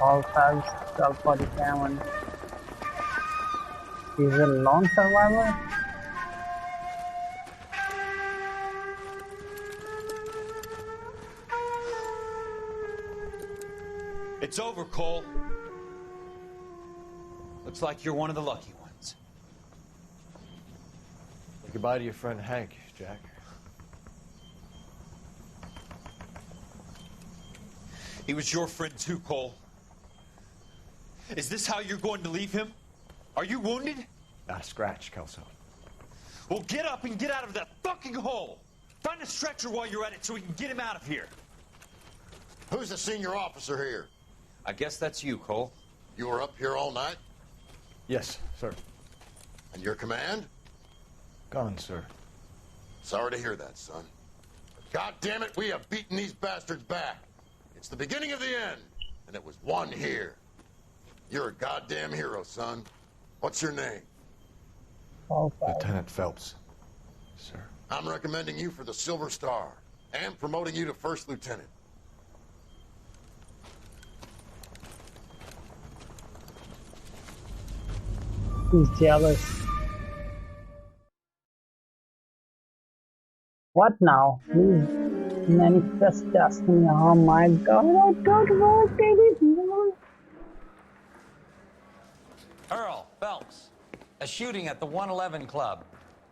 All files 1247. He's a lone survivor. It's over, Cole. Looks like you're one of the lucky ones. Say goodbye to your friend Hank, Jack. He was your friend too, Cole. Is this how you're going to leave him? Are you wounded? Not a scratch, Kelso. Well, get up and get out of that fucking hole. Find a stretcher while you're at it so we can get him out of here. Who's the senior officer here? I guess that's you, Cole. You were up here all night? Yes, sir. And your command? Gone, sir. Sorry to hear that, son. God damn it, we have beaten these bastards back. It's the beginning of the end, and it was one here. You're a goddamn hero, son. What's your name? Lieutenant Phelps, sir. I'm recommending you for the Silver Star and promoting you to First Lieutenant. He's jealous. What now? Please manifest destiny. Oh my God! I don't want anymore. Earl Phelps, a shooting at the 111 Club,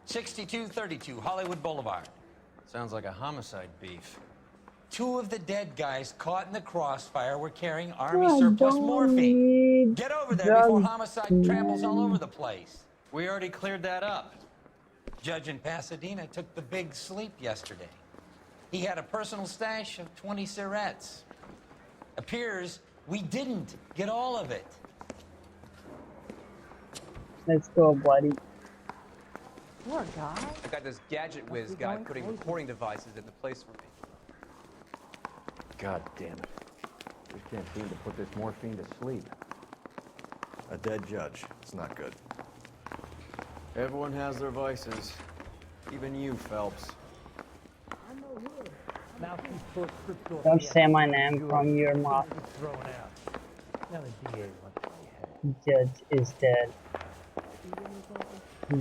6232 Hollywood Boulevard. Sounds like a homicide beef. 2 of the dead guys caught in the crossfire were carrying Army surplus morphine. Need Get over there before homicide tramples all over the place. We already cleared that up. Judge in Pasadena took the big sleep yesterday. He had a personal stash of 20 cigarettes. Appears we didn't get all of it. Let's go, buddy. Poor guy. I got this gadget whiz guy putting recording devices in the place for me. God damn it. Just can't seem to put this morphine to sleep. A dead judge. It's not good. Everyone has their vices. Even you, Phelps. Don't say my name from your mouth. Judge is dead.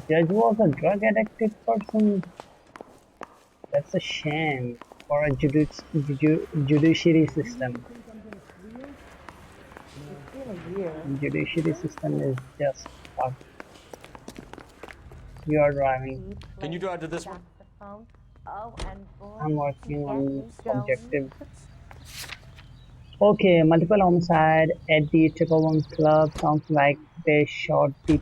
Judge was a drug addicted person. That's a shame for a judiciary system. Judiciary system is just fucked. You are driving. Can you drive to this one? I'm working on objectives. Okay, multiple homicide at the Chicago club. Sounds like they shot the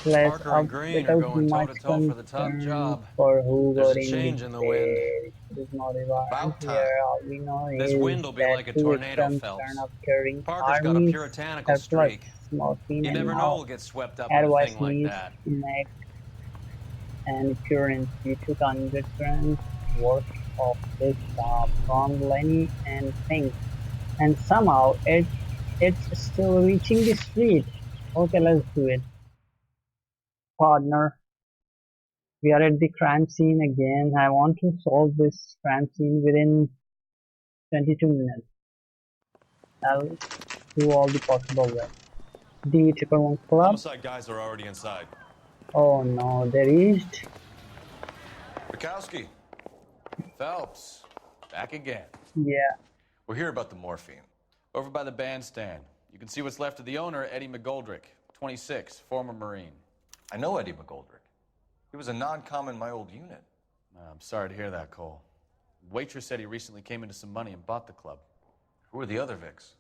place Parker up and Green are without going much toe-to-toe for the top concern job. for who There's got a in change the in the wind. bed. It is not around About here. time. All we know This is wind will be that like a two tornado, victims Phelps. turn up carrying Parker's got a armies, puritanical surplus, streak. morphine, You and never know now who'll get swept up in a advice thing like needs that. neck and current. We took 100 grams worth of this stuff from Lenny and Pink, and somehow it's still reaching the street. Okay, let's do it, partner. We are at the crime scene again. I want to solve this crime scene within 22 minutes. I'll do all the possible way. The Triple One Club. Homicide guys are already inside. Oh no, they reached. Bukowski. Phelps, back again. Yeah. We're here about the morphine. Over by the bandstand. You can see what's left of the owner, Eddie McGoldrick, 26, former Marine. I know Eddie McGoldrick. He was a non-com in my old unit. I'm sorry to hear that, Cole. Waitress said he recently came into some money and bought the club. Who are the other Vics?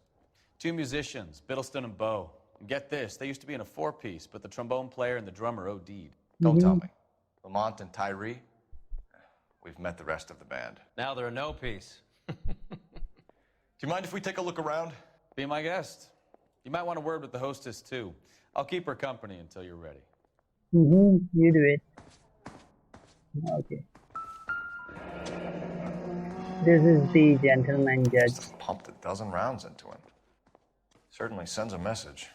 2 musicians, Biddleston and Bowe. And get this, they used to be in a 4-piece, but the trombone player and the drummer OD'd. Don't tell me. Lamont and Tyree? We've met the rest of the band. Now they're a no-piece. Do you mind if we take a look around? Be my guest. You might want a word with the hostess, too. I'll keep her company until you're ready. You do it. Okay. This is the gentleman judge. Must have pumped a dozen rounds into him. Certainly sends a message.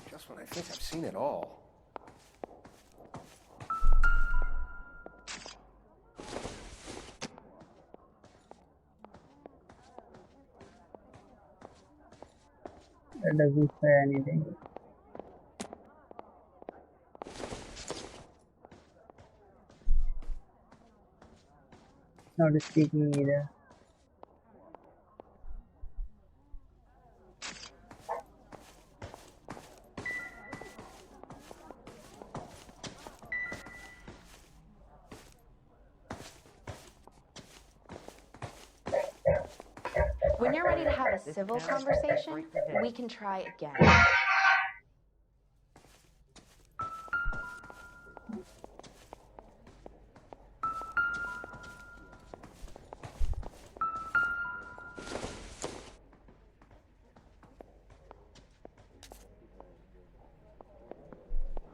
Just when I think I've seen it all. That doesn't say anything. Not speaking either. When you're ready to have a civil conversation, we can try again.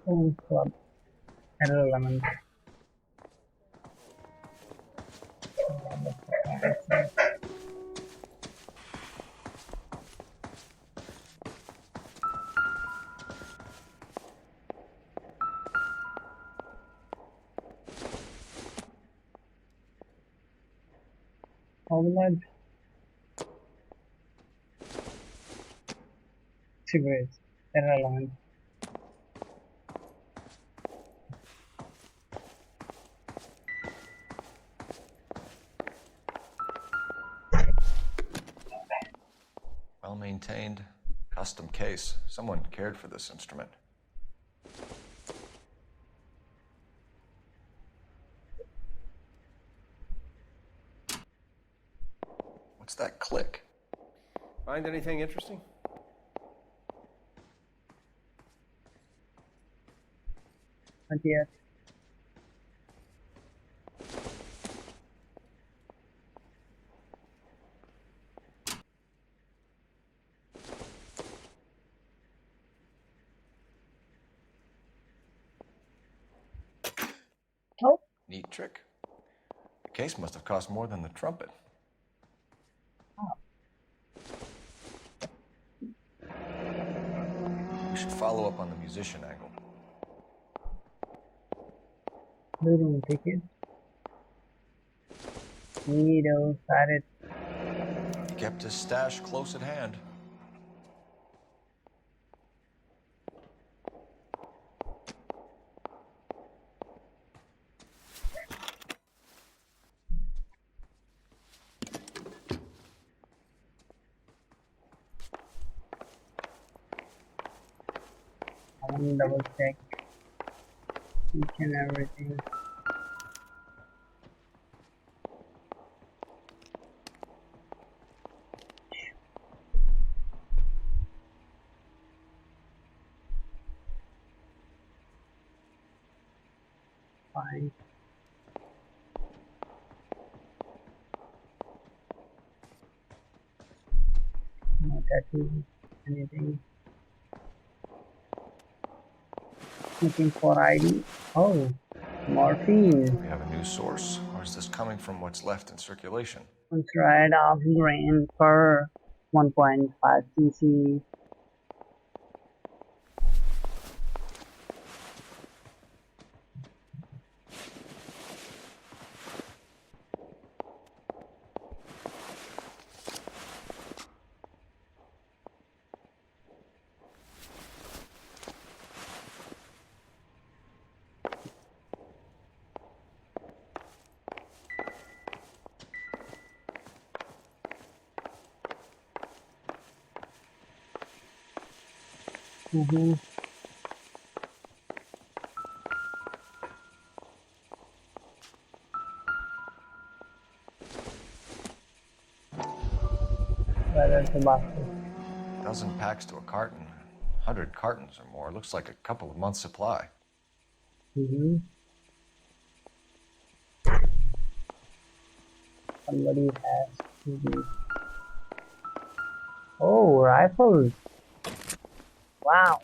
Home club. Element. Overload. Cigarettes. Irrelevant. Well maintained, custom case. Someone cared for this instrument. What's that click? Find anything interesting? Not yet. Neat trick. case must have cost more than the trumpet. We should follow up on the musician angle. Showroom ticket. Needle, parrot. He kept his stash close at hand. I want to double check each and everything. Fine. No tattoo, anything. Looking for ID. Oh, morphine. We have a new source, or is this coming from what's left in circulation? It's right off grain per 1.5 cc. Mm-hmm. That's the basket. A dozen packs to a carton. 100 cartons or more. Looks like a couple of months' supply. Mm-hmm. Somebody has to be. Oh, rifles. Wow.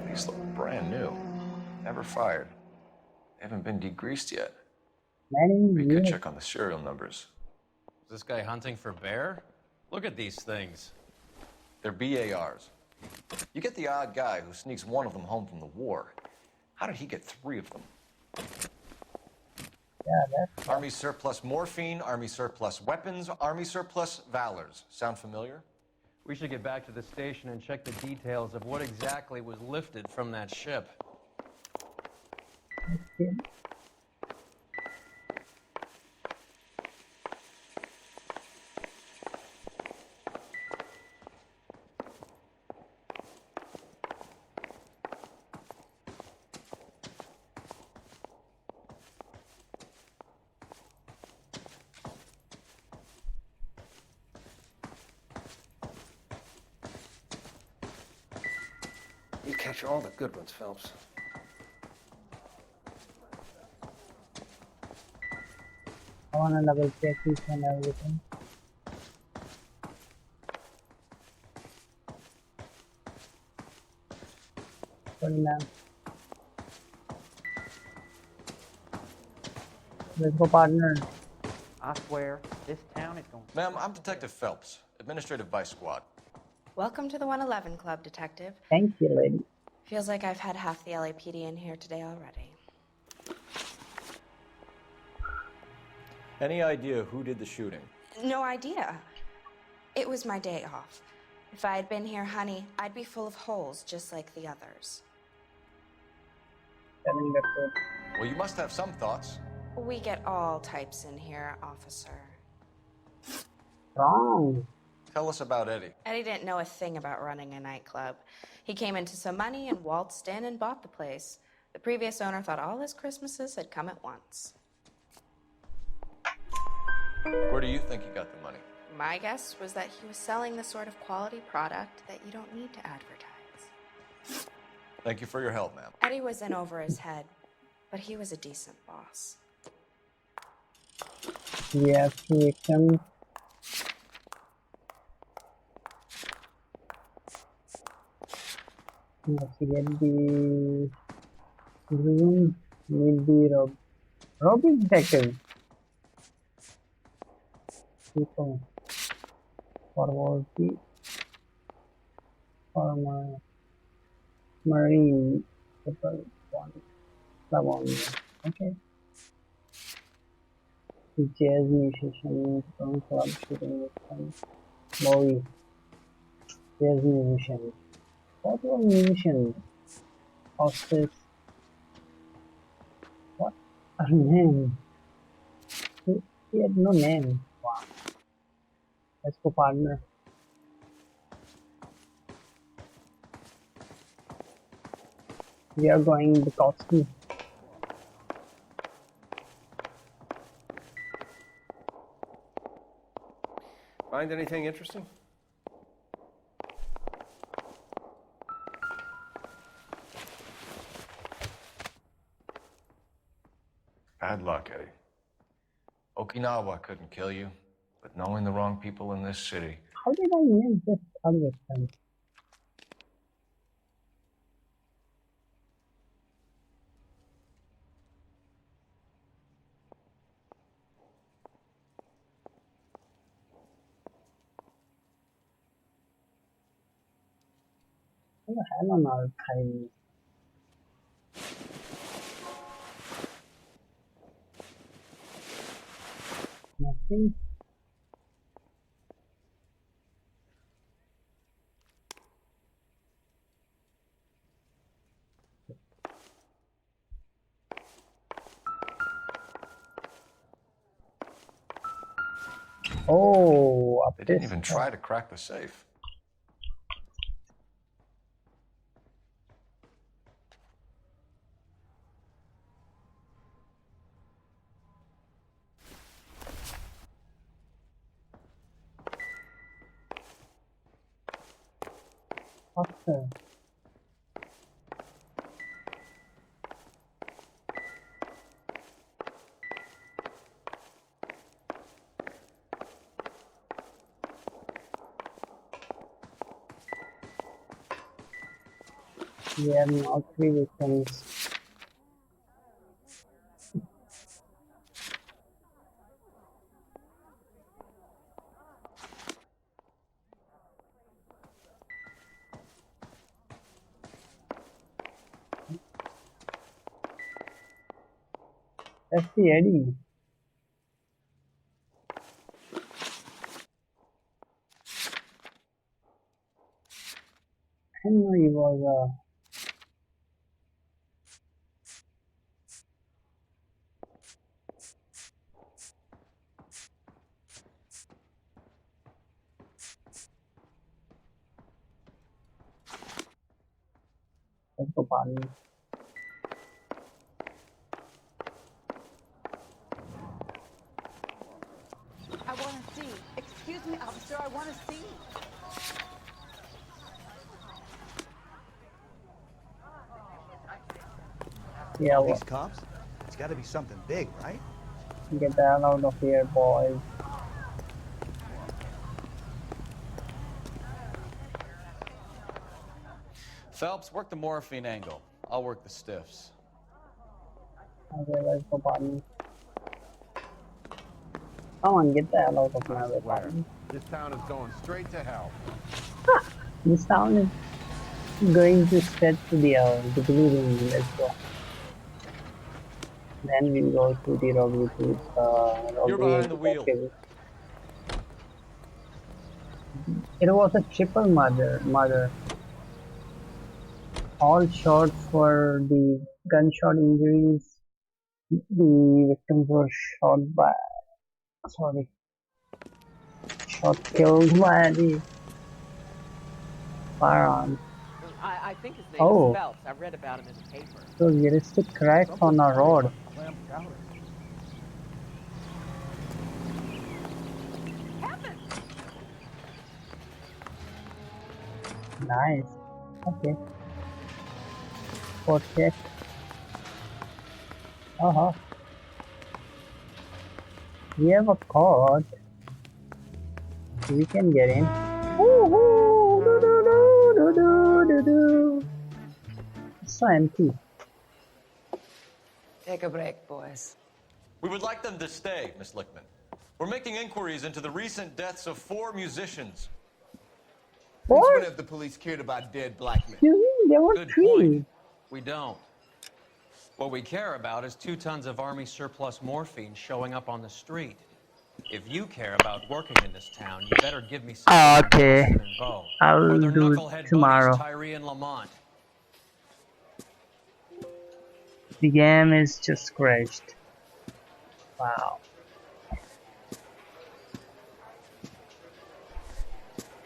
These look brand new. Never fired. They haven't been degreased yet. We could check on the serial numbers. Is this guy hunting for bear? Look at these things. They're BARs. You get the odd guy who sneaks one of them home from the war. How did he get 3 of them? Yeah, that's... Army surplus morphine, Army surplus weapons, Army surplus valors. Sound familiar? We should get back to the station and check the details of what exactly was lifted from that ship. Okay. You catch all the good ones, Phelps. I want to double check each and everything. Sorry, ma'am. Let's go, partner. I swear, this town is going... Ma'am, I'm Detective Phelps, Administrative Vice Squad. Welcome to the 111 Club, Detective. Thank you, lady. Feels like I've had half the LAPD in here today already. Any idea who did the shooting? No idea. It was my day off. If I had been here, honey, I'd be full of holes just like the others. Well, you must have some thoughts. We get all types in here, officer. Wrong. Tell us about Eddie. Eddie didn't know a thing about running a nightclub. He came into some money and waltzed in and bought the place. The previous owner thought all his Christmases had come at once. Where do you think he got the money? My guess was that he was selling the sort of quality product that you don't need to advertise. Thank you for your help, ma'am. Eddie was in over his head, but he was a decent boss. We have to come. Let's get the room. the Robby detective. People forward the former Marine Triple One Lavon. Okay. The jazz musician from club shooting with some movie. Jazz musician. What was musician? Hostess. What a name. He had no name. Wow. Let's go partner. We are going the costume. Find anything interesting? Bad luck, Eddie. Okinawa couldn't kill you, but knowing the wrong people in this city. How did I miss this other thing? What the hell on archive? Nothing. Oh, up They didn't this even try to crack the safe. after. We have now 3 victims. That's the Eddie. I didn't know he was let's go party. I want to see. Excuse me, officer, I want to see. Yeah, All well, these cops? It's got to be something big, right? get the hell out of here, boys. Phelps, work the morphine angle. I'll work the stiffs. Okay, let's go party. Come on, get the hell out of my way, party. This town is going straight to hell. This town is going to straight to the blue room. Let's go. Then we'll go to the robbery to You're behind the wheel. It was a triple murder. All shots for the gunshot injuries. The victims were killed by the firearm. I think his name Oh. is Phelps. I read about him in the paper. So realistic cracks on a road. Nice. Okay. For check. We have a code. We can get in. It's so empty. Take a break, boys. We would like them to stay, Miss Lickman. We're making inquiries into the recent deaths of 4 musicians. What? When have the police cared about dead black men? There were Good 3. point. We don't. What we care about is 2 tons of Army surplus morphine showing up on the street. If you care about working in this town, you better give me some Okay, Austin and Bo, I'll or their do it knucklehead tomorrow. buddies Tyree and Lamont. The game is just crashed. Wow.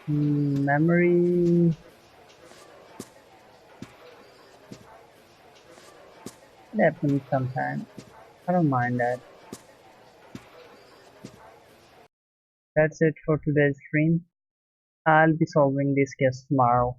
Memory. It happens sometimes. I don't mind that. That's it for today's stream. I'll be solving this case tomorrow.